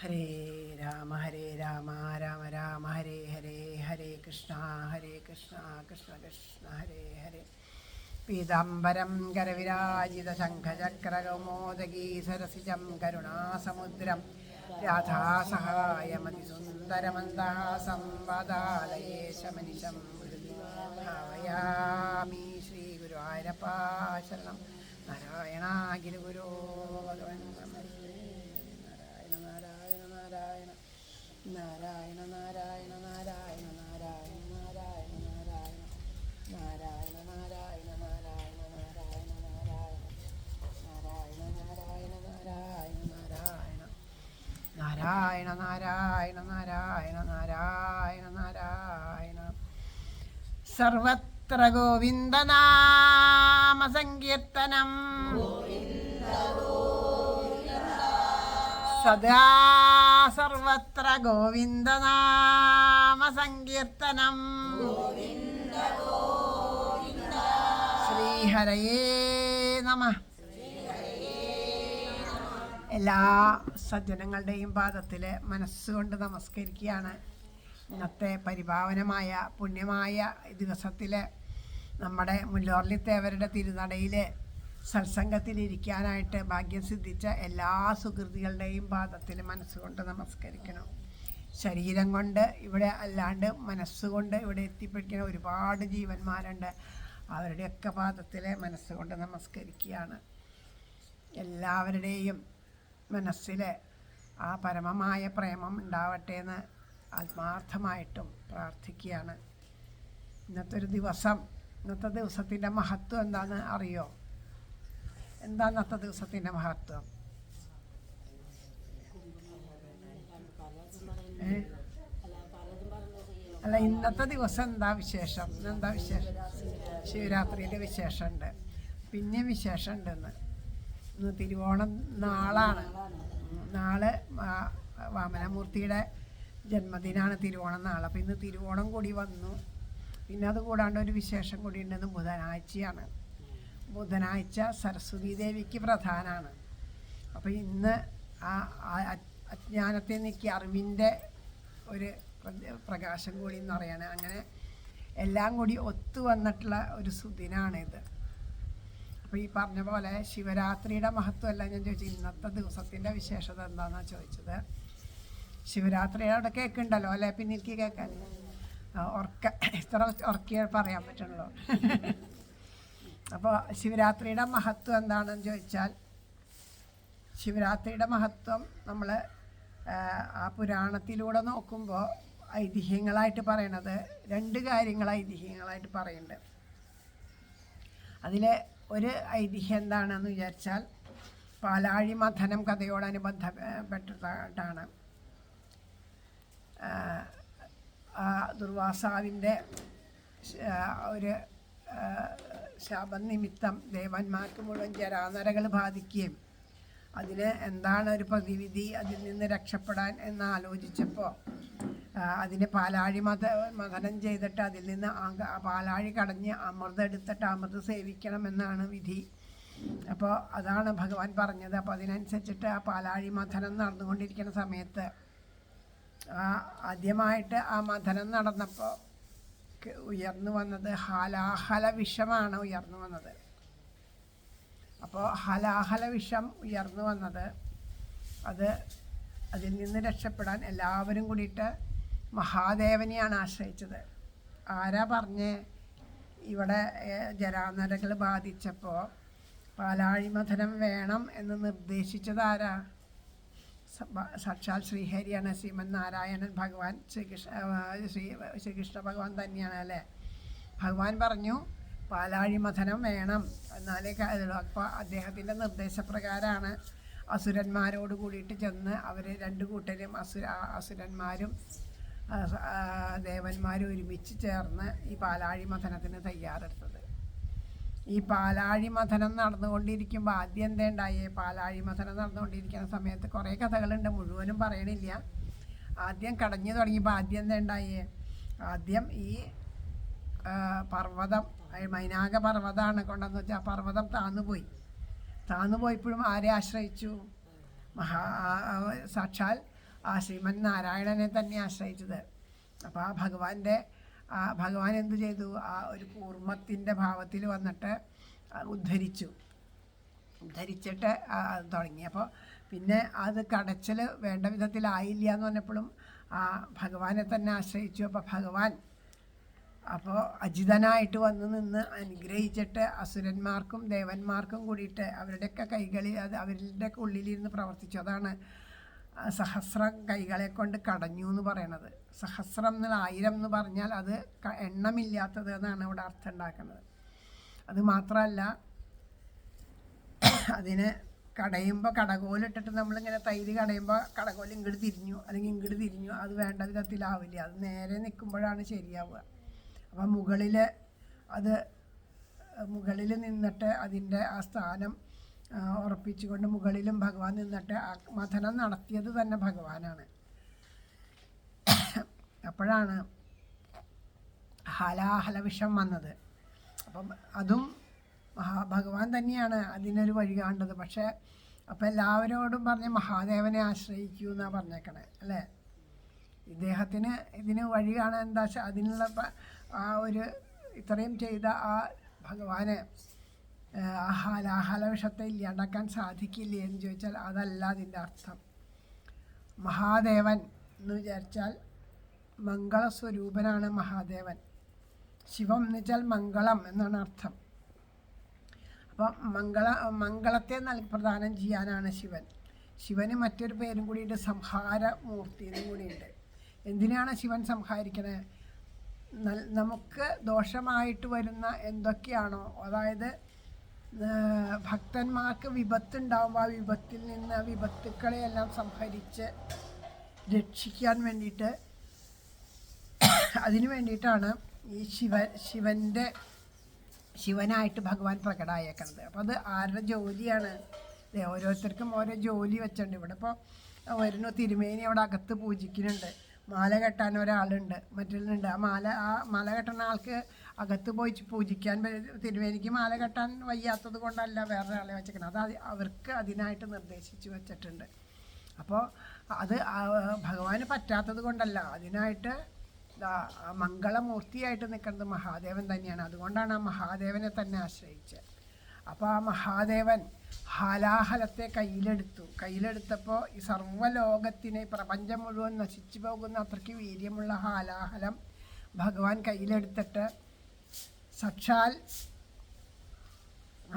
ഹരേ രാമ രാമ രാമ ഹരേ ഹരേ, ഹരേ കൃഷ്ണ കൃഷ്ണ കൃഷ്ണ ഹരേ ഹരേ. പീതാംബരം കരവിരാജിത ശംഖചക്രകൗമോദഗീ സരസിജം കരുണാസമുദ്രം രാധാസഹായമതിസുന്ദരമന്ദഹാസം വാതാലയേശമനിശം ഭാവയാമി. ശ്രീ ഗുരുവായൂരപ്പാ ശരണം. നാരായണാഖില ഗുരോ ഭഗവൻ നാരായണ നാരായണ നാരായണ നാരായണ നാരായണ നാരായണ നാരായണ നാരായണ നാരായണ നാരായണ നാരായണ നാരായണ നാരായണ നാരായണ നാരായണ നാരായണ നാരായണ നാരായണ. സർവത്ര ഗോവിന്ദനാമ സങ്കീർത്തനം സദാ സർവത്ര ഗോവിന്ദനാമ സങ്കീർത്തനം. ശ്രീഹരയേ നമഃ. എല്ലാ സജ്ജനങ്ങളുടെയും പാദത്തിൽ മനസ്സുകൊണ്ട് നമസ്കരിക്കുകയാണ്. ഇന്നത്തെ പരിപാവനമായ പുണ്യമായ ദിവസത്തിൽ നമ്മുടെ മുല്ലോർലിത്തേവരുടെ തിരുനടയിൽ സത്സംഗത്തിലിരിക്കാനായിട്ട് ഭാഗ്യം സിദ്ധിച്ച എല്ലാ സുഹൃത്തുക്കളുടെയും പാദത്തിൽ മനസ്സുകൊണ്ട് നമസ്കരിക്കണം. ശരീരം കൊണ്ട് ഇവിടെ അല്ലാണ്ട് മനസ്സുകൊണ്ട് ഇവിടെ എത്തിപ്പിടിക്കുന്ന ഒരുപാട് ജീവന്മാരുണ്ട്. അവരുടെയൊക്കെ പാദത്തിൽ മനസ്സുകൊണ്ട് നമസ്കരിക്കുകയാണ്. എല്ലാവരുടെയും മനസ്സിൽ ആ പരമമായ പ്രേമം ഉണ്ടാവട്ടെ എന്ന് ആത്മാർത്ഥമായിട്ടും പ്രാർത്ഥിക്കുകയാണ്. ഇന്നത്തെ ദിവസത്തിൻ്റെ മഹത്വം എന്താണെന്ന് അറിയോ? എന്താ ഇന്നത്തെ ദിവസത്തിൻ്റെ മഹത്വം? അല്ല, ഇന്നത്തെ ദിവസം എന്താ വിശേഷം? ശിവരാത്രിയുടെ വിശേഷമുണ്ട്, പിന്നെ വിശേഷം ഉണ്ടെന്ന്. ഇന്ന് തിരുവോണം നാളാണ്. നാളെ വാമനമൂർത്തിയുടെ ജന്മദിനാണ് തിരുവോണം നാളെ. അപ്പം ഇന്ന് തിരുവോണം കൂടി വന്നു. പിന്നെ അത് കൂടാണ്ട് ഒരു വിശേഷം കൂടി ഉണ്ടെന്ന് ബുധനാഴ്ചയാണ്. ബുധനാഴ്ച സരസ്വതി ദേവിക്ക് പ്രധാനമാണ്. അപ്പോൾ ഇന്ന് ആ അജ്ഞാനത്തെ നീക്കി അറിവിൻ്റെ ഒരു പ്രകാശം കൂടി എന്ന് പറയണേ. അങ്ങനെ എല്ലാം കൂടി ഒത്തു വന്നിട്ടുള്ള ഒരു സുദിനാണിത്. അപ്പോൾ ഈ പറഞ്ഞ പോലെ ശിവരാത്രിയുടെ മഹത്വമല്ല ഞാൻ ചോദിച്ചത്, ഇന്നത്തെ ദിവസത്തിൻ്റെ വിശേഷത എന്താണെന്നാണ് ചോദിച്ചത്. ശിവരാത്രിയുടെ അവിടെ കേൾക്കുന്നുണ്ടല്ലോ അല്ലേ? പിന്നെ എനിക്ക് കേൾക്കാൻ ഇത്ര ഉറക്കിയേ പറയാൻ പറ്റണല്ലോ. അപ്പോൾ ശിവരാത്രിയുടെ മഹത്വം എന്താണെന്ന് ചോദിച്ചാൽ, ശിവരാത്രിയുടെ മഹത്വം നമ്മൾ ആ പുരാണത്തിലൂടെ നോക്കുമ്പോൾ ഐതിഹ്യങ്ങളായിട്ട് പറയണത് രണ്ട് കാര്യങ്ങൾ ഐതിഹ്യങ്ങളായിട്ട് പറയുന്നുണ്ട്. അതിൽ ഒരു ഐതിഹ്യം എന്താണെന്ന് വിചാരിച്ചാൽ, പാലാഴി മഥനം കഥയോടനുബന്ധപ്പെട്ടിട്ടാണ്. ദുർവാസാവിൻ്റെ ഒരു ശാപം നിമിത്തം ദേവന്മാർക്ക് മുഴുവൻ ജരാനരകൾ ബാധിക്കുകയും അതിന് എന്താണ് ഒരു പ്രതിവിധി, അതിൽ നിന്ന് രക്ഷപ്പെടാൻ എന്ന് ആലോചിച്ചപ്പോൾ അതിന് പാലാഴി മഥനം ചെയ്തിട്ട് അതിൽ നിന്ന് പാലാഴി കടഞ്ഞ് അമൃതം എടുത്തിട്ട് അമൃത് സേവിക്കണമെന്നാണ് വിധി. അപ്പോൾ അതാണ് ഭഗവാൻ പറഞ്ഞത്. അപ്പോൾ അതിനനുസരിച്ചിട്ട് ആ പാലാഴി മഥനം നടന്നുകൊണ്ടിരിക്കുന്ന സമയത്ത് ആദ്യമായിട്ട് ആ മഥനം നടന്നപ്പോൾ ഉയർന്നു വന്നത് ഹലാഹല വിഷമാണ് ഉയർന്നു വന്നത്. അപ്പോൾ ഹലാഹല വിഷം ഉയർന്നു വന്നത് അതിൽ നിന്ന് രക്ഷപ്പെടാൻ എല്ലാവരും കൂടിയിട്ട് മഹാദേവനെയാണ് ആശ്രയിച്ചത്. ആരാ പറഞ്ഞ് ഇവിടെ ജരാനരകൾ ബാധിച്ചപ്പോൾ പാലാഴി മഥനം വേണം എന്ന് നിർദ്ദേശിച്ചത് ആരാ? സാക്ഷാൽ ശ്രീഹരിയാണ്. ശ്രീമൻ നാരായണൻ ഭഗവാൻ ശ്രീകൃഷ്ണ ഭഗവാൻ തന്നെയാണ് അല്ലേ? ഭഗവാൻ പറഞ്ഞു പാലാഴി മഥനം വേണം എന്നാലേ. അപ്പോൾ അദ്ദേഹത്തിൻ്റെ നിർദ്ദേശപ്രകാരമാണ് അസുരന്മാരോട് കൂടിയിട്ട് ചെന്ന് അവർ രണ്ടു കൂട്ടരും അസുരന്മാരും ദേവന്മാരും ഒരുമിച്ച് ചേർന്ന് ഈ പാലാഴി മഥനത്തിന് തയ്യാറെടുത്തത്. ഈ പാലാഴി മഥനം നടന്നുകൊണ്ടിരിക്കുമ്പോൾ ആദ്യം എന്താ ഉണ്ടായേ? പാലാഴി മഥനം നടന്നുകൊണ്ടിരിക്കുന്ന സമയത്ത് കുറേ കഥകളുണ്ട്, മുഴുവനും പറയണില്ല. ആദ്യം കടഞ്ഞു തുടങ്ങിയപ്പോൾ ആദ്യം എന്താ ഉണ്ടായേ? ആദ്യം ഈ പർവ്വതം, മൈനാക പർവ്വതമാണ് കൊണ്ടെന്ന് വെച്ചാൽ ആ പർവ്വതം താന്നുപോയിപ്പോഴും ആരെ ആശ്രയിച്ചു? സാക്ഷാൽ ആ ശ്രീമൻ നാരായണനെ തന്നെ ആശ്രയിച്ചത്. അപ്പോൾ ആ ഭഗവാൻ എന്ത് ചെയ്തു? ആ ഒരു കൂർമ്മത്തിൻ്റെ ഭാവത്തിൽ വന്നിട്ട് ഉദ്ധരിച്ചിട്ട് തുടങ്ങി. അപ്പോൾ പിന്നെ അത് കടച്ചൽ വേണ്ട വിധത്തിലായില്ല എന്ന് പറഞ്ഞപ്പോഴും ആ ഭഗവാനെ തന്നെ ആശ്രയിച്ചു. അപ്പോൾ അജിതനായിട്ട് വന്ന് നിന്ന് അനുഗ്രഹിച്ചിട്ട് അസുരന്മാർക്കും ദേവന്മാർക്കും കൂടിയിട്ട് അവരുടെയൊക്കെ കൈകളിൽ അവരുടെയൊക്കെ ഉള്ളിലിരുന്ന് പ്രവർത്തിച്ചു. അതാണ് സഹസ്രം കൈകളെ കൊണ്ട് കടഞ്ഞു എന്ന് പറയണത്. സഹസ്രം എന്നുള്ള 1000 എന്ന് പറഞ്ഞാൽ അത് എണ്ണമില്ലാത്തത് എന്നാണ് ഇവിടെ അർത്ഥം ഉണ്ടാക്കുന്നത്. അത് മാത്രമല്ല, അതിന് കടയുമ്പോൾ കടകോലിട്ടിട്ട് നമ്മളിങ്ങനെ തൈര് കടയുമ്പോൾ കടകോൽ ഇങ്ങോട്ട് തിരിഞ്ഞു അല്ലെങ്കിൽ ഇങ്ങോട്ട് തിരിഞ്ഞു, അത് വേണ്ട വിധത്തിലാവില്ല. അത് നേരെ നിൽക്കുമ്പോഴാണ് ശരിയാവുക. അപ്പം മുകളിൽ നിന്നിട്ട് അതിൻ്റെ ആ സ്ഥാനം ഉറപ്പിച്ചുകൊണ്ട് മുകളിലും ഭഗവാൻ നിന്നിട്ട് ആ മഥനം നടത്തിയത് തന്നെ ഭഗവാനാണ്. അപ്പോഴാണ് ഹാലാഹല വിഷം വന്നത്. അപ്പം അതും ഭഗവാൻ തന്നെയാണ് അതിനൊരു വഴി കാണേണ്ടത്. പക്ഷേ അപ്പം എല്ലാവരോടും പറഞ്ഞ് മഹാദേവനെ ആശ്രയിക്കൂ എന്നാണ് പറഞ്ഞേക്കണേ, അല്ലേ? ഇദ്ദേഹത്തിന് ഇതിന് വഴി കാണാൻ എന്താ വെച്ചാൽ അതിനുള്ള ആ ഒരു ഇത്രയും ചെയ്ത ആ ഭഗവാന് ആ ഹാലാഹല വിഷത്തെ ഇല്ലാണ്ടാക്കാൻ സാധിക്കില്ലേ എന്ന് ചോദിച്ചാൽ അതല്ല അതിൻ്റെ അർത്ഥം. മഹാദേവൻ എന്ന് വിചാരിച്ചാൽ മംഗളസ്വരൂപനാണ് മഹാദേവൻ. ശിവം എന്ന് വെച്ചാൽ മംഗളം എന്നാണ് അർത്ഥം. അപ്പം മംഗളത്തെ പ്രദാനം ചെയ്യാനാണ് ശിവൻ. ശിവന് മറ്റൊരു പേരും കൂടിയുണ്ട്, സംഹാരമൂർത്തി എന്നും കൂടിയുണ്ട്. എന്തിനാണ് ശിവൻ സംഹാരിക്കണേ? നമുക്ക് ദോഷമായിട്ട് വരുന്ന എന്തൊക്കെയാണോ, അതായത് ഭക്തന്മാർക്ക് വിപത്തുണ്ടാകുമ്പോൾ ആ വിപത്തിൽ നിന്ന് വിപത്തുക്കളെയെല്ലാം സംഹരിച്ച് രക്ഷിക്കാൻ വേണ്ടിയിട്ട് അതിനു വേണ്ടിയിട്ടാണ് ഈ ശിവനായിട്ട് ഭഗവാൻ പ്രകടമായേക്കണത്. അപ്പോൾ അത് ആരുടെ ജോലിയാണ്? ഓരോരുത്തർക്കും ഓരോ ജോലി വെച്ചിട്ടുണ്ട്. ഇവിടെ ഇപ്പോൾ വരുന്നു തിരുമേനി അവിടെ അകത്ത് പൂജിക്കുന്നുണ്ട്, മാല കെട്ടാൻ ഒരാളുണ്ട്, മറ്റുള്ളുണ്ട്. ആ മാല കെട്ടുന്ന ആൾക്ക് അകത്ത് പോയി പൂജിക്കാൻ തിരുമേനിക്ക് മാല കെട്ടാൻ വയ്യാത്തത് കൊണ്ടല്ല വേറൊരാളെ വെച്ചേക്കണം. അത് അവർക്ക് അതിനായിട്ട് നിർദ്ദേശിച്ച് വെച്ചിട്ടുണ്ട്. അപ്പോൾ അത് ഭഗവാന് പറ്റാത്തത് കൊണ്ടല്ല, അതിനായിട്ട് മംഗളമൂർത്തിയായിട്ട് നിൽക്കുന്നത് മഹാദേവൻ തന്നെയാണ്. അതുകൊണ്ടാണ് ആ മഹാദേവനെ തന്നെ ആശ്രയിച്ചത്. അപ്പോൾ ആ മഹാദേവൻ ഹാലാഹലത്തെ കയ്യിലെടുത്തപ്പോൾ ഈ സർവ്വലോകത്തിനെ, പ്രപഞ്ചം മുഴുവൻ നശിച്ചു പോകുന്ന അത്രയ്ക്ക് വീര്യമുള്ള ഹാലാഹലം ഭഗവാൻ കയ്യിലെടുത്തിട്ട് സാക്ഷാൽ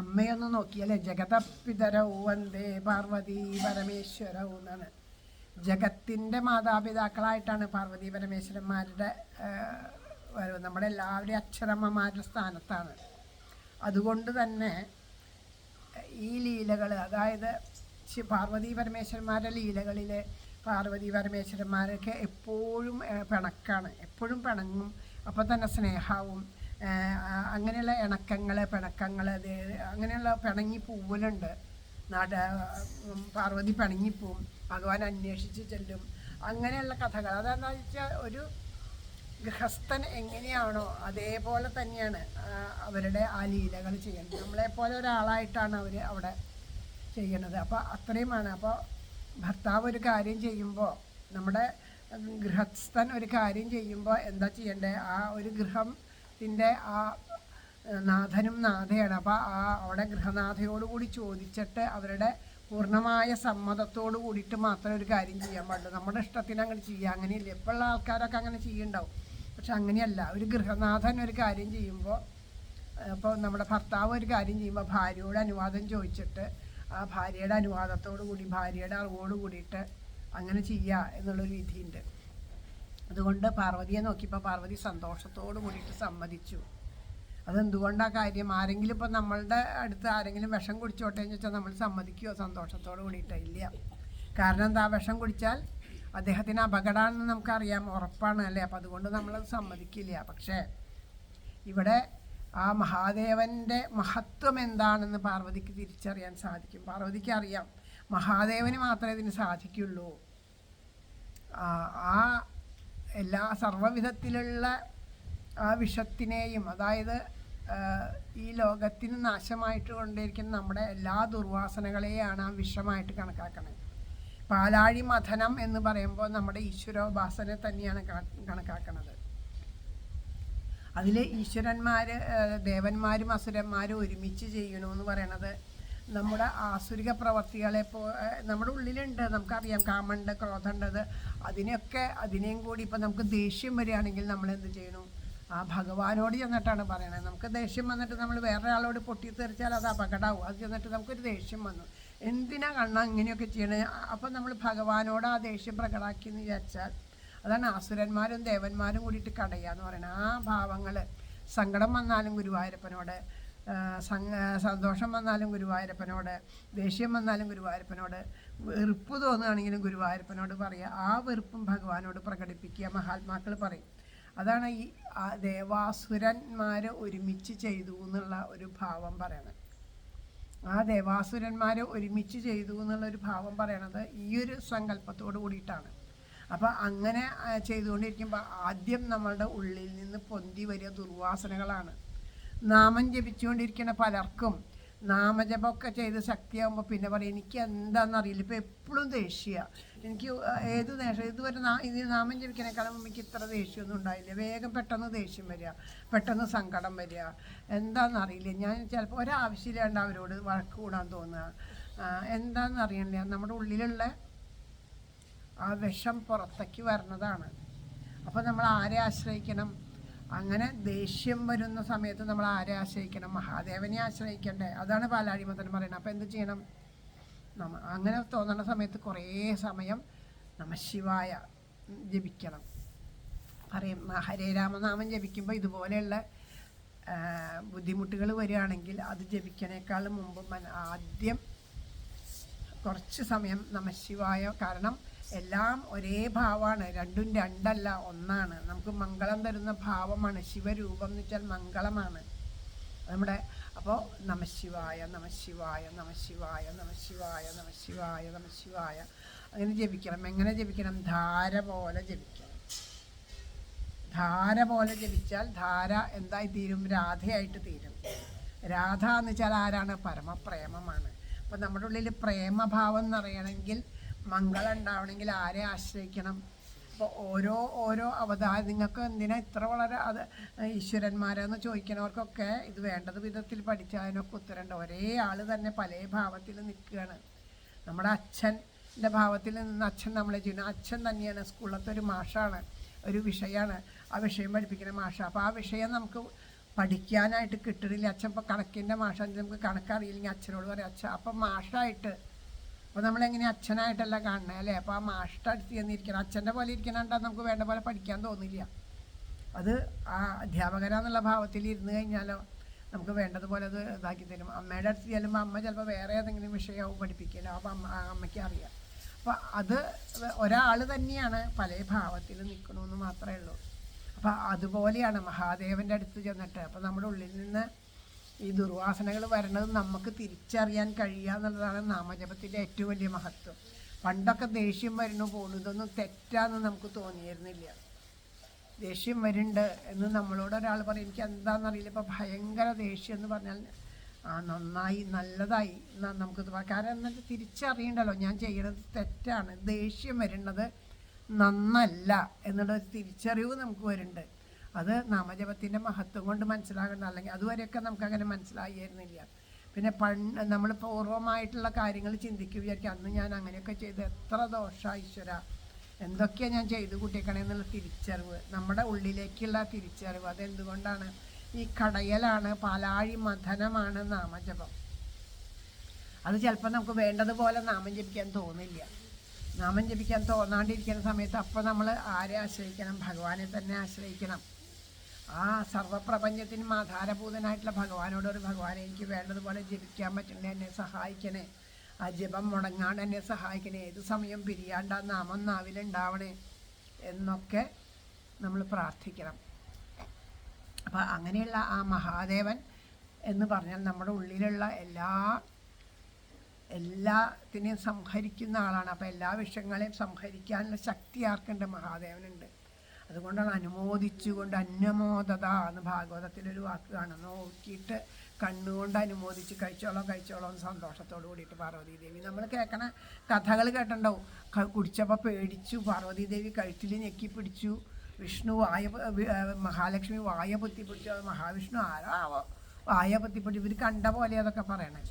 അമ്മയൊന്ന് നോക്കിയല്ലേ, ജഗതപിതരൗ വന്ദേ പാർവതി പരമേശ്വരൗ എന്നാണ്. ജഗത്തിൻ്റെ മാതാപിതാക്കളായിട്ടാണ് പാർവതി പരമേശ്വരന്മാരുടെ വരവ്. നമ്മുടെ എല്ലാവരുടെയും അക്ഷരമ്മമാരുടെ സ്ഥാനത്താണ്. അതുകൊണ്ട് തന്നെ ഈ ലീലകൾ, അതായത് പാർവതി പരമേശ്വരന്മാരുടെ ലീലകളിൽ പാർവതി പരമേശ്വരന്മാരൊക്കെ എപ്പോഴും എപ്പോഴും പിണങ്ങും. അപ്പോൾ തന്നെ സ്നേഹവും അങ്ങനെയുള്ള പിണക്കങ്ങൾ അങ്ങനെയുള്ള പിണങ്ങി പോവലുണ്ട്. പാർവതി പിണങ്ങിപ്പോവും, ഭഗവാൻ അന്വേഷിച്ച് ചെല്ലും, അങ്ങനെയുള്ള കഥകൾ. അതെന്താ വെച്ചാൽ ഒരു ഗൃഹസ്ഥൻ എങ്ങനെയാണോ അതേപോലെ തന്നെയാണ് അവരുടെ ആ ലീലകൾ ചെയ്യുന്നത്. നമ്മളെപ്പോലെ ഒരാളായിട്ടാണ് അവർ അവിടെ ചെയ്യണത്. അപ്പോൾ അത്രയുമാണ്. അപ്പോൾ ഭർത്താവ് ഒരു കാര്യം ചെയ്യുമ്പോൾ, നമ്മുടെ ഗൃഹസ്ഥൻ ഒരു കാര്യം ചെയ്യുമ്പോൾ എന്താ ചെയ്യേണ്ടത്? ആ ഒരു ഗൃഹത്തിൻ്റെ ആ നാഥനും നാഥയാണ്. അപ്പോൾ അവിടെ ഗൃഹനാഥയോടുകൂടി ചോദിച്ചിട്ട് അവരുടെ പൂർണ്ണമായ സമ്മതത്തോട് കൂടിയിട്ട് മാത്രമേ ഒരു കാര്യം ചെയ്യാൻ പാടുള്ളൂ. നമ്മുടെ ഇഷ്ടത്തിന് അങ്ങനെ ചെയ്യുക അങ്ങനെയില്ല. ഇപ്പോഴുള്ള ആൾക്കാരൊക്കെ അങ്ങനെ ചെയ്യുന്നുണ്ടാവും. പക്ഷെ അങ്ങനെയല്ല. ഒരു ഗൃഹനാഥൻ ഒരു കാര്യം ചെയ്യുമ്പോൾ, ഇപ്പോൾ നമ്മുടെ ഭർത്താവ് ഒരു കാര്യം ചെയ്യുമ്പോൾ ഭാര്യയോട് അനുവാദം ചോദിച്ചിട്ട് ആ ഭാര്യയുടെ അനുവാദത്തോടു കൂടി, ഭാര്യയുടെ അറിവോട് കൂടിയിട്ട് അങ്ങനെ ചെയ്യുക എന്നുള്ളൊരു വിധിയുണ്ട്. അതുകൊണ്ട് പാർവതിയെ നോക്കിയപ്പോൾ പാർവതി സന്തോഷത്തോട് കൂടിയിട്ട് സമ്മതിച്ചു. അതെന്തുകൊണ്ടാണ് കാര്യം? ആരെങ്കിലും ഇപ്പോൾ നമ്മളുടെ അടുത്ത് ആരെങ്കിലും വിഷം കുടിച്ചോട്ടെ എന്ന് വെച്ചാൽ നമ്മൾ സമ്മതിക്കുമോ സന്തോഷത്തോട് കൂടിയിട്ട്? ഇല്ല. കാരണം എന്താ? വിഷം കുടിച്ചാൽ അദ്ദേഹത്തിന് അപകടമാണെന്ന് നമുക്കറിയാം, ഉറപ്പാണ്, അല്ലേ? അപ്പം അതുകൊണ്ട് നമ്മളത് സമ്മതിക്കില്ല. പക്ഷേ ഇവിടെ ആ മഹാദേവൻ്റെ മഹത്വം എന്താണെന്ന് പാർവതിക്ക് തിരിച്ചറിയാൻ സാധിക്കും. പാർവതിക്ക് അറിയാം മഹാദേവന് മാത്രമേ ഇതിന് സാധിക്കുള്ളൂ. ആ എല്ലാ സർവ്വവിധത്തിലുള്ള ആ വിഷത്തിനെയും, അതായത് ഈ ലോകത്തിന് നാശമായിട്ട് കൊണ്ടിരിക്കുന്ന നമ്മുടെ എല്ലാ ദുർവാസനകളെയാണ് ആ വിഷമായിട്ട് കണക്കാക്കണത്. പാലാഴി മഥനം എന്ന് പറയുമ്പോൾ നമ്മുടെ ഈശ്വരോപാസന തന്നെയാണ് കണക്കാക്കുന്നത്. അതിൽ ഈശ്വരന്മാർ, ദേവന്മാരും അസുരന്മാരും ഒരുമിച്ച് ചെയ്യണമെന്ന് പറയണത് നമ്മുടെ ആസുരിക പ്രവർത്തികളെ നമ്മുടെ ഉള്ളിലുണ്ട്, നമുക്കറിയാം, കാമുണ്ട്, ക്രോധമുണ്ടത്, അതിനെയും കൂടി ഇപ്പം നമുക്ക് ദേഷ്യം വരികയാണെങ്കിൽ നമ്മൾ എന്ത് ചെയ്യണം? ആ ഭഗവാനോട് ചെന്നിട്ടാണ് പറയണത്. നമുക്ക് ദേഷ്യം വന്നിട്ട് നമ്മൾ വേറൊരാളോട് പൊട്ടിത്തെറിച്ചാൽ അത് അപകടമാവും. അത് ചെന്നിട്ട് നമുക്കൊരു ദേഷ്യം വന്നു, എന്തിനാ കണ്ണ ഇങ്ങനെയൊക്കെ ചെയ്യണേ? അപ്പം നമ്മൾ ഭഗവാനോട് ആ ദേഷ്യം പ്രകടാക്കി എന്ന് വിചാരിച്ചാൽ അതാണ് ആസുരന്മാരും ദേവന്മാരും കൂടിയിട്ട് കടയുക എന്ന് പറയുന്നത്. ആ ഭാവങ്ങൾ, സങ്കടം വന്നാലും ഗുരുവായൂരപ്പനോട്, സന്തോഷം വന്നാലും ഗുരുവായൂരപ്പനോട്, ദേഷ്യം വന്നാലും ഗുരുവായൂരപ്പനോട്, വെറുപ്പ് തോന്നുകയാണെങ്കിലും ഗുരുവായൂരപ്പനോട് പറയുക. ആ വെറുപ്പും ഭഗവാനോട് പ്രകടിപ്പിക്കുക. മഹാത്മാക്കൾ പറയും അതാണ് ഈ ദേവാസുരന്മാർ ഒരുമിച്ച് ചെയ്തു എന്നുള്ള ഒരു ഭാവം പറയണത്. ആ ദേവാസുരന്മാർ ഒരുമിച്ച് ചെയ്തു എന്നുള്ളൊരു ഭാവം പറയണത് ഈ ഒരു സങ്കല്പത്തോട് കൂടിയിട്ടാണ്. അപ്പോൾ അങ്ങനെ ചെയ്തുകൊണ്ടിരിക്കുമ്പോൾ ആദ്യം നമ്മളുടെ ഉള്ളിൽ നിന്ന് പൊന്തി വരിക ദുർവാസനകളാണ്. നാമം ജപിച്ചുകൊണ്ടിരിക്കുന്ന പലർക്കും നാമജപമൊക്കെ ചെയ്ത് ശക്തിയാകുമ്പോൾ പിന്നെ പറയും എനിക്ക് എന്താണെന്നറിയില്ല, ഇപ്പോൾ എപ്പോഴും ദേഷ്യ, എനിക്ക് ഏത് ദേഷ്യം, ഇതുവരെ ഇത് നാമം ജപിക്കണേക്കാളും എനിക്ക് ഇത്ര ദേഷ്യമൊന്നും ഉണ്ടായില്ല, വേഗം പെട്ടെന്ന് ദേഷ്യം വരിക, പെട്ടെന്ന് സങ്കടം വരിക, എന്താണെന്നറിയില്ല. ഞാൻ ചിലപ്പോൾ ഒരാവശ്യമില്ലാണ്ട് അവരോട് വഴക്ക് കൂടാൻ തോന്നുക, എന്താണെന്നറിയണില്ല. നമ്മുടെ ഉള്ളിലുള്ള ആ വിഷം പുറത്തേക്ക് വരുന്നതാണ്. അപ്പോൾ നമ്മൾ ആരെ ആശ്രയിക്കണം? അങ്ങനെ ദേഷ്യം വരുന്ന സമയത്ത് നമ്മൾ ആരെ ആശ്രയിക്കണം? മഹാദേവനെ ആശ്രയിക്കണ്ടേ? അതാണ് പാലാഴി മഥനം പറയുന്നത്. അപ്പോൾ എന്ത് ചെയ്യണം? അങ്ങനെ തോന്നുന്ന സമയത്ത് കുറേ സമയം നമഃശിവായ ജപിക്കണം. പറയും ഹരേ രാമനാമം ജപിക്കുമ്പോൾ ഇതുപോലെയുള്ള ബുദ്ധിമുട്ടുകൾ വരികയാണെങ്കിൽ അത് ജപിക്കണേക്കാളും മുമ്പ് ആദ്യം കുറച്ച് സമയം നമഃശിവായ. കാരണം എല്ലാം ഒരേ ഭാവമാണ്, രണ്ടും രണ്ടല്ല, ഒന്നാണ്. നമുക്ക് മംഗളം തരുന്ന ഭാവമാണ് ശിവരൂപം എന്ന് വെച്ചാൽ മംഗളമാണ് നമ്മുടെ. അപ്പോൾ നമഃശിവായ നമഃശിവായ നമഃശിവായ നമഃശിവായ നമഃശിവായ നമഃശിവായ അങ്ങനെ ജപിക്കണം. എങ്ങനെ ജപിക്കണം? ധാര പോലെ ജപിക്കണം. ധാര പോലെ ജപിച്ചാൽ ധാര എന്തായി തീരും? രാധയായിട്ട് തീരും. രാധ എന്ന് വെച്ചാൽ ആരാണ്? പരമപ്രേമമാണ്. അപ്പം നമ്മുടെ ഉള്ളിൽ പ്രേമഭാവം എന്നറിയണമെങ്കിൽ, മംഗളം ഉണ്ടാവണമെങ്കിൽ ആരെ ആശ്രയിക്കണം? അപ്പോൾ ഓരോ അവതാരം, നിങ്ങൾക്ക് എന്തിനാ ഇത്ര വളരെ അത് ഈശ്വരന്മാരെന്ന് ചോദിക്കണവർക്കൊക്കെ ഇത് വേണ്ടത് വിധത്തിൽ പഠിച്ചാൽ അതിനൊക്കെ ഉത്തരമുണ്ട്. ഒരേ ആൾ തന്നെ പല ഭാവത്തിൽ നിൽക്കുകയാണ്. നമ്മുടെ അച്ഛൻ്റെ ഭാവത്തിൽ നിന്ന് അച്ഛൻ നമ്മളെ ചെയ്യുന്നത് അച്ഛൻ തന്നെയാണ്. സ്കൂളിലത്തെ ഒരു മാഷാണ്, ഒരു വിഷയമാണ്, ആ വിഷയം പഠിപ്പിക്കുന്ന മാഷ. അപ്പോൾ ആ വിഷയം നമുക്ക് പഠിക്കാനായിട്ട് കിട്ടണില്ല. അച്ഛൻ ഇപ്പോൾ കണക്കിൻ്റെ മാഷാണെങ്കിൽ നമുക്ക് കണക്കറിയില്ലെങ്കിൽ അച്ഛനോട് പറയാം അച്ഛൻ. അപ്പം മാഷായിട്ട്, അപ്പോൾ നമ്മളെങ്ങനെ അച്ഛനായിട്ടല്ല കാണണേ അല്ലേ? അപ്പോൾ ആ മാഷിൻ്റെ അടുത്ത് ചെന്നിരിക്കണം. അച്ഛൻ്റെ പോലെ ഇരിക്കണണ്ടാ നമുക്ക് വേണ്ട പോലെ പഠിക്കാൻ തോന്നില്ല. അത് ആ അധ്യാപകരാന്നുള്ള ഭാവത്തിൽ ഇരുന്ന് കഴിഞ്ഞാലോ നമുക്ക് വേണ്ടതുപോലെ അത് ഇതാക്കി തരും. അമ്മയുടെ അടുത്ത് ചെല്ലുമ്പോൾ അമ്മ ചിലപ്പോൾ വേറെ ഏതെങ്കിലും വിഷയമാവും പഠിപ്പിക്കില്ല. അപ്പോൾ അമ്മയ്ക്ക് അറിയാം. അപ്പോൾ അത് ഒരാൾ തന്നെയാണ്, പല ഭാവത്തിൽ നിൽക്കണമെന്ന് മാത്രമേ ഉള്ളൂ. അപ്പോൾ അതുപോലെയാണ് മഹാദേവൻ്റെ അടുത്ത് ചെന്നിട്ട്. അപ്പോൾ നമ്മുടെ ഉള്ളിൽ നിന്ന് ഈ ദുർവാസനകൾ വരണത് നമുക്ക് തിരിച്ചറിയാൻ കഴിയുക എന്നുള്ളതാണ് നാമജപത്തിൻ്റെ ഏറ്റവും വലിയ മഹത്വം. പണ്ടൊക്കെ ദേഷ്യം വരുന്നു പോകുന്നു, ഇതൊന്നും തെറ്റാന്ന് നമുക്ക് തോന്നിയിരുന്നില്ല. ദേഷ്യം വരുന്നുണ്ട് എന്ന് നമ്മളോട് ഒരാൾ പറയും, എനിക്ക് എന്താണെന്നറിയില്ല, ഇപ്പോൾ ഭയങ്കര ദേഷ്യം എന്ന് പറഞ്ഞാൽ നന്നായി, നല്ലതായി നമുക്ക് കാരണം എന്നിട്ട് തിരിച്ചറിയണ്ടല്ലോ ഞാൻ ചെയ്യണത് തെറ്റാണ്, ദേഷ്യം വരുന്നത് നന്നല്ല എന്നുള്ളൊരു തിരിച്ചറിവ് നമുക്ക് വരുന്നുണ്ട്. അത് നാമജപത്തിൻ്റെ മഹത്വം കൊണ്ട് മനസ്സിലാകേണ്ട. അല്ലെങ്കിൽ അതുവരെയൊക്കെ നമുക്കങ്ങനെ മനസ്സിലായിരുന്നില്ല. പിന്നെ നമ്മൾ പൂർവ്വമായിട്ടുള്ള കാര്യങ്ങൾ ചിന്തിക്കുക, വിചാരിക്കും അന്ന് ഞാൻ അങ്ങനെയൊക്കെ ചെയ്ത് എത്ര ദോഷമാണ് ഈശ്വര, എന്തൊക്കെയാണ് ഞാൻ ചെയ്തു കൂട്ടിയേക്കണേ എന്നുള്ള തിരിച്ചറിവ്, നമ്മുടെ ഉള്ളിലേക്കുള്ള തിരിച്ചറിവ്. അതെന്തുകൊണ്ടാണ്? ഈ കടയലാണ്, പാലാഴി മഥനമാണ് നാമജപം. അത് ചിലപ്പോൾ നമുക്ക് വേണ്ടതുപോലെ നാമം ജപിക്കാൻ തോന്നില്ല. നാമം ജപിക്കാൻ തോന്നാണ്ടിരിക്കുന്ന സമയത്ത് അപ്പോൾ നമ്മൾ ആരെ ആശ്രയിക്കണം? ഭഗവാനെ തന്നെ ആശ്രയിക്കണം. ആ സർവ്വപ്രപഞ്ചത്തിനും ആധാരഭൂതനായിട്ടുള്ള ഭഗവാനോടൊരു ഭഗവാനെ എനിക്ക് വേണ്ടതുപോലെ ജപിക്കാൻ പറ്റണേ, എന്നെ സഹായിക്കണേ, ആ ജപം മുടങ്ങാണ്ട് എന്നെ സഹായിക്കണേ, ഏത് സമയം പിരിയാണ്ട് ആ നാമം നാവിലുണ്ടാവണേ എന്നൊക്കെ നമ്മൾ പ്രാർത്ഥിക്കണം. അപ്പം അങ്ങനെയുള്ള ആ മഹാദേവൻ എന്ന് പറഞ്ഞാൽ നമ്മുടെ ഉള്ളിലുള്ള എല്ലാത്തിനെയും സംഹരിക്കുന്ന ആളാണ്. അപ്പോൾ എല്ലാ വിഷയങ്ങളെയും സംഹരിക്കാനുള്ള ശക്തി ആർക്കുണ്ട്? മഹാദേവനുണ്ട്. അതുകൊണ്ടാണ് അനുമോദിച്ചുകൊണ്ട്, അന്യമോദത എന്ന് ഭാഗവതത്തിലൊരു വാക്ക് കാണും, നോക്കിയിട്ട് കണ്ണുകൊണ്ട് അനുമോദിച്ച് കഴിച്ചോളോ എന്ന് സന്തോഷത്തോട് കൂടിയിട്ട് പാർവതീദേവി. നമ്മൾ കേൾക്കണ കഥകൾ കേട്ടിട്ടുണ്ടാവും, കുടിച്ചപ്പോൾ പേടിച്ചു. പാർവതീദേവി കഴുത്തിൽ ഞെക്കി പിടിച്ചു. വിഷ്ണു മഹാലക്ഷ്മി വായ പൊത്തിപ്പിടിച്ചു. മഹാവിഷ്ണു ആരോ വായ പൊത്തിപ്പിടിച്ചു. ഇവർ കണ്ട പോലെ അതൊക്കെ പറയണേ.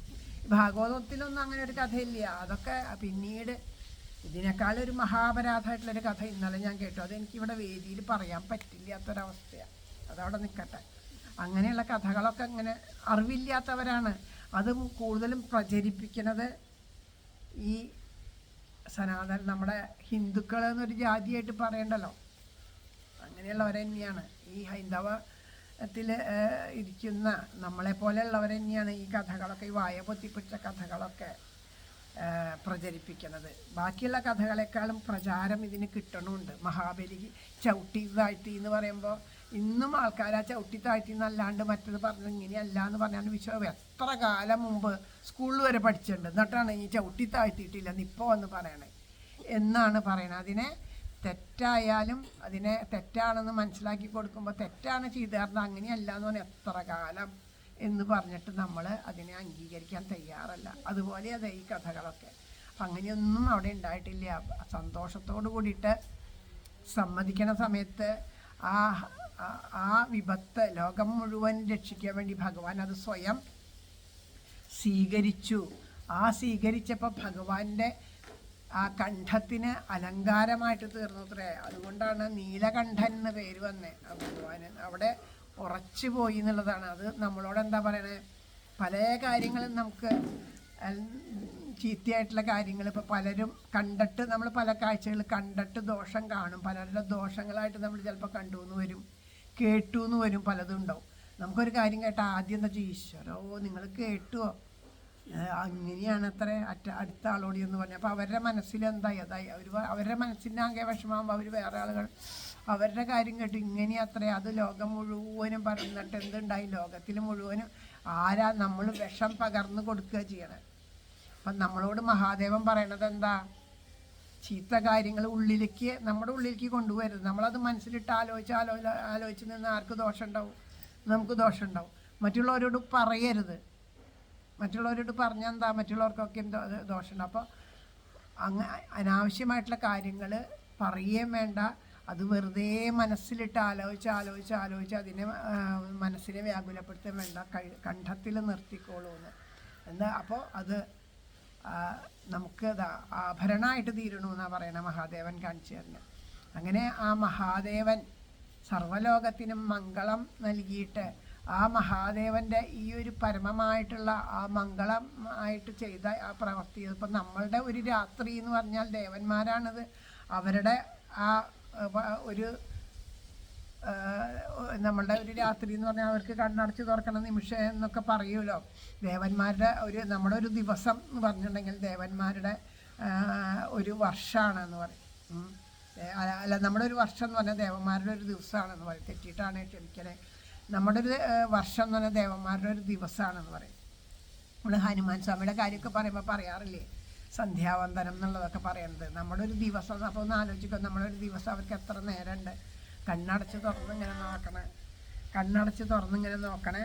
ഭാഗവതത്തിലൊന്നും അങ്ങനെ ഒരു കഥയില്ല. അതൊക്കെ പിന്നീട് ഇതിനേക്കാളൊരു മഹാപരാധമായിട്ടുള്ളൊരു കഥ ഇന്നലെ ഞാൻ കേട്ടു. അതെനിക്കിവിടെ വേദിയിൽ പറയാൻ പറ്റില്ലാത്തൊരവസ്ഥയാണ്. അതവിടെ നിൽക്കട്ടെ. അങ്ങനെയുള്ള കഥകളൊക്കെ ഇങ്ങനെ അറിവില്ലാത്തവരാണ് അത് കൂടുതലും പ്രചരിപ്പിക്കുന്നത്. ഈ സനാതന നമ്മുടെ ഹിന്ദുക്കൾ എന്നൊരു ജാതിയായിട്ട് പറയണ്ടല്ലോ, അങ്ങനെയുള്ളവർ തന്നെയാണ് ഈ ഹൈന്ദവത്തിൽ ഇരിക്കുന്ന നമ്മളെപ്പോലെയുള്ളവർ തന്നെയാണ് ഈ കഥകളൊക്കെ, ഈ വായ പൊത്തിപ്പിടിച്ച കഥകളൊക്കെ പ്രചരിപ്പിക്കുന്നത്. ബാക്കിയുള്ള കഥകളെക്കാളും പ്രചാരം ഇതിന് കിട്ടണമുണ്ട്. മഹാബലി ചവിട്ടി താഴ്ത്തി എന്ന് പറയുമ്പോൾ ഇന്നും ആൾക്കാർ ആ ചവിട്ടി താഴ്ത്തി എന്നല്ലാണ്ട് മറ്റത് പറഞ്ഞത് ഇങ്ങനെയല്ല എന്ന് പറഞ്ഞാൽ എത്ര കാലം മുമ്പ് സ്കൂളിൽ വരെ പഠിച്ചിട്ടുണ്ട്. എന്നിട്ടാണ് ഈ ചവിട്ടി താഴ്ത്തിയിട്ടില്ലെന്ന് ഇപ്പോൾ വന്ന് പറയണേ എന്നാണ് പറയണത്. അതിനെ തെറ്റായാലും അതിനെ തെറ്റാണെന്ന് മനസ്സിലാക്കി കൊടുക്കുമ്പോൾ തെറ്റാണ് ചെയ്തേർന്നത്, അങ്ങനെയല്ല എന്ന് പറഞ്ഞാൽ എത്ര കാലം എന്ന് പറഞ്ഞിട്ട് നമ്മൾ അതിനെ അംഗീകരിക്കാൻ തയ്യാറല്ല. അതുപോലെ അതെ ഈ കഥകളൊക്കെ. അപ്പം അങ്ങനെയൊന്നും അവിടെ ഉണ്ടായിട്ടില്ല. സന്തോഷത്തോടു കൂടിയിട്ട് സമ്മതിക്കണ സമയത്ത് ആ വിപത്ത് ലോകം മുഴുവൻ രക്ഷിക്കാൻ വേണ്ടി ഭഗവാൻ അത് സ്വയം സ്വീകരിച്ചു. സ്വീകരിച്ചപ്പോൾ ഭഗവാന്റെ ആ കണ്ഠത്തിന് അലങ്കാരമായിട്ട് തീർന്നത്രേ. അതുകൊണ്ടാണ് നീലകണ്ഠൻ എന്ന് പേര് വന്നേ. ആ ഭഗവാന് അവിടെ ഉറച്ചു പോയി എന്നുള്ളതാണ്. അത് നമ്മളോട് എന്താ പറയണേ, പല കാര്യങ്ങളും നമുക്ക് ചീത്തയായിട്ടുള്ള കാര്യങ്ങൾ ഇപ്പോൾ പലരും കണ്ടിട്ട്, നമ്മൾ പല കാഴ്ചകൾ കണ്ടിട്ട് ദോഷം കാണും. പലരുടെ ദോഷങ്ങളായിട്ട് നമ്മൾ ചിലപ്പോൾ കണ്ടു എന്ന് വരും, കേട്ടു എന്ന് വരും, പലതും ഉണ്ടാവും. നമുക്കൊരു കാര്യം കേട്ടാൽ ആദ്യം എന്താ ഈശ്വരോ നിങ്ങൾ കേട്ടുവോ, അങ്ങനെയാണ് അത്ര അടുത്ത ആളോടി എന്ന് പറഞ്ഞു. അപ്പോൾ അവരുടെ മനസ്സിൽ എന്തായി അതായി. അവരുടെ മനസ്സിൻ്റെ ആകെ വിഷമാകുമ്പോൾ അവർ വേറെ ആളുകൾ അവരുടെ കാര്യം കേട്ട് ഇങ്ങനെ അത്രേ. അത് ലോകം മുഴുവനും പറഞ്ഞിട്ട് എന്തുണ്ടായി, ലോകത്തിൽ മുഴുവനും നമ്മൾ വിഷം പകർന്നു കൊടുക്കുക ചെയ്യണേ. അപ്പം നമ്മളോട് മഹാദേവൻ പറയണത് എന്താ, ചീത്ത കാര്യങ്ങൾ നമ്മുടെ ഉള്ളിലേക്ക് കൊണ്ടുവരുന്നത്. നമ്മളത് മനസ്സിലിട്ട് ആലോചിച്ച് നിന്ന് ആർക്ക് ദോഷം ഉണ്ടാവും, നമുക്ക് ദോഷം ഉണ്ടാവും. മറ്റുള്ളവരോട് പറയരുത്. മറ്റുള്ളവരോട് പറഞ്ഞാൽ എന്താ, മറ്റുള്ളവർക്കൊക്കെ എന്തോ ദോഷമുണ്ട്. അപ്പോൾ അനാവശ്യമായിട്ടുള്ള കാര്യങ്ങൾ പറയുകയും വേണ്ട. അത് വെറുതെ മനസ്സിലിട്ട് ആലോചിച്ച് അതിനെ മനസ്സിനെ വ്യാകുലപ്പെടുത്താൻ വേണ്ട. കണ്ഠത്തിൽ നിർത്തിക്കോളൂ എന്ന്. അപ്പോൾ അത് നമുക്ക് ആഭരണമായിട്ട് തീരണമെന്നാണ് പറയണ മഹാദേവൻ കാണിച്ചു തരുന്നത്. അങ്ങനെ ആ മഹാദേവൻ സർവ്വലോകത്തിനും മംഗളം നൽകിയിട്ട് ആ മഹാദേവൻ്റെ ഈ ഒരു പരമമായിട്ടുള്ള ആ മംഗളമായിട്ട് ചെയ്ത ആ പ്രവൃത്തി. ഇപ്പം നമ്മളുടെ ഒരു രാത്രി എന്ന് പറഞ്ഞാൽ ദേവന്മാരാണത്. അവരുടെ ആ ഒരു നമ്മളുടെ ഒരു രാത്രി എന്ന് പറഞ്ഞാൽ അവർക്ക് കണ്ണടച്ച് തുറക്കണ നിമിഷം എന്നൊക്കെ പറയുമല്ലോ. ദേവന്മാരുടെ നമ്മുടെ ഒരു ദിവസം എന്ന് പറഞ്ഞിട്ടുണ്ടെങ്കിൽ ദേവന്മാരുടെ ഒരു വർഷമാണെന്ന് പറയും. അല്ല, നമ്മുടെ ഒരു വർഷം എന്ന് പറഞ്ഞാൽ ദേവന്മാരുടെ ഒരു ദിവസമാണെന്ന് പറയും. തെറ്റിയിട്ടാണ് ക്ഷമിക്കണേ. നമ്മുടെ ഒരു വർഷം എന്ന് പറഞ്ഞാൽ ദേവന്മാരുടെ ഒരു ദിവസമാണെന്ന് പറയും. നമ്മൾ ഹനുമാൻ സ്വാമിയുടെ കാര്യമൊക്കെ പറയുമ്പോൾ പറയാറില്ലേ, സന്ധ്യാവന്തനം എന്നുള്ളതൊക്കെ പറയണത്. നമ്മുടെ ഒരു ദിവസം. അപ്പോൾ ഒന്ന് ആലോചിക്കുക, നമ്മളൊരു ദിവസം അവർക്ക് എത്ര നേരമുണ്ട്. കണ്ണടച്ച് തുറന്നിങ്ങനെ നോക്കണേ.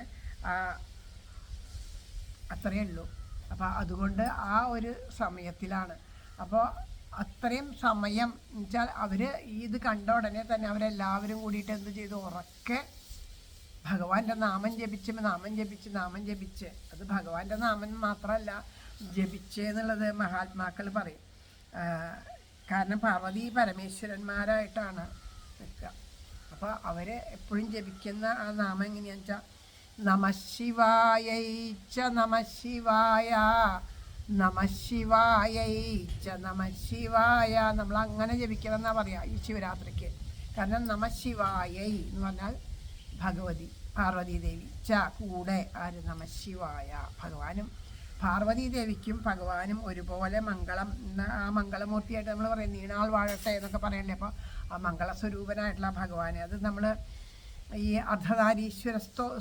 അത്രയേ ഉള്ളൂ. അപ്പോൾ അതുകൊണ്ട് ആ ഒരു സമയത്തിലാണ്. അപ്പോൾ അത്രയും സമയം എന്നുവെച്ചാൽ അവർ ഇത് കണ്ട ഉടനെ തന്നെ അവരെല്ലാവരും കൂടിയിട്ട് എന്ത് ചെയ്തു, ഉറക്കെ ഭഗവാന്റെ നാമം ജപിച്ച് അത് ഭഗവാന്റെ നാമം മാത്രമല്ല ജപിച്ച് എന്നുള്ളത് മഹാത്മാക്കൾ പറയും. കാരണം പാർവതി പരമേശ്വരന്മാരായിട്ടാണ് നിൽക്കുക. അപ്പോൾ അവർ എപ്പോഴും ജപിക്കുന്ന ആ നാമം എങ്ങനെയാണെന്ന് വെച്ചാൽ നമഃശിവായൈച്ച നമഃശിവായ നമഃശിവായൈച്ച നമഃശിവായ. നമ്മൾ അങ്ങനെ ജപിക്കണം എന്നാണ് പറയുക ഈ ശിവരാത്രിക്ക്. കാരണം നമഃശിവായൈ എന്ന് പറഞ്ഞാൽ ഭഗവതി പാർവതീദേവി, കൂടെ ആര്, നമഃശിവായ. ഭഗവാനും പാർവതീദേവിക്കും ഭഗവാനും ഒരുപോലെ മംഗളം. ആ മംഗളമൂർത്തിയായിട്ട് നമ്മൾ പറയും നീണാൾ വാഴട്ടെ എന്നൊക്കെ പറയണ്ടേ. അപ്പോൾ ആ മംഗളസ്വരൂപനായിട്ടുള്ള ഭഗവാനെ അത് നമ്മൾ ഈ അർദ്ധനാരീശ്വര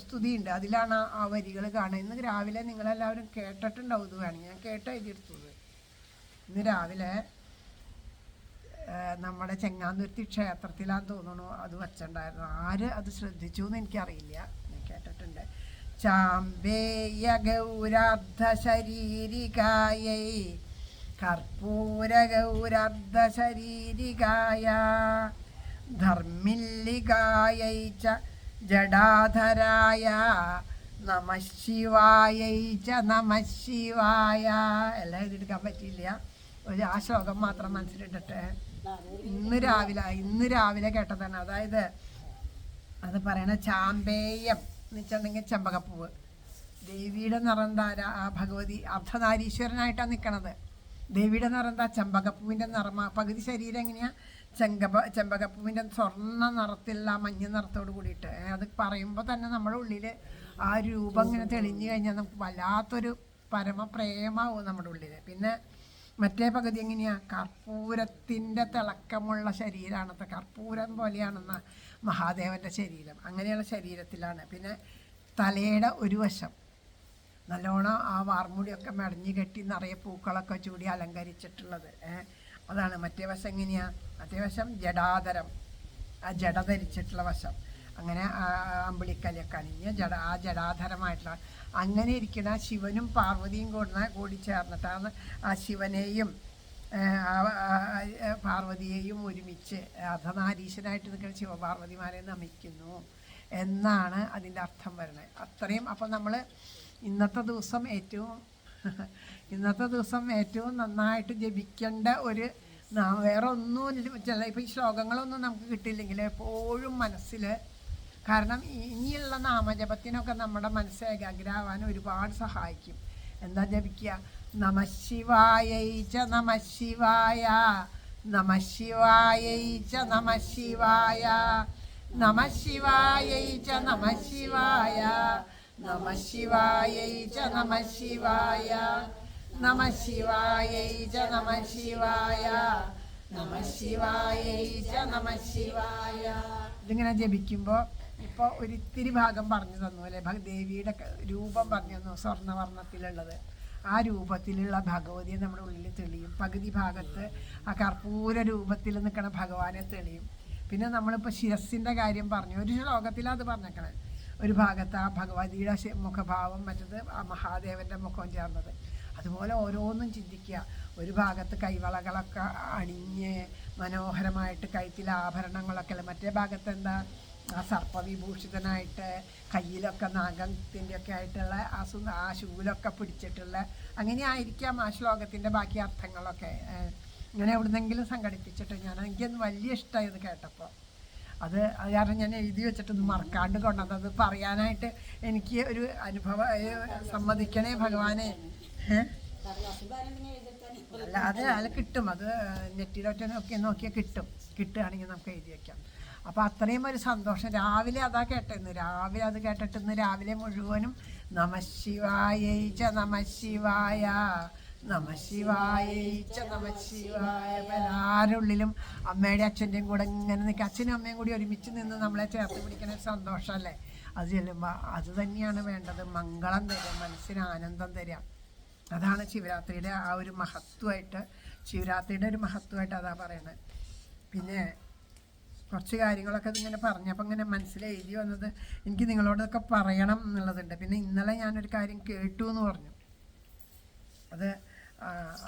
സ്തുതിയുണ്ട്, അതിലാണ് ആ വരികൾ കാണുക. ഇന്ന് രാവിലെ നിങ്ങളെല്ലാവരും കേട്ടിട്ടുണ്ടാവും. ഇത് വേണമെങ്കിൽ ഞാൻ എഴുതിയെടുത്തത്. ഇന്ന് രാവിലെ നമ്മുടെ ചെങ്ങാന്തുരുത്തി ക്ഷേത്രത്തിലാന്ന് തോന്നുന്നു അത് വച്ചിട്ടുണ്ടായിരുന്നു. ആര് അത് ശ്രദ്ധിച്ചു എന്ന് എനിക്കറിയില്ല, ഞാൻ കേട്ടിട്ടുണ്ട്. ചാമ്പേയ ഗൗരാർദ്ധ ശരീരികായൈ കർപ്പൂരഗൗരർദ്ധശരീരികായ ധർമ്മില്ലികായൈ ച ജഡാധരായ നമഃ ശിവായൈ ച നമഃ ശിവായ. എല്ലാം എഴുതിയെടുക്കാൻ പറ്റിയില്ല, ആ ശ്ലോകം മാത്രം മനസ്സിലിട്ടിട്ട് ഇന്ന് രാവിലെ കേട്ടതാണ്. അതായത് അത് പറയണ ചാമ്പേയം എന്ന് വെച്ചിട്ടുണ്ടെങ്കിൽ ചെമ്പകപ്പൂവ്. ദേവിയുടെ നിറം ആ ഭഗവതി അർദ്ധനാരീശ്വരനായിട്ടാണ് നിൽക്കണത്. ദേവിയുടെ നിറം എന്താ? ചെമ്പകപ്പൂവിൻ്റെ നിറമാ. പകുതി ശരീരം എങ്ങനെയാ? ചെമ്പകപ്പൂവിൻ്റെ സ്വർണ്ണ നിറത്തിലുള്ള മഞ്ഞ നിറത്തോട് കൂടിയിട്ട്. അത് പറയുമ്പോൾ തന്നെ നമ്മുടെ ഉള്ളിൽ ആ രൂപം ഇങ്ങനെ തെളിഞ്ഞു കഴിഞ്ഞാൽ നമുക്ക് വല്ലാത്തൊരു പരമപ്രേമാവും നമ്മുടെ ഉള്ളിൽ. പിന്നെ മറ്റേ പകുതി എങ്ങനെയാ? കർപ്പൂരത്തിൻ്റെ തിളക്കമുള്ള ശരീരമാണത്തെ. കർപ്പൂരം പോലെയാണെന്ന മഹാദേവൻ്റെ ശരീരം. അങ്ങനെയുള്ള ശരീരത്തിലാണ്. പിന്നെ തലയുടെ ഒരു വശം നല്ലോണം ആ വാർമുടിയൊക്കെ മെടഞ്ഞു കെട്ടി നിറയെ പൂക്കളൊക്കെ ചൂടി അലങ്കരിച്ചിട്ടുള്ളത്. അതാണ്. മറ്റേ വശം എങ്ങനെയാ? മറ്റേ വശം ജഡാധരം, ആ ജഡ ധരിച്ചിട്ടുള്ള വശം. അങ്ങനെ അമ്പിളിക്കലൊക്കെ അണിഞ്ഞ് ആ ജഡാധരമായിട്ടുള്ള അങ്ങനെ ഇരിക്കുന്ന ശിവനും പാർവതിയും കൂടി ചേർന്നിട്ടാണ് ആ ശിവനെയും പാർവതിയെയും ഒരുമിച്ച് അർദ്ധനാരീശ്വരനായിട്ട് നിൽക്കുന്ന ശിവപാർവതിമാരെ നമിക്കുന്നു എന്നാണ് അതിൻ്റെ അർത്ഥം വരുന്നത്. അത്രയും. അപ്പം നമ്മൾ ഇന്നത്തെ ദിവസം ഏറ്റവും നന്നായിട്ട് ജപിക്കേണ്ട ഒരു വേറെ ഒന്നും ചില ഇപ്പം ഈ ശ്ലോകങ്ങളൊന്നും നമുക്ക് കിട്ടിയില്ലെങ്കിൽ എപ്പോഴും മനസ്സിൽ, കാരണം ഇനിയുള്ള നാമജപത്തിനൊക്കെ നമ്മുടെ മനസ്സ് ഏകാഗ്രമാവാൻ ഒരുപാട് സഹായിക്കും. എന്താ ജപിക്കുക? നമഃ ശിവായൈ ച നമഃ ശിവായ, നമഃ ശിവായൈ ച നമഃ ശിവായ, നമഃ ശിവായൈ ച നമഃ ശിവായ, നമഃ ശിവായൈ ച നമഃ ശിവായ, നമഃ ശിവായൈ ച നമഃ ശിവായ, നമഃ ശിവായൈ ച നമഃ ശിവായ. ഇതിങ്ങനെ ജപിക്കുമ്പോൾ ഇപ്പോൾ ഒരിത്തിരി ഭാഗം പറഞ്ഞു തന്നു അല്ലേ? ദേവിയുടെ രൂപം പറഞ്ഞു തന്നു, സ്വർണ്ണവർണ്ണത്തിലുള്ളത്. ആ രൂപത്തിലുള്ള ഭഗവതിയെ നമ്മുടെ ഉള്ളിൽ തെളിയും. പകുതി ഭാഗത്ത് ആ കർപ്പൂര രൂപത്തിൽ നിൽക്കണ ഭഗവാനെ തെളിയും. പിന്നെ നമ്മളിപ്പോൾ ശിരസിൻ്റെ കാര്യം പറഞ്ഞു, ഒരു ശ്ലോകത്തിലത് പറഞ്ഞേക്കണേ. ഒരു ഭാഗത്ത് ആ ഭഗവതിയുടെ മുഖഭാവം, മറ്റത് ആ മഹാദേവൻ്റെ മുഖം ചേർന്നത്. അതുപോലെ ഓരോന്നും ചിന്തിക്കുക. ഒരു ഭാഗത്ത് കൈവളകളൊക്കെ അണിഞ്ഞ് മനോഹരമായിട്ട് കഴുത്തിൽ ആഭരണങ്ങളൊക്കെ അല്ലേ. മറ്റേ ഭാഗത്ത് എന്താ? ആ സർപ്പവിഭൂഷിതനായിട്ട് കയ്യിലൊക്കെ നാഗത്തിൻ്റെ ഒക്കെ ആയിട്ടുള്ള ആ ശൂലൊക്കെ പിടിച്ചിട്ടുള്ള, അങ്ങനെ ആയിരിക്കാം ആ ശ്ലോകത്തിൻ്റെ ബാക്കി അർത്ഥങ്ങളൊക്കെ. ഇങ്ങനെ എവിടുന്നെങ്കിലും സംഘടിപ്പിച്ചിട്ട് എനിക്കത് വലിയ ഇഷ്ടമായി ഇത് കേട്ടപ്പോൾ. അത് കാരണം ഞാൻ എഴുതി വെച്ചിട്ടൊന്നും മറക്കാണ്ട് കൊണ്ടത്. അത് പറയാനായിട്ട് എനിക്ക് ഒരു അനുഭവം. സമ്മതിക്കണേ ഭഗവാനെ. അല്ല, അത് കിട്ടും. അത് നെറ്റിലൊക്കെ നോക്കിയാൽ കിട്ടുകയാണെങ്കിൽ നമുക്ക് എഴുതി വയ്ക്കാം. അപ്പോൾ അത്രയും ഒരു സന്തോഷം. രാവിലെ അതാ കേട്ടിരുന്നു. രാവിലെ അത് കേട്ടിട്ട് ഇന്ന് രാവിലെ മുഴുവനും നമഃ ശിവായൈ ച നമഃ ശിവായ, നമഃ ശിവായൈ ച നമഃ ശിവായ. എല്ലാവരുടെ ഉള്ളിലും അമ്മയുടെ അച്ഛൻ്റെയും കൂടെ ഇങ്ങനെ നിൽക്കുക. അച്ഛനും അമ്മയും കൂടി ഒരുമിച്ച് നിന്ന് നമ്മളെ ചേർത്ത് പിടിക്കുന്ന ഒരു സന്തോഷമല്ലേ അത് ചെല്ലുമ്പോൾ. അത് തന്നെയാണ് വേണ്ടത്. മംഗളം തരിക, മനസ്സിന് ആനന്ദം തരിക. അതാണ് ശിവരാത്രിയുടെ ആ ഒരു മഹത്വമായിട്ട്, ശിവരാത്രിയുടെ ഒരു മഹത്വമായിട്ട് അതാ പറയണത്. പിന്നെ കുറച്ച് കാര്യങ്ങളൊക്കെ ഇങ്ങനെ പറഞ്ഞപ്പോൾ ഇങ്ങനെ മനസ്സിലെഴുതി വന്നത് എനിക്ക് നിങ്ങളോടൊക്കെ പറയണം എന്നുള്ളതുണ്ട്. പിന്നെ ഇന്നലെ ഞാനൊരു കാര്യം കേട്ടു എന്ന് പറഞ്ഞു.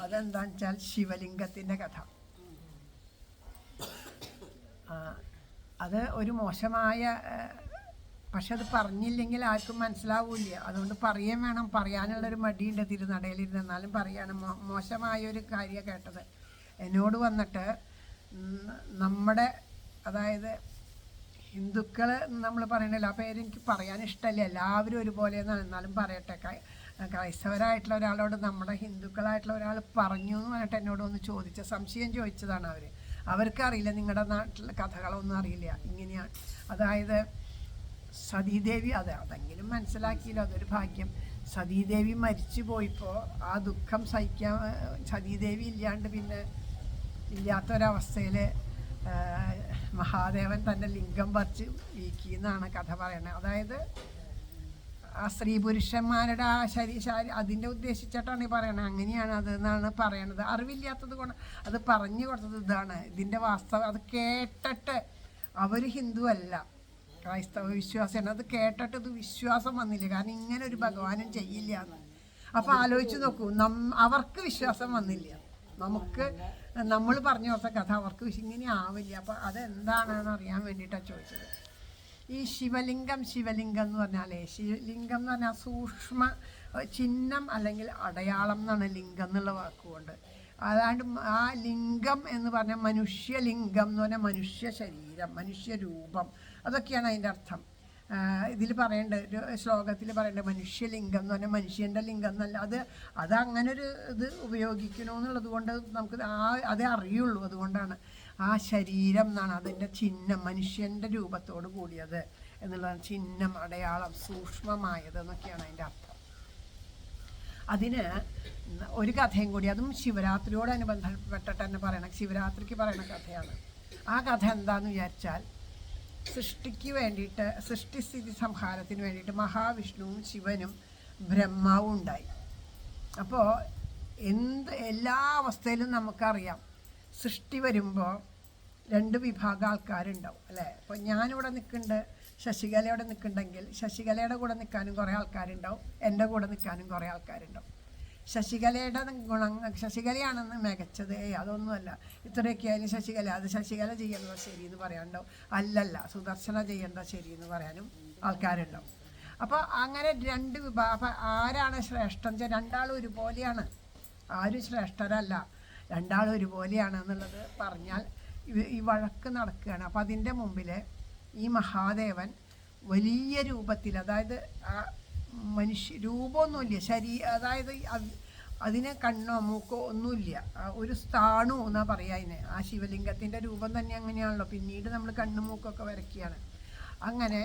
അതെന്താണെന്ന് വെച്ചാൽ ശിവലിംഗത്തിൻ്റെ കഥ. അത് ഒരു മോശമായ, പക്ഷെ അത് പറഞ്ഞില്ലെങ്കിൽ ആർക്കും മനസ്സിലാവില്ല. അതുകൊണ്ട് പറയുകയും വേണം. പറയാനുള്ളൊരു മടിയുണ്ട് തിരുനടയിലിരുന്ന്. എന്നാലും പറയാണ്. മോശമായൊരു കാര്യമാണ് കേട്ടത്. എന്നോട് വന്നിട്ട് നമ്മുടെ, അതായത് ഹിന്ദുക്കൾ നമ്മൾ പറയണല്ലോ, ആ പേര് എനിക്ക് പറയാൻ ഇഷ്ടമല്ല. എല്ലാവരും ഒരുപോലെ എന്നാണ്. എന്നാലും പറയട്ടെ. ക്രൈസ്തവരായിട്ടുള്ള ഒരാളോട് നമ്മുടെ ഹിന്ദുക്കളായിട്ടുള്ള ഒരാൾ പറഞ്ഞു എന്ന് പറഞ്ഞിട്ട് എന്നോട് ഒന്ന് സംശയം ചോദിച്ചതാണ്. അവർക്കറിയില്ല, നിങ്ങളുടെ നാട്ടിലെ കഥകളൊന്നും അറിയില്ല. ഇങ്ങനെയാണ്. അതായത് സതീദേവി, അതെങ്കിലും മനസ്സിലാക്കിയില്ല. അതൊരു ഭാഗ്യം. സതീദേവി മരിച്ചു പോയപ്പോൾ ആ ദുഃഖം സഹിക്കാൻ സതീദേവി ഇല്ലാണ്ട് പിന്നെ ഇല്ലാത്തൊരവസ്ഥയിൽ മഹാദേവൻ തൻ്റെ ലിംഗം പറിച്ച് വീക്കിയെന്നാണ് കഥ പറയുന്നത്. അതായത് ആ സ്ത്രീ പുരുഷന്മാരുടെ ആ അതിൻ്റെ ഉദ്ദേശിച്ചിട്ടാണ് ഈ പറയണത്. അങ്ങനെയാണ് അതെന്നാണ് പറയണത്. അറിവില്ലാത്തത് കൊണ്ട് അത് പറഞ്ഞു കൊടുത്തത് ഇതാണ് ഇതിൻ്റെ വാസ്തവം. അത് കേട്ടിട്ട് അവർ ഹിന്ദു അല്ല, ക്രൈസ്തവ വിശ്വാസിയാണ്. അത് കേട്ടിട്ട് ഇത് വിശ്വാസം വന്നില്ല. കാരണം ഇങ്ങനെ ഒരു ഭഗവാനും ചെയ്യില്ല എന്ന്. അപ്പോൾ ആലോചിച്ച് നോക്കൂ, അവർക്ക് വിശ്വാസം വന്നില്ല. നമുക്ക് നമ്മൾ പറഞ്ഞു കൊടുത്ത കഥ അവർക്ക് ഇങ്ങനെ ആവില്ല. അപ്പോൾ അതെന്താണെന്ന് അറിയാൻ വേണ്ടിയിട്ടാണ് ചോദിച്ചത്. ഈ ശിവലിംഗം എന്ന് പറഞ്ഞാലേ, ശിവലിംഗം എന്ന് പറഞ്ഞാൽ സൂക്ഷ്മ ചിഹ്നം അല്ലെങ്കിൽ അടയാളം എന്നാണ് ലിംഗം എന്നുള്ള വാക്കുകൊണ്ട്. അതാണ്ട് ആ ലിംഗം എന്ന് പറഞ്ഞാൽ മനുഷ്യലിംഗം എന്ന് പറഞ്ഞാൽ മനുഷ്യ ശരീരം, മനുഷ്യരൂപം, അതൊക്കെയാണ് അതിൻ്റെ അർത്ഥം. ഇതിൽ പറയേണ്ടത്, ശ്ലോകത്തിൽ പറയേണ്ടത് മനുഷ്യലിംഗം എന്ന് പറഞ്ഞാൽ മനുഷ്യൻ്റെ ലിംഗം എന്നല്ല. അത് അങ്ങനൊരു ഇത് ഉപയോഗിക്കണമെന്നുള്ളത് കൊണ്ട് നമുക്ക് അതേ അറിയുള്ളൂ. അതുകൊണ്ടാണ് ആ ശരീരം എന്നാണ് അതിൻ്റെ ചിഹ്നം, മനുഷ്യൻ്റെ രൂപത്തോട് കൂടിയത് എന്നുള്ളതാണ് ചിഹ്നം, അടയാളം, സൂക്ഷ്മമായത് എന്നൊക്കെയാണ് അതിൻ്റെ അർത്ഥം. അതിന് ഒരു കഥയും കൂടി, അതും ശിവരാത്രിയോടനുബന്ധപ്പെട്ടിട്ട് തന്നെ പറയണം, ശിവരാത്രിക്ക് പറയുന്ന കഥയാണ്. ആ കഥ എന്താണെന്ന് വിചാരിച്ചാൽ, സൃഷ്ടിക്ക് വേണ്ടിയിട്ട്, സൃഷ്ടിസ്ഥിതി സംഹാരത്തിന് വേണ്ടിയിട്ട് മഹാവിഷ്ണുവും ശിവനും ബ്രഹ്മാവും ഉണ്ടായി. അപ്പോൾ എല്ലാ അവസ്ഥയിലും നമുക്കറിയാം, സൃഷ്ടി വരുമ്പോൾ രണ്ട് വിഭാഗം ആൾക്കാരുണ്ടാവും അല്ലേ. അപ്പോൾ ഞാനിവിടെ നിൽക്കുന്നുണ്ട്, ശശികലയോടെ നിൽക്കുന്നുണ്ടെങ്കിൽ ശശികലയുടെ കൂടെ നിൽക്കാനും കുറേ ആൾക്കാരുണ്ടാവും, എൻ്റെ കൂടെ നിൽക്കാനും കുറേ ആൾക്കാരുണ്ടാവും. ശശികലയുടെ ശശികലയാണെന്ന് മികച്ചത്, അതൊന്നുമല്ല, ഇത്രയൊക്കെ ആയാലും ശശികല ചെയ്യേണ്ടത് ശരിയെന്ന് പറയാനുണ്ടാവും, അല്ലല്ല സുദർശന ചെയ്യേണ്ടത് ശരിയെന്ന് പറയാനും ആൾക്കാരുണ്ടാവും. അപ്പോൾ അങ്ങനെ രണ്ട് വിഭാഗം. അപ്പം ആരാണ് ശ്രേഷ്ഠം വെച്ചാൽ രണ്ടാളും ഒരുപോലെയാണ്, ആരും ശ്രേഷ്ഠരല്ല, രണ്ടാളും ഒരുപോലെയാണ് എന്നുള്ളത് പറഞ്ഞാൽ ഈ വഴക്ക് നടക്കുകയാണ്. അപ്പം അതിൻ്റെ മുമ്പിൽ ഈ മഹാദേവൻ വലിയ രൂപത്തിൽ, അതായത് രൂപമൊന്നുമില്ല, അതായത് അതിന് കണ്ണോ മൂക്കോ ഒന്നുമില്ല, ഒരു സ്ഥാണു എന്നാ പറയുക അതിന്. ആ ശിവലിംഗത്തിൻ്റെ രൂപം തന്നെ അങ്ങനെയാണല്ലോ, പിന്നീട് നമ്മൾ കണ്ണും മൂക്കൊക്കെ വരയ്ക്കുകയാണ്. അങ്ങനെ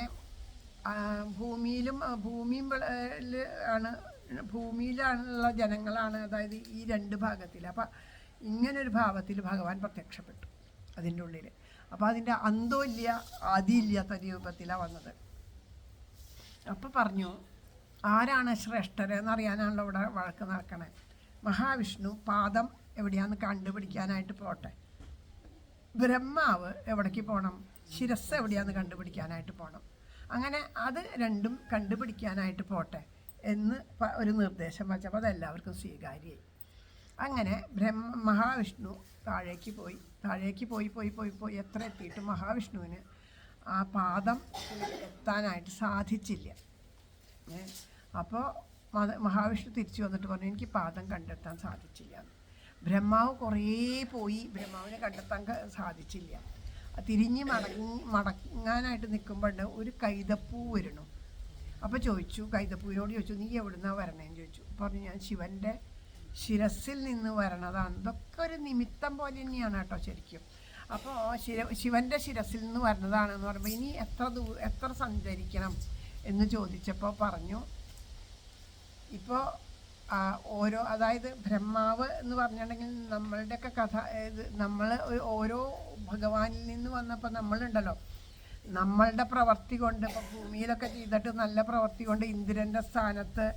ഭൂമിയിലാണുള്ള ജനങ്ങളാണ്, അതായത് ഈ രണ്ട് ഭാഗത്തിൽ. അപ്പം ഇങ്ങനൊരു ഭാവത്തിൽ ഭഗവാൻ പ്രത്യക്ഷപ്പെട്ടു അതിൻ്റെ ഉള്ളിൽ. അപ്പോൾ അതിൻ്റെ അന്തമില്ല ആദിയില്ലാത്ത രൂപത്തിലാണ് വന്നത്. അപ്പോൾ പറഞ്ഞു, ആരാണ് ശ്രേഷ്ഠരെന്നറിയാനാണല്ലോ ഇവിടെ വഴക്ക് നടക്കണേ. മഹാവിഷ്ണു പാദം എവിടെയാണെന്ന് കണ്ടുപിടിക്കാനായിട്ട് പോട്ടെ, ബ്രഹ്മാവ് എവിടേക്ക് പോകണം, ശിരസ് എവിടെയാണെന്ന് കണ്ടുപിടിക്കാനായിട്ട് പോകണം. അങ്ങനെ അത് രണ്ടും കണ്ടുപിടിക്കാനായിട്ട് പോട്ടെ എന്ന് ഒരു നിർദ്ദേശം വച്ചപ്പോൾ അതെല്ലാവർക്കും സ്വീകാര്യമായി. അങ്ങനെ മഹാവിഷ്ണു താഴേക്ക് പോയി എത്ര എത്തിയിട്ട് മഹാവിഷ്ണുവിന് ആ പാദം എത്താനായിട്ട് സാധിച്ചില്ല. അപ്പോൾ മഹാവിഷ്ണു തിരിച്ചു വന്നിട്ട് പറഞ്ഞു, എനിക്ക് പാദം കണ്ടെത്താൻ സാധിച്ചില്ല. ബ്രഹ്മാവ് കുറേ പോയി, ബ്രഹ്മാവിനെ കണ്ടെത്താൻ സാധിച്ചില്ല. തിരിഞ്ഞ് മടങ്ങാനായിട്ട് നിൽക്കുമ്പോൾ ഒരു കൈതപ്പൂ വരണു. അപ്പോൾ കൈതപ്പൂവിനോട് ചോദിച്ചു, നീ എവിടുന്നാണ് വരണേന്ന് ചോദിച്ചു. പറഞ്ഞു, ഞാൻ ശിവൻ്റെ ശിരസിൽ നിന്ന് വരണതാണ്. ഇതൊക്കെ ഒരു നിമിത്തം പോലെ തന്നെയാണ് കേട്ടോ ശരിക്കും. അപ്പോൾ ശിവൻ്റെ ശിരസിൽ നിന്ന് വരണതാണെന്ന് പറയുമ്പോൾ ഇനി എത്ര സഞ്ചരിക്കണം എന്ന് ചോദിച്ചപ്പോൾ പറഞ്ഞു, ഇപ്പോൾ അതായത് ബ്രഹ്മാവ് എന്ന് പറഞ്ഞിട്ടുണ്ടെങ്കിൽ നമ്മളുടെയൊക്കെ കഥ, നമ്മൾ ഓരോ ഭഗവാനിൽ നിന്ന് വന്നപ്പോൾ നമ്മളുണ്ടല്ലോ, നമ്മളുടെ പ്രവൃത്തി കൊണ്ട്, ഇപ്പോൾ ഭൂമിയിലൊക്കെ ചെയ്തിട്ട് നല്ല പ്രവൃത്തി കൊണ്ട് ഇന്ദ്രൻ്റെ സ്ഥാനത്ത്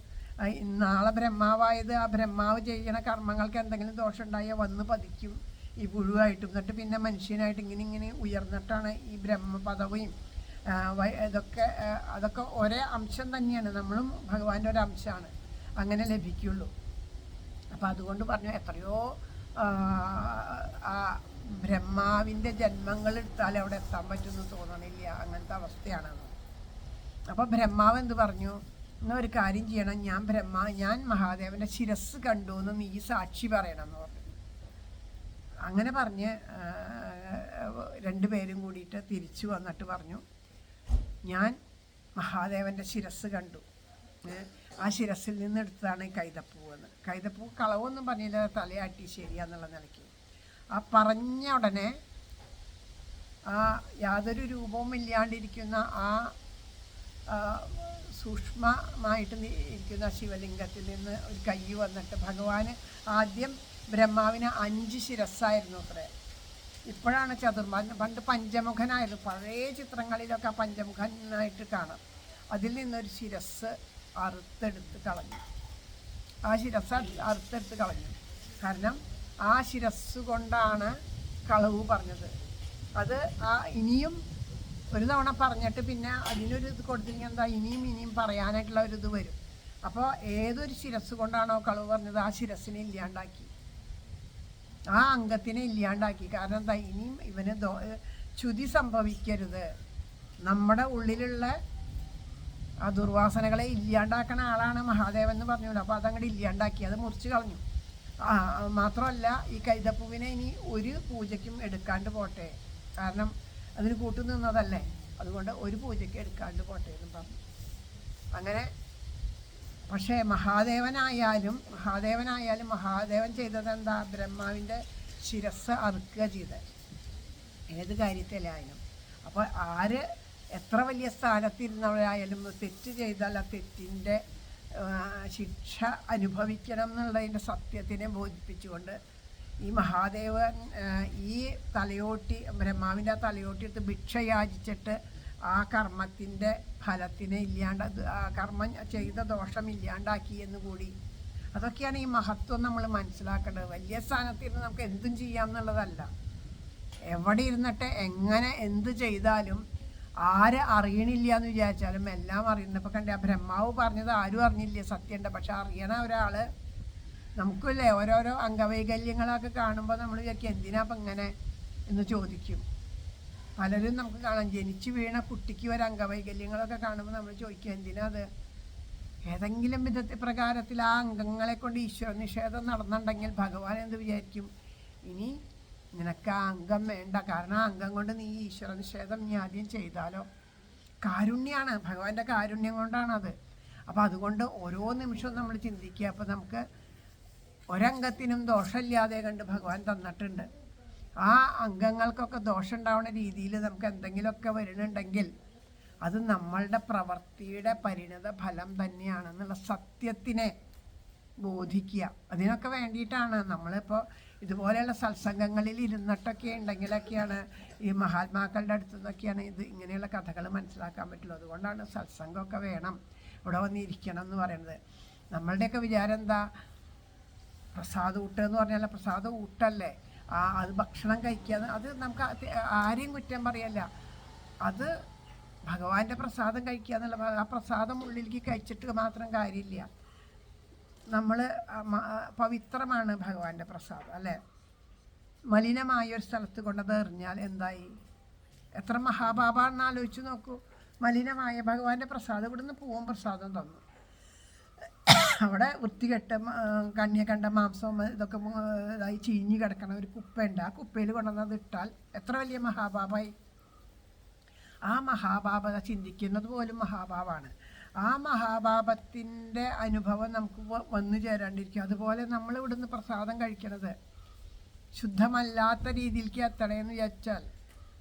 നാളെ ബ്രഹ്മാവായത്, ആ ബ്രഹ്മാവ് ചെയ്യണ കർമ്മങ്ങൾക്ക് എന്തെങ്കിലും ദോഷം ഉണ്ടായാൽ വന്ന് പതിക്കും ഈ പുഴുവായിട്ടും. എന്നിട്ട് പിന്നെ മനുഷ്യനായിട്ട് ഇങ്ങനെ ഉയർന്നിട്ടാണ് ഈ ബ്രഹ്മപദവിയും അതൊക്കെ ഒരേ അംശം തന്നെയാണ്, നമ്മളും ഭഗവാന്റെ ഒരു അംശമാണ്, അങ്ങനെ ലഭിക്കുള്ളൂ. അപ്പം അതുകൊണ്ട് പറഞ്ഞു, എത്രയോ ആ ബ്രഹ്മാവിൻ്റെ ജന്മങ്ങൾ എടുത്താൽ അവിടെ എത്താൻ പറ്റുമെന്ന് തോന്നണില്ല, അങ്ങനത്തെ അവസ്ഥയാണെന്ന്. അപ്പോൾ ബ്രഹ്മാവ് എന്ത് പറഞ്ഞു, എന്നാൽ ഒരു കാര്യം ചെയ്യണം, ഞാൻ മഹാദേവൻ്റെ ശിരസ് കണ്ടു എന്ന് നീ സാക്ഷി പറയണം എന്ന് പറഞ്ഞു. അങ്ങനെ പറഞ്ഞ് രണ്ടുപേരും കൂടിയിട്ട് തിരിച്ചു വന്നിട്ട് പറഞ്ഞു, ഞാൻ മഹാദേവൻ്റെ ശിരസ് കണ്ടു, ആ ശിരസിൽ നിന്ന് എടുത്തതാണ് ഈ കൈതപ്പൂവെന്ന്. കൈതപ്പൂ കളവൊന്നും പറഞ്ഞില്ല, തലയാട്ടി ശരിയാന്നുള്ള നിലയ്ക്ക്. ആ പറഞ്ഞ ഉടനെ ആ യാതൊരു രൂപവും ഇല്ലാണ്ടിരിക്കുന്ന ആ സൂക്ഷ്മമായിട്ട് ഇരിക്കുന്ന ശിവലിംഗത്തിൽ നിന്ന് ഒരു കൈ വന്നിട്ട് ഭഗവാന് ആദ്യം ബ്രഹ്മാവിന് 5 ശിരസ്സായിരുന്നു അത്രേ. ഇപ്പോഴാണ് പണ്ട് പഞ്ചമുഖനായിരുന്നു, പഴയ ചിത്രങ്ങളിലൊക്കെ പഞ്ചമുഖനായിട്ട് കാണാം. അതിൽ നിന്നൊരു ശിരസ് അറുത്തെടുത്ത് കളഞ്ഞു. കാരണം ആ ശിരസ് കൊണ്ടാണ് കളവ് പറഞ്ഞത്. അത് ഇനിയും ഒരു തവണ പറഞ്ഞിട്ട് പിന്നെ അതിനൊരു ഇത് കൊടുത്തിരിക്കുക, എന്താ ഇനിയും പറയാനായിട്ടുള്ള ഒരു ഇത് വരും. അപ്പോൾ ഏതൊരു ശിരസ് കൊണ്ടാണോ കളവ് പറഞ്ഞത്, ആ ശിരസിനെ ഇല്ലാണ്ടാക്കി. ആ അംഗത്തിനെ ഇല്ലാണ്ടാക്കി. കാരണം എന്താ, ഇനിയും ഇവന് ചുതി സംഭവിക്കരുത്, നമ്മുടെ ഉള്ളിലുള്ള ആ ദുർവാസനകളെ ഇല്ലാണ്ടാക്കണ ആളാണ് മഹാദേവൻ എന്ന് പറഞ്ഞല്ലോ. അപ്പോൾ അതങ്ങോട്ട് ഇല്ലാണ്ടാക്കി, അത് മുറിച്ച് കളഞ്ഞു. മാത്രമല്ല, ഈ കൈതപ്പൂവിനെ ഇനി ഒരു പൂജയ്ക്കും എടുക്കാണ്ട് പോട്ടെ, കാരണം അതിന് കൂട്ടു നിന്നതല്ലേ, അതുകൊണ്ട് ഒരു പൂജയ്ക്ക് എടുക്കാണ്ട് പോട്ടെ എന്നും പറഞ്ഞു. അങ്ങനെ പക്ഷേ മഹാദേവനായാലും മഹാദേവൻ ചെയ്തത് എന്താ, ബ്രഹ്മാവിൻ്റെ ശിരസ് അറുക്കുക ചെയ്തത്, ഏത് കാര്യത്തിലായാലും. അപ്പോൾ ആര് എത്ര വലിയ സ്ഥാനത്തിരുന്നവരായാലും തെറ്റ് ചെയ്താൽ ആ തെറ്റിൻ്റെ ശിക്ഷ അനുഭവിക്കണം എന്നുള്ളതിൻ്റെ സത്യത്തിനെ ബോധിപ്പിച്ചുകൊണ്ട് ഈ മഹാദേവൻ ഈ തലയോട്ടി, ബ്രഹ്മാവിൻ്റെ ആ തലയോട്ടി എടുത്ത് ഭിക്ഷ യാചിച്ചിട്ട് ആ കർമ്മത്തിൻ്റെ ഫലത്തിനെ കർമ്മം ചെയ്ത ദോഷം ഇല്ലാണ്ടാക്കി എന്ന് കൂടി. അതൊക്കെയാണ് ഈ മഹത്വം നമ്മൾ മനസ്സിലാക്കേണ്ടത്. വലിയ സ്ഥാനത്തിരുന്ന് നമുക്ക് എന്തും ചെയ്യാം എന്നുള്ളതല്ല, എവിടെ ഇരുന്നിട്ട് എങ്ങനെ എന്ത് ചെയ്താലും ആര് അറിയണില്ല എന്ന് വിചാരിച്ചാലും എല്ലാം അറിയുന്നപ്പോൾ കണ്ടേ, ആ ബ്രഹ്മാവ് പറഞ്ഞത് ആരും അറിഞ്ഞില്ല, സത്യമുണ്ട്. പക്ഷെ അറിയണ ഒരാൾ, നമുക്കല്ലേ ഓരോരോ അംഗവൈകല്യങ്ങളൊക്കെ കാണുമ്പോൾ നമ്മൾ വിചാരിക്കും എന്തിനാ അപ്പം ഇങ്ങനെ എന്ന് ചോദിക്കും. പലരും നമുക്ക് കാണാം, ജനിച്ചു വീണ കുട്ടിക്ക് ഒരു അംഗവൈകല്യങ്ങളൊക്കെ കാണുമ്പോൾ നമ്മൾ ചോദിക്കും എന്തിനാ അത്. ഏതെങ്കിലും പ്രകാരത്തിൽ ആ അംഗങ്ങളെ കൊണ്ട് ഈശ്വര നിഷേധം നടന്നിട്ടുണ്ടെങ്കിൽ ഭഗവാൻ എന്ത് വിചാരിക്കും, ഇനി നിനക്ക് ആ അംഗം വേണ്ട, കാരണം ആ അംഗം കൊണ്ട് നീ ഈശ്വര നിഷേധം നീ ആദ്യം ചെയ്താലോ. കാരുണ്യമാണ്, ഭഗവാന്റെ കാരുണ്യം കൊണ്ടാണത്. അപ്പോൾ അതുകൊണ്ട് ഓരോ നിമിഷവും നമ്മൾ ചിന്തിക്കുക. അപ്പോൾ നമുക്ക് ഒരംഗത്തിനും ദോഷമില്ലാതെ കണ്ട് ഭഗവാൻ തന്നിട്ടുണ്ട്. ആ അംഗങ്ങൾക്കൊക്കെ ദോഷം ഉണ്ടാവുന്ന രീതിയിൽ നമുക്ക് എന്തെങ്കിലുമൊക്കെ വരുന്നുണ്ടെങ്കിൽ അത് നമ്മളുടെ പ്രവൃത്തിയുടെ പരിണത ഫലം തന്നെയാണെന്നുള്ള സത്യത്തിനെ ബോധിക്കുക. അതിനൊക്കെ വേണ്ടിയിട്ടാണ് നമ്മളിപ്പോൾ ഇതുപോലെയുള്ള സത്സംഗങ്ങളിൽ ഇരുന്നിട്ടൊക്കെ ഉണ്ടെങ്കിലൊക്കെയാണ് ഈ മഹാത്മാക്കളുടെ അടുത്തു നിന്നൊക്കെയാണ് ഇങ്ങനെയുള്ള കഥകൾ മനസ്സിലാക്കാൻ പറ്റുള്ളൂ. അതുകൊണ്ടാണ് സത്സംഗമൊക്കെ വേണം, ഇവിടെ വന്നിരിക്കണം എന്ന് പറയുന്നത്. നമ്മളുടെയൊക്കെ വിചാരം എന്താ, പ്രസാദം ഊട്ട് എന്ന് പറഞ്ഞാൽ പ്രസാദം ഊട്ടല്ലേ, അത് ഭക്ഷണം കഴിക്കുക, അത് നമുക്ക് ആരെയും കുറ്റം പറയല്ല. അത് ഭഗവാന്റെ പ്രസാദം കഴിക്കുക എന്നുള്ള, ആ പ്രസാദം ഉള്ളിലേക്ക് കഴിച്ചിട്ട് മാത്രം കാര്യമില്ല. നമ്മൾ പവിത്രമാണ് ഭഗവാന്റെ പ്രസാദം അല്ലേ. മലിനമായ ഒരു സ്ഥലത്ത് കൊണ്ടത് എറിഞ്ഞാൽ എന്തായി, എത്ര മഹാപാപാണെന്ന് ആലോചിച്ച് നോക്കൂ. മലിനമായ ഭഗവാന്റെ പ്രസാദം, ഇവിടുന്ന് പൂവും പ്രസാദം തന്നു, അവിടെ വൃത്തികെട്ട കണ്ണിയെ കണ്ട മാംസം ഇതൊക്കെ ഇതായി ചീഞ്ഞ് കിടക്കണ ഒരു കുപ്പയുണ്ട്, ആ കുപ്പയിൽ കൊണ്ടുവന്നത് ഇട്ടാൽ എത്ര വലിയ മഹാപാപായി. ആ മഹാപാപത ചിന്തിക്കുന്നത് പോലും മഹാപാപാണ്. ആ മഹാപാപത്തിൻ്റെ അനുഭവം നമുക്ക് വന്നു ചേരാണ്ടിരിക്കും. അതുപോലെ നമ്മൾ ഇവിടുന്ന് പ്രസാദം കഴിക്കണത് ശുദ്ധമല്ലാത്ത രീതിയിലേക്ക് എത്തണമെന്ന് വിചാരിച്ചാൽ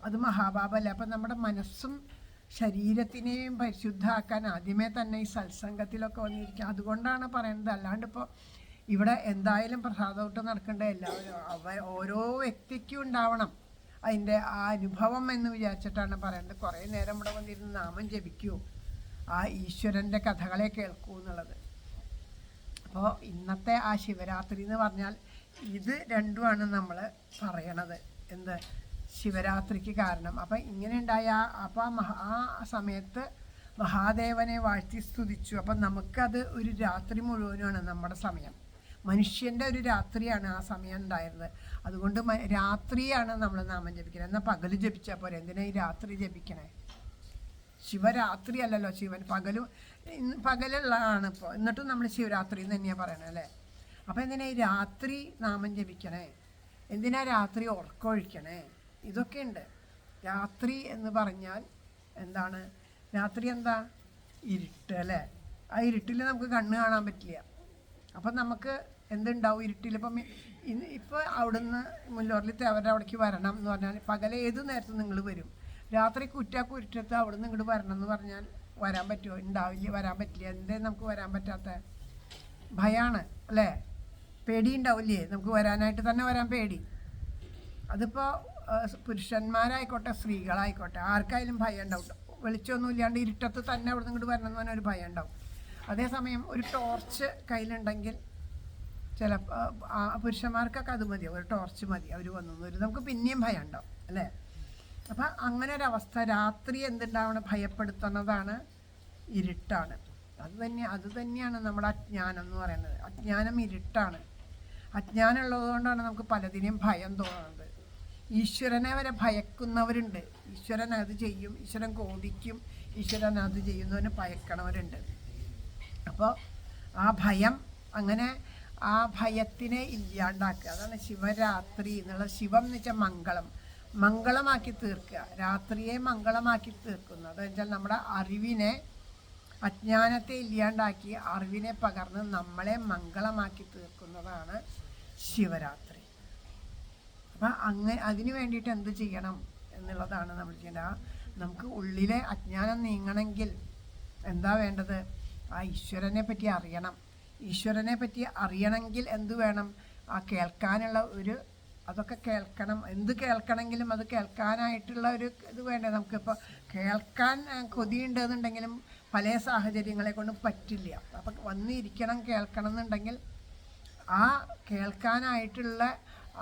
അത് മഹാപാപമല്ല. അപ്പം നമ്മുടെ മനസ്സും ശരീരത്തിനെയും പരിശുദ്ധമാക്കാൻ ആദ്യമേ തന്നെ ഈ സത്സംഗത്തിലൊക്കെ വന്നിരിക്കുക. അതുകൊണ്ടാണ് പറയുന്നത്. അല്ലാണ്ട് ഇപ്പോൾ ഇവിടെ എന്തായാലും പ്രസാദോട്ട് നടക്കേണ്ട എല്ലാവരും ഓരോ വ്യക്തിക്കും ഉണ്ടാവണം അതിൻ്റെ ആ അനുഭവം എന്ന് വിചാരിച്ചിട്ടാണ് പറയുന്നത്. കുറേ നേരം ഇവിടെ വന്നിരുന്ന് നാമം ജപിക്കൂ, ആ ഈശ്വരൻ്റെ കഥകളെ കേൾക്കൂ എന്നുള്ളത്. അപ്പോൾ ഇന്നത്തെ ആ ശിവരാത്രി എന്ന് പറഞ്ഞാൽ ഇത് രണ്ടുമാണ് നമ്മൾ പറയണത്. എന്ത് ശിവരാത്രിക്ക് കാരണം. അപ്പം ഇങ്ങനെ ഉണ്ടായ അപ്പം ആ സമയത്ത് മഹാദേവനെ വാഴ്ത്തി സ്തുതിച്ചു. അപ്പം നമുക്കത് ഒരു രാത്രി മുഴുവനുമാണ് നമ്മുടെ സമയം. മനുഷ്യൻ്റെ ഒരു രാത്രിയാണ് ആ സമയം ഉണ്ടായിരുന്നത്. അതുകൊണ്ട് രാത്രിയാണ് നമ്മൾ നാമം ജപിക്കുന്നത്. എന്നാൽ പകൽ ജപിച്ചാൽ പോരെ, എന്തിനാ ഈ രാത്രി ജപിക്കണേ? ശിവരാത്രി അല്ലല്ലോ, ശിവൻ പകലുള്ളതാണ് ഇപ്പോൾ. എന്നിട്ടും നമ്മൾ ശിവരാത്രി എന്ന് തന്നെയാണ് പറയണത് അല്ലേ. അപ്പോൾ എന്തിനാ ഈ രാത്രി നാമം ജപിക്കണേ? എന്തിനാ രാത്രി ഉറക്കമൊഴിക്കണേ? ഇതൊക്കെ ഉണ്ട്. രാത്രി എന്ന് പറഞ്ഞാൽ എന്താണ്? രാത്രി എന്താ? ഇരുട്ട് അല്ലേ. ആ ഇരുട്ടിൽ നമുക്ക് കണ്ണ് കാണാൻ പറ്റില്ല. അപ്പം നമുക്ക് എന്തുണ്ടാവും ഇരുട്ടിൽ? ഇപ്പോൾ അവിടുന്ന് മുല്ലോറിൽ അവരുടെ അവിടേക്ക് വരണം എന്ന് പറഞ്ഞാൽ പകൽ ഏത് നേരത്തും നിങ്ങൾ വരും. രാത്രി കുറ്റത്ത് അവിടുന്ന് ഇങ്ങോട്ട് വരണം എന്ന് പറഞ്ഞാൽ വരാൻ പറ്റുമോ? ഉണ്ടാവില്ല, വരാൻ പറ്റില്ല. എന്തേ നമുക്ക് വരാൻ പറ്റാത്ത? ഭയമാണ് അല്ലേ. പേടി ഉണ്ടാവില്ലേ നമുക്ക്? വരാനായിട്ട് തന്നെ വരാൻ പേടി. അതിപ്പോൾ പുരുഷന്മാരായിക്കോട്ടെ സ്ത്രീകളായിക്കോട്ടെ ആർക്കായാലും ഭയം ഉണ്ടാവും. വെളിച്ചമൊന്നും ഇല്ലാണ്ട് ഇരുട്ടത്ത് തന്നെ അവിടുന്ന് ഇങ്ങോട്ട് വരണം എന്ന് പറഞ്ഞാൽ ഒരു ഭയം ഉണ്ടാവും. അതേസമയം ഒരു ടോർച്ച് കയ്യിലുണ്ടെങ്കിൽ പുരുഷന്മാർക്കൊക്കെ അത് മതി, ഒരു ടോർച്ച് മതി, അവർ വന്നു നമുക്ക് പിന്നെയും ഭയം ഉണ്ടാവും അല്ലേ. അപ്പം അങ്ങനെ ഒരവസ്ഥ രാത്രി എന്തുണ്ടാവണം? ഭയപ്പെടുത്തുന്നതാണ്, ഇരുട്ടാണ്. അത് തന്നെയാണ് നമ്മുടെ അജ്ഞാനം എന്ന് പറയുന്നത്. അജ്ഞാനം ഇരുട്ടാണ്. അജ്ഞാനം ഉള്ളതുകൊണ്ടാണ് നമുക്ക് പലതിനെയും ഭയം തോന്നുന്നത്. ഈശ്വരനെ വരെ ഭയക്കുന്നവരുണ്ട്. ഈശ്വരൻ അത് ചെയ്യും, ഈശ്വരൻ കോപിക്കും, ഈശ്വരൻ അത് ചെയ്യുന്നവന് ഭയക്കണവരുണ്ട്. അപ്പോൾ ആ ഭയം, അങ്ങനെ ആ ഭയത്തിനെ ഇല്ലാണ്ടാക്കുക. അതാണ് ശിവരാത്രി എന്നുള്ള. ശിവം എന്ന് വെച്ചാൽ മംഗളം, മംഗളമാക്കി തീർക്കുക. രാത്രിയെ മംഗളമാക്കി തീർക്കുന്നത് എന്ന് വെച്ചാൽ നമ്മുടെ അറിവിനെ, അജ്ഞാനത്തെ ഇല്ലാണ്ടാക്കി അറിവിനെ പകർന്ന് നമ്മളെ മംഗളമാക്കി തീർക്കുന്നതാണ് ശിവരാത്രി. അപ്പം അതിന് വേണ്ടിയിട്ട് എന്ത് ചെയ്യണം എന്നുള്ളതാണ് നമ്മൾ ചെയ്യേണ്ടത്. നമുക്ക് ഉള്ളിലെ അജ്ഞാനം നീങ്ങണമെങ്കിൽ എന്താ വേണ്ടത്? ആ ഈശ്വരനെ പറ്റി അറിയണം. ഈശ്വരനെ പറ്റി അറിയണമെങ്കിൽ എന്ത് വേണം? ആ കേൾക്കാനുള്ള ഒരു, അതൊക്കെ കേൾക്കണം. എന്ത് കേൾക്കണമെങ്കിലും അത് കേൾക്കാനായിട്ടുള്ള ഒരു ഇത് വേണ്ടേ നമുക്കിപ്പോൾ. കേൾക്കാൻ കൊതിയുണ്ടെന്നുണ്ടെങ്കിലും പല സാഹചര്യങ്ങളെ കൊണ്ട് പറ്റില്ല. അപ്പം വന്നിരിക്കണം കേൾക്കണം എന്നുണ്ടെങ്കിൽ ആ കേൾക്കാനായിട്ടുള്ള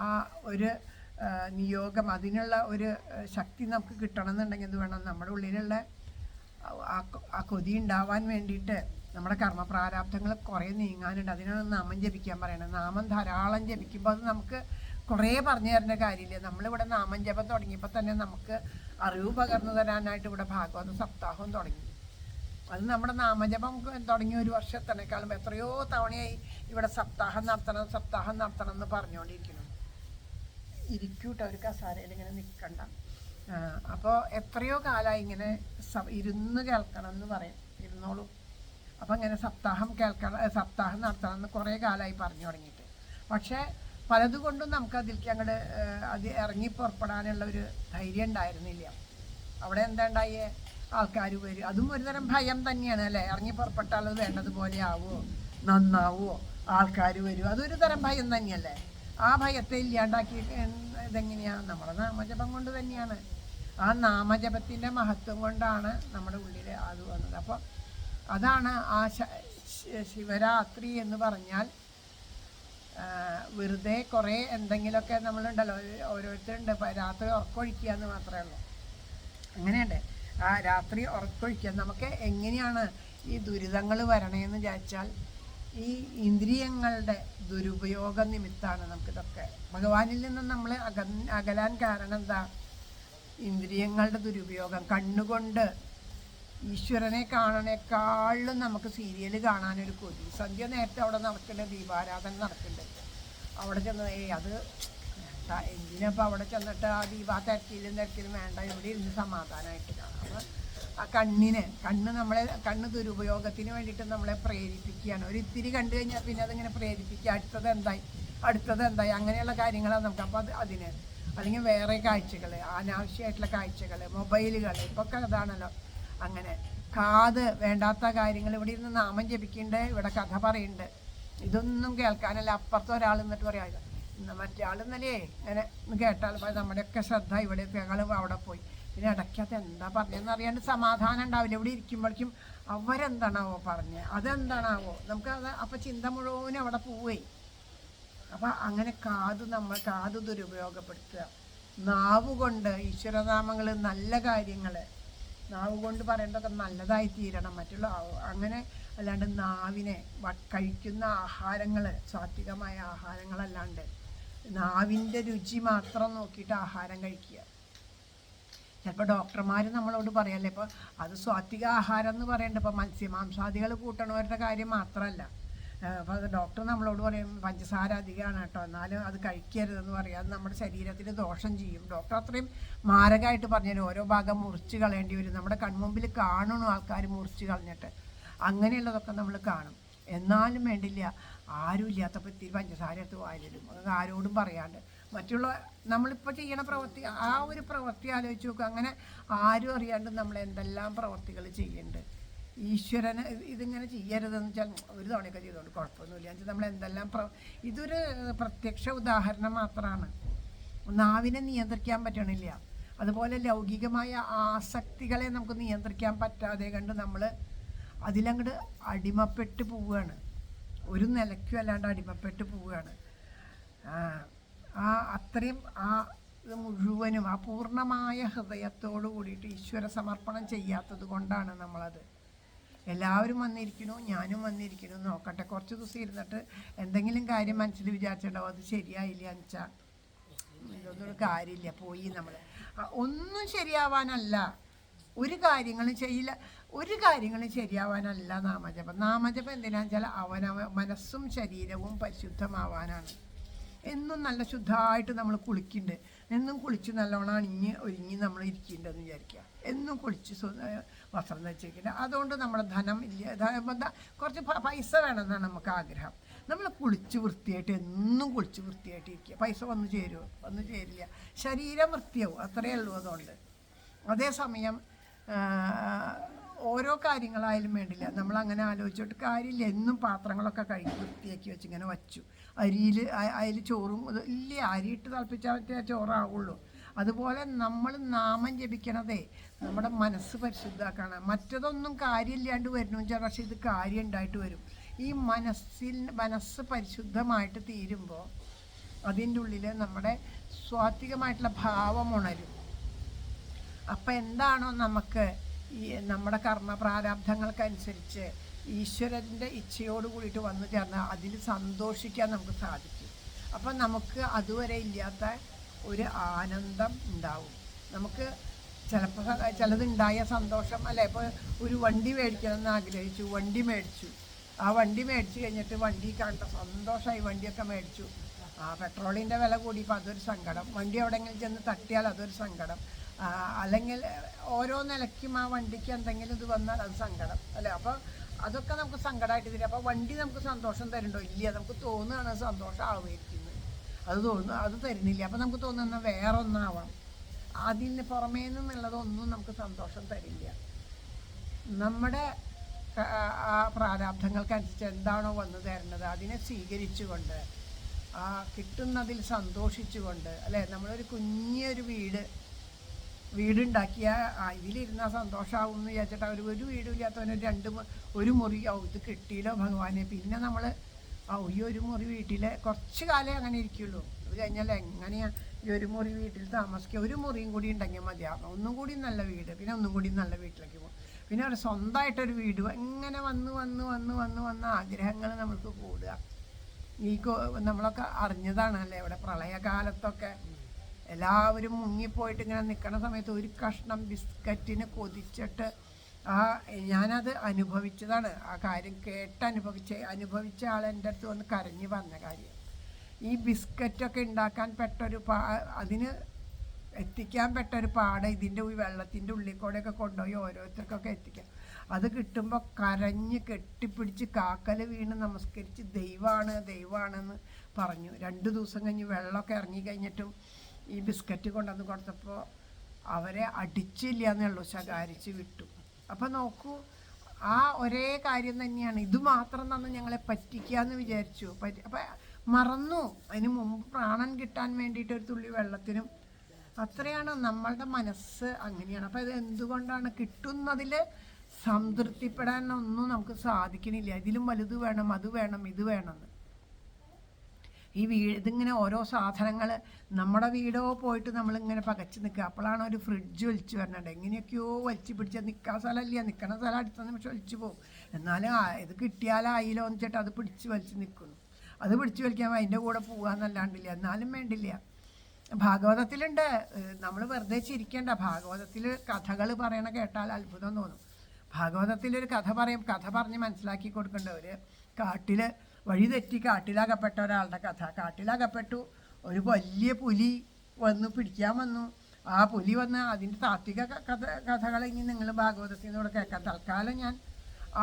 ആ ഒരു നിയോഗം, അതിനുള്ള ഒരു ശക്തി നമുക്ക് കിട്ടണം എന്നുണ്ടെങ്കിൽ എന്ത് വേണം? നമ്മുടെ ഉള്ളിലുള്ള ആ കൊതി ഉണ്ടാവാൻ വേണ്ടിയിട്ട് നമ്മുടെ കർമ്മപ്രാരാബ്ധങ്ങൾ കുറേ നീങ്ങാനുണ്ട്. അതിനാണ് നാമം ജപിക്കാൻ പറയുന്നത്. നാമം ധാരാളം ജപിക്കുമ്പോൾ അത് നമുക്ക് കുറേ പറഞ്ഞു തരേണ്ട കാര്യമില്ല. നമ്മളിവിടെ നാമം ജപം തുടങ്ങിയപ്പോൾ തന്നെ നമുക്ക് അറിവ് പകർന്നു തരാനായിട്ട് ഇവിടെ ഭാഗവത സപ്താഹവും തുടങ്ങി. അത് നമ്മുടെ നാമജപം തുടങ്ങി ഒരു വർഷത്തിനേക്കാളും എത്രയോ തവണയായി ഇവിടെ സപ്താഹം നടത്തണം എന്ന് പറഞ്ഞുകൊണ്ടിരിക്കുന്നു. ഇരിക്കൂട്ടോ, ഒരു കസാരയിൽ ഇങ്ങനെ നിൽക്കണ്ട. അപ്പോൾ എത്രയോ കാലമായി ഇങ്ങനെ ഇരുന്ന് കേൾക്കണം എന്ന് പറയും, ഇരുന്നോളൂ. അപ്പം ഇങ്ങനെ സപ്താഹം നടത്തണം എന്ന് കുറേ കാലമായി പറഞ്ഞു തുടങ്ങിയിട്ട്. പക്ഷേ പലതുകൊണ്ടും നമുക്ക് അതിലേക്ക് അങ്ങോട്ട് അത് ഇറങ്ങി പുറപ്പെടാനുള്ള ഒരു ധൈര്യം ഉണ്ടായിരുന്നില്ല. അവിടെ എന്താ ഉണ്ടായേ? ആൾക്കാർ വരും. അതും ഒരുതരം ഭയം തന്നെയാണ് അല്ലേ? ഇറങ്ങി പുറപ്പെട്ടാൽ അത് വേണ്ടതുപോലെ ആവുമോ, നന്നാവുമോ, ആൾക്കാർ വരും, അതൊരു തരം ഭയം തന്നെയല്ലേ? ആ ഭയത്തെ ഇല്ലാണ്ടാക്കി ഇതെങ്ങനെയാണ്? നമ്മുടെ നാമജപം കൊണ്ട് തന്നെയാണ്. ആ നാമജപത്തിൻ്റെ മഹത്വം കൊണ്ടാണ് നമ്മുടെ ഉള്ളിൽ അത് വന്നത്. അപ്പോൾ അതാണ് ആ ശിവരാത്രി എന്ന് പറഞ്ഞാൽ. വെറുതെ കുറേ എന്തെങ്കിലുമൊക്കെ നമ്മളുണ്ടല്ലോ, ഓരോരുത്തരുണ്ട് രാത്രി ഉറക്കൊഴിക്കുക എന്ന് മാത്രമേ ഉള്ളൂ. അങ്ങനെയുണ്ട്. ആ രാത്രി ഉറക്കൊഴിക്കുക. നമുക്ക് എങ്ങനെയാണ് ഈ ദുരിതങ്ങൾ വരണേന്ന് വിചാരിച്ചാൽ ഈ ഇന്ദ്രിയങ്ങളുടെ ദുരുപയോഗ നിമിത്തമാണ് നമുക്കിതൊക്കെ. ഭഗവാനിൽ നിന്ന് നമ്മൾ അകലാൻ കാരണം എന്താ? ഇന്ദ്രിയങ്ങളുടെ ദുരുപയോഗം. കണ്ണുകൊണ്ട് ഈശ്വരനെ കാണണേക്കാളും നമുക്ക് സീരിയൽ കാണാനൊരു കൊതി. സന്ധ്യ നേരത്തെ അവിടെ നടക്കുന്നുണ്ട്, ദീപാരാധന നടക്കുന്നുണ്ട്. അവിടെ ചെന്ന് അത് എന്തിനപ്പോൾ അവിടെ ചെന്നിട്ട് ആ തിരക്കിലും വേണ്ട, ഇവിടെ ഇരുന്ന് സമാധാനമായിട്ട് കാണാം. അപ്പോൾ ആ കണ്ണ് ദുരുപയോഗത്തിന് വേണ്ടിയിട്ട് നമ്മളെ പ്രേരിപ്പിക്കുകയാണ്. ഒരു ഇത്തിരി കണ്ടു കഴിഞ്ഞാൽ പിന്നെ അതിങ്ങനെ പ്രേരിപ്പിക്കുക. അടുത്തത് എന്തായി അങ്ങനെയുള്ള കാര്യങ്ങളാണ് നമുക്ക്. അപ്പോൾ അതിന് അല്ലെങ്കിൽ വേറെ കാഴ്ചകൾ, അനാവശ്യമായിട്ടുള്ള കാഴ്ചകൾ, മൊബൈലുകൾ, ഇപ്പൊക്കെ അതാണല്ലോ. അങ്ങനെ കാത് വേണ്ടാത്ത കാര്യങ്ങൾ. ഇവിടെ ഇരുന്ന് നാമം ജപിക്കുന്നുണ്ട്, ഇവിടെ കഥ പറയുന്നുണ്ട്, ഇതൊന്നും കേൾക്കാനല്ല. അപ്പുറത്ത് ഒരാൾ എന്നിട്ട് പറയാം, മറ്റേ ആളെന്നല്ലേ ഇങ്ങനെ കേട്ടാൽ നമ്മുടെയൊക്കെ ശ്രദ്ധ ഇവിടെ ഞങ്ങൾ അവിടെ പോയി. പിന്നെ ഇടയ്ക്കകത്ത് എന്താ പറഞ്ഞതെന്ന് അറിയാണ്ട് സമാധാനം ഉണ്ടാവില്ല. ഇവിടെ ഇരിക്കുമ്പോഴേക്കും അവരെന്താണാവോ പറഞ്ഞത്, അതെന്താണാവോ നമുക്ക് അത്. അപ്പം ചിന്ത മുഴുവനും അവിടെ പോവേ. അപ്പം അങ്ങനെ കാത് ദുരുപയോഗപ്പെടുത്തുക. നാവ് കൊണ്ട് ഈശ്വരനാമങ്ങൾ, നല്ല കാര്യങ്ങൾ നാവ് കൊണ്ട് പറയേണ്ടതൊക്കെ നല്ലതായി തീരണം. മറ്റുള്ള അങ്ങനെ അല്ലാണ്ട് നാവിനെ കഴിക്കുന്ന ആഹാരങ്ങൾ സാത്വികമായ ആഹാരങ്ങളല്ലാണ്ട് നാവിൻ്റെ രുചി മാത്രം നോക്കിയിട്ട് ആഹാരം കഴിക്കുക. ചിലപ്പോൾ ഡോക്ടർമാർ നമ്മളോട് പറയല്ലേ, ഇപ്പോൾ അത് സാത്വിക ആഹാരം എന്ന് പറയേണ്ടത് ഇപ്പോൾ മത്സ്യമാംസാദികൾ കൂട്ടണവരുടെ കാര്യം മാത്രമല്ല. അപ്പോൾ അത് ഡോക്ടർ നമ്മളോട് പറയും പഞ്ചസാര അധികമാണ് കേട്ടോ, എന്നാലും അത് കഴിക്കരുതെന്ന് പറയും, അത് നമ്മുടെ ശരീരത്തിന് ദോഷം ചെയ്യും. ഡോക്ടർ അത്രയും മാരകമായിട്ട് പറഞ്ഞാൽ ഓരോ ഭാഗം മുറിച്ച് കളയേണ്ടി വരും. നമ്മുടെ കൺമുമ്പിൽ കാണണം ആൾക്കാർ മുറിച്ച് കളഞ്ഞിട്ട്. അങ്ങനെയുള്ളതൊക്കെ നമ്മൾ കാണും. എന്നാലും വേണ്ടില്ല, ആരും ഇല്ലാത്തപ്പോൾ ഇത്തിരി പഞ്ചസാര എടുത്ത് വായിലിടും. അത് ആരോടും പറയാണ്ട്. മറ്റുള്ള നമ്മളിപ്പോൾ ചെയ്യണ പ്രവൃത്തി, ആ ഒരു പ്രവൃത്തി ആലോചിച്ച് നോക്കുക. അങ്ങനെ ആരും അറിയാണ്ട് നമ്മൾ എന്തെല്ലാം പ്രവൃത്തികൾ ചെയ്യുന്നുണ്ട്. ഈശ്വരന് ഇതിങ്ങനെ ചെയ്യരുതെന്ന് വെച്ചാൽ ഒരു തവണയൊക്കെ ചെയ്തുകൊണ്ട് കുഴപ്പമൊന്നുമില്ല. എന്നുവെച്ചാൽ നമ്മൾ എന്തെല്ലാം ഇതൊരു പ്രത്യക്ഷ ഉദാഹരണം മാത്രമാണ്. നാവിനെ നിയന്ത്രിക്കാൻ പറ്റണില്ല. അതുപോലെ ലൗകികമായ ആസക്തികളെ നമുക്ക് നിയന്ത്രിക്കാൻ പറ്റാതെ കണ്ട് നമ്മൾ അതിലങ്ങോട്ട് അടിമപ്പെട്ട് പോവുകയാണ്. ഒരു നിലയ്ക്കും അല്ലാണ്ട് അടിമപ്പെട്ട് പോവുകയാണ്. അത്രയും ഇത് മുഴുവനും പൂർണ്ണമായ ഹൃദയത്തോടു കൂടിയിട്ട് ഈശ്വര സമർപ്പണം ചെയ്യാത്തത് കൊണ്ടാണ് നമ്മളത്. എല്ലാവരും വന്നിരിക്കണു, ഞാനും വന്നിരിക്കണു, നോക്കട്ടെ കുറച്ച് ദിവസം ഇരുന്നിട്ട് എന്തെങ്കിലും കാര്യം മനസ്സിൽ വിചാരിച്ചിട്ടുണ്ടാവും, അത് ശരിയായില്ല എന്നുവെച്ചാൽ ഇതൊന്നും കാര്യമില്ല, പോയി നമ്മൾ. ഒന്നും ശരിയാവാനല്ല, ഒരു കാര്യങ്ങളും ചെയ്യില്ല, ഒരു കാര്യങ്ങളും ശരിയാവാനല്ല നാമജപം. നാമജപം എന്തിനാണെന്ന് വെച്ചാൽ മനസ്സും ശരീരവും പരിശുദ്ധമാവാനാണ്. എന്നും നല്ല ശുദ്ധമായിട്ട് നമ്മൾ കുളിക്കുന്നുണ്ട്, എന്നും കുളിച്ച് നല്ലോണം ഒരുങ്ങി നമ്മൾ ഇരിക്കുന്നുണ്ടെന്ന് വിചാരിക്കുക. എന്നും കുളിച്ച് വസ്ത്രം ധരിച്ചിരിക്കുന്നത്. അതുകൊണ്ട് നമ്മുടെ ധനം ഇല്ല, കുറച്ച് പൈസ വേണമെന്നാണ് നമുക്ക് ആഗ്രഹം. നമ്മൾ കുളിച്ച് വൃത്തിയായിട്ട് എന്നും കുളിച്ച് വൃത്തിയായിട്ട് ഇരിക്കുക. പൈസ വന്നു ചേരുമോ? വന്നു ചേരില്ല. ശരീരം വൃത്തിയാവും, അത്രയേ ഉള്ളൂ. അതുകൊണ്ട് അതേസമയം ഓരോ കാര്യങ്ങളായാലും വേണ്ടില്ല, നമ്മളങ്ങനെ ആലോചിച്ചിട്ട് കാര്യമില്ല. എന്നും പാത്രങ്ങളൊക്കെ കഴുകി വൃത്തിയാക്കി വെച്ച് ഇങ്ങനെ വച്ചു, അതിൽ ചോറും ഇല്ല, അരിയിട്ട് തിളപ്പിച്ചാൽ ചോറാവുള്ളൂ. അതുപോലെ നമ്മൾ നാമം ജപിക്കണതേ നമ്മുടെ മനസ്സ് പരിശുദ്ധാക്കാണ്. മറ്റതൊന്നും കാര്യമില്ലാണ്ട് വരുന്നു വെച്ചാൽ, പക്ഷെ ഇത് കാര്യം ഉണ്ടായിട്ട് വരും. ഈ മനസ്സ് പരിശുദ്ധമായിട്ട് തീരുമ്പോൾ അതിൻ്റെ ഉള്ളിൽ നമ്മുടെ സ്വാത്വികമായിട്ടുള്ള ഭാവം ഉണരും. അപ്പം എന്താണോ നമുക്ക് ഈ നമ്മുടെ കർമ്മ പ്രാരാബ്ധങ്ങൾക്കനുസരിച്ച് ഈശ്വരൻ്റെ ഇച്ഛയോട് കൂടിയിട്ട് വന്നു ചേർന്നാൽ അതിൽ സന്തോഷിക്കാൻ നമുക്ക് സാധിക്കും. അപ്പം നമുക്ക് അതുവരെ ഇല്ലാത്ത ഒരു ആനന്ദം ഉണ്ടാവും. നമുക്ക് ചിലപ്പോൾ ചിലതുണ്ടായ സന്തോഷം അല്ലേ, ഇപ്പോൾ ഒരു വണ്ടി മേടിക്കണമെന്ന് ആഗ്രഹിച്ചു, വണ്ടി മേടിച്ചു. ആ വണ്ടി മേടിച്ച് കഴിഞ്ഞിട്ട് വണ്ടി കണ്ട സന്തോഷമായി, വണ്ടിയൊക്കെ മേടിച്ചു. പെട്രോളിൻ്റെ വില കൂടിയപ്പോൾ അതൊരു സങ്കടം, വണ്ടി എവിടെയെങ്കിലും ചെന്ന് തട്ടിയാൽ അതൊരു സങ്കടം, അല്ലെങ്കിൽ ഓരോ നിലയ്ക്കും ആ വണ്ടിക്ക് എന്തെങ്കിലും ഇത് വന്നാൽ അത് സങ്കടം അല്ലേ. അപ്പോൾ അതൊക്കെ നമുക്ക് സങ്കടമായിട്ട് തരും. അപ്പോൾ വണ്ടി നമുക്ക് സന്തോഷം തരുന്നുണ്ടോ? ഇല്ല, നമുക്ക് തോന്നുകയാണ് സന്തോഷം ആവുമായിരിക്കുന്നത്, അത് തരുന്നില്ല. അപ്പോൾ നമുക്ക് തോന്നുന്ന വേറെ ഒന്നാവാം. അതിന് പുറമേ നിന്നുള്ളതൊന്നും നമുക്ക് സന്തോഷം തരില്ല. നമ്മുടെ ആ പ്രാരാബ്ധങ്ങൾക്കനുസരിച്ച് എന്താണോ വന്നു തരുന്നത് അതിനെ സ്വീകരിച്ചുകൊണ്ട് കിട്ടുന്നതിൽ സന്തോഷിച്ചുകൊണ്ട് അല്ലേ. നമ്മളൊരു കുഞ്ഞൊരു വീടുണ്ടാക്കിയ ഇതിലിരുന്നാൽ സന്തോഷമാവും എന്ന് വിചാരിച്ചിട്ട് ഒരു വീടും ഇല്ലാത്തവന് ഒരു മുറി ഇത് കിട്ടിയില്ലോ ഭഗവാനെ. പിന്നെ നമ്മൾ ഈ ഒരു മുറി വീട്ടിൽ കുറച്ച് കാലം അങ്ങനെ ഇരിക്കുള്ളൂ. അത് കഴിഞ്ഞാൽ എങ്ങനെയാണ് ഈ ഒരു മുറി വീട്ടിൽ താമസിക്കുക? ഒരു മുറിയും കൂടി ഉണ്ടെങ്കിൽ മതിയാകും. ഒന്നും കൂടി നല്ല വീട്, പിന്നെ ഒന്നും കൂടി നല്ല വീട്ടിലേക്ക് പോകും, പിന്നെ ഒരു സ്വന്തമായിട്ടൊരു വീട്. ഇങ്ങനെ വന്ന് ആഗ്രഹങ്ങൾ നമുക്ക് കൂടുക. നമ്മളൊക്കെ അറിഞ്ഞതാണല്ലേ, ഇവിടെ പ്രളയകാലത്തൊക്കെ എല്ലാവരും മുങ്ങിപ്പോയിട്ട് ഇങ്ങനെ നിൽക്കണ സമയത്ത് ഒരു കഷ്ണം ബിസ്ക്കറ്റിന് കൊതിച്ചിട്ട് ഞാനത് അനുഭവിച്ചതാണ്. ആ കാര്യം അനുഭവിച്ച ആൾ എൻ്റെ അടുത്ത് വന്ന് കരഞ്ഞ് പറഞ്ഞ കാര്യം. ഈ ബിസ്ക്കറ്റൊക്കെ ഉണ്ടാക്കാൻ അതിന് എത്തിക്കാൻ പെട്ടൊരു പാട് ഇതിൻ്റെ വെള്ളത്തിൻ്റെ ഉള്ളിൽ കൂടെയൊക്കെ കൊണ്ടുപോയി ഓരോരുത്തർക്കൊക്കെ എത്തിക്കാം. അത് കിട്ടുമ്പോൾ കരഞ്ഞ് കെട്ടിപ്പിടിച്ച് കാക്കൽ വീണ് നമസ്കരിച്ച് ദൈവമാണെന്ന് പറഞ്ഞു. 2 ദിവസം കഴിഞ്ഞ് വെള്ളമൊക്കെ ഇറങ്ങിക്കഴിഞ്ഞിട്ടും ഈ ബിസ്ക്കറ്റ് കൊണ്ടുവന്ന് കൊടുത്തപ്പോൾ അവരെ അടിച്ചില്ല എന്നുള്ളൂ, ശകാരിച്ച് വിട്ടു. അപ്പം നോക്കൂ, ആ ഒരേ കാര്യം തന്നെയാണ്. ഇത് മാത്രം തന്നെ ഞങ്ങളെ പറ്റിക്കാന്ന് വിചാരിച്ചു, അപ്പം മറന്നു. അതിന് മുമ്പ് പ്രാണൻ കിട്ടാൻ വേണ്ടിയിട്ട് ഒരു തുള്ളി വെള്ളത്തിനും. അത്രയാണ് നമ്മളുടെ മനസ്സ്, അങ്ങനെയാണ്. അപ്പം ഇത് എന്തുകൊണ്ടാണ് കിട്ടുന്നതിൽ സംതൃപ്തിപ്പെടാനൊന്നും നമുക്ക് സാധിക്കണില്ല. ഇതിലും വലുത് വേണം, അത് വേണം, ഇത് വേണമെന്ന്. ഇതിങ്ങനെ ഓരോ സാധനങ്ങൾ നമ്മുടെ വീടോ പോയിട്ട് നമ്മളിങ്ങനെ പകച്ച് നിൽക്കുക. അപ്പോഴാണ് ഒരു ഫ്രിഡ്ജ് വലിച്ചു വരണത്. എങ്ങനെയൊക്കെയോ വലിച്ചു പിടിച്ചാൽ നിൽക്കാൻ സ്ഥലമില്ല, നിൽക്കണ സ്ഥലം അടുത്ത നിമിഷം വലിച്ചു പോകും. എന്നാലും ഇത് കിട്ടിയാലായില്ലോ എന്ന് വെച്ചിട്ട് അത് വലിച്ച് നിൽക്കുന്നു. അത് പിടിച്ചു വലിക്കാൻ അതിൻ്റെ കൂടെ പോകാമെന്നല്ലാണ്ടില്ല. എന്നാലും വേണ്ടില്ല. ഭാഗവതത്തിലുണ്ട്, നമ്മൾ വെറുതെ ചിരിക്കേണ്ട. ഭാഗവതത്തിൽ കഥകൾ പറയണ കേട്ടാൽ അത്ഭുതം തോന്നും. ഭാഗവതത്തിലൊരു കഥ പറഞ്ഞ് മനസ്സിലാക്കി കൊടുക്കേണ്ട. ഒരു കാട്ടിൽ വഴി തെറ്റി കാട്ടിലകപ്പെട്ട ഒരാളുടെ കഥ. കാട്ടിലകപ്പെട്ടു, ഒരു വലിയ പുലി പിടിക്കാൻ വന്നു. ആ പുലി വന്ന് അതിൻ്റെ താത്വിക കഥകൾ ഇനി നിങ്ങൾ ഭാഗവതത്തിൽ നിന്നൂടെ കേൾക്കാം. തൽക്കാലം ഞാൻ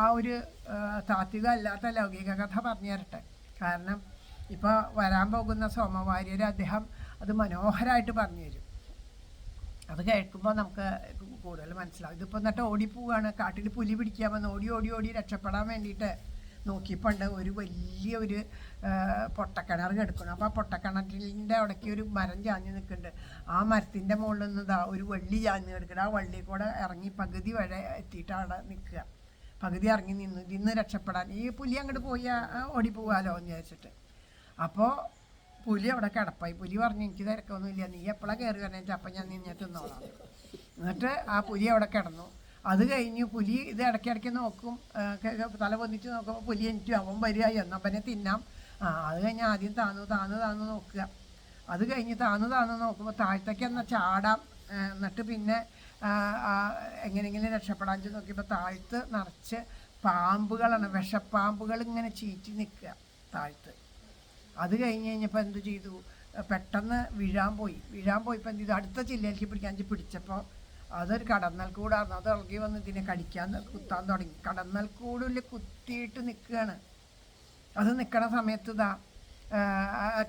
ആ ഒരു താത്വിക അല്ലാത്ത ലൗകിക കഥ പറഞ്ഞു തരട്ടെ. കാരണം ഇപ്പോൾ വരാൻ പോകുന്ന സോമവാര്യർ അദ്ദേഹം അത് മനോഹരമായിട്ട് പറഞ്ഞു തരും. അത് കേൾക്കുമ്പോൾ നമുക്ക് കൂടുതൽ മനസ്സിലാവും. ഇതിപ്പോൾ എന്നിട്ട് ഓടിപ്പോവുകയാണ്. കാട്ടിൽ പുലി പിടിക്കാൻ വന്ന് ഓടി രക്ഷപ്പെടാൻ വേണ്ടിയിട്ട് നോക്കിയപ്പോണ്ട് ഒരു വലിയൊരു പൊട്ടക്കിണർ കിടക്കണം. അപ്പോൾ ആ പൊട്ടക്കിണറ്റിൻ്റെ അവിടേക്ക് ഒരു മരം ചാഞ്ഞ് നിൽക്കുന്നുണ്ട്. ആ മരത്തിൻ്റെ മുകളിൽ നിന്ന് ഒരു വള്ളി ചാഞ്ഞ് കിടക്കണം. ആ വള്ളി കൂടെ ഇറങ്ങി പകുതി വരെ എത്തിയിട്ട് അവിടെ നിൽക്കുക. പകുതി ഇറങ്ങി നിന്ന് രക്ഷപ്പെടാൻ ഈ പുലി അങ്ങോട്ട് പോയി ഓടിപ്പോവാലോ എന്ന് വിചാരിച്ചിട്ട്. അപ്പോൾ പുലി അവിടെ കിടപ്പായി. പുലി പറഞ്ഞു, എനിക്ക് തിരക്കൊന്നുമില്ല, നീ എപ്പോഴാണ് കയറി വരണേ വെച്ചാൽ അപ്പം ഞാൻ നിന്നെ തിന്നോളാം. എന്നിട്ട് ആ പുലി അവിടെ കിടന്നു. അത് കഴിഞ്ഞ് പുലി ഇത് ഇടയ്ക്കിടയ്ക്ക് നോക്കും, തല പൊന്നിച്ച് നോക്കുമ്പോൾ പുലി എനിക്ക് അവൻ വരിക എന്നപ്പനെ തിന്നാം. അത് കഴിഞ്ഞ് ആദ്യം താന്ന് നോക്കുക. അത് കഴിഞ്ഞ് താന്ന് നോക്കുമ്പോൾ താഴത്തേക്ക് എന്നാൽ ചാടാം. എന്നിട്ട് പിന്നെ എങ്ങനെയെങ്കിലും രക്ഷപ്പെടാൻ നോക്കിയപ്പോൾ താഴത്ത് നിറച്ച് പാമ്പുകളാണ്, വിഷപ്പാമ്പുകൾ ഇങ്ങനെ ചീറ്റി നിൽക്കുക താഴത്ത്. അത് കഴിഞ്ഞ് കഴിഞ്ഞപ്പോൾ എന്ത് ചെയ്തു, പെട്ടെന്ന് വീഴാൻ പോയിപ്പോൾ എന്ത് ചെയ്തു, അടുത്ത ചില്ലയിലേക്ക് പിടിച്ചപ്പോൾ അതൊരു കടന്നൽക്കൂടായിരുന്നു. അത് ഇളകി വന്ന് ഇതിനെ കുത്താൻ തുടങ്ങി. കടന്നൽക്കൂടിൽ കുത്തിയിട്ട് നിൽക്കുകയാണ്. അത് നിൽക്കണ സമയത്ത്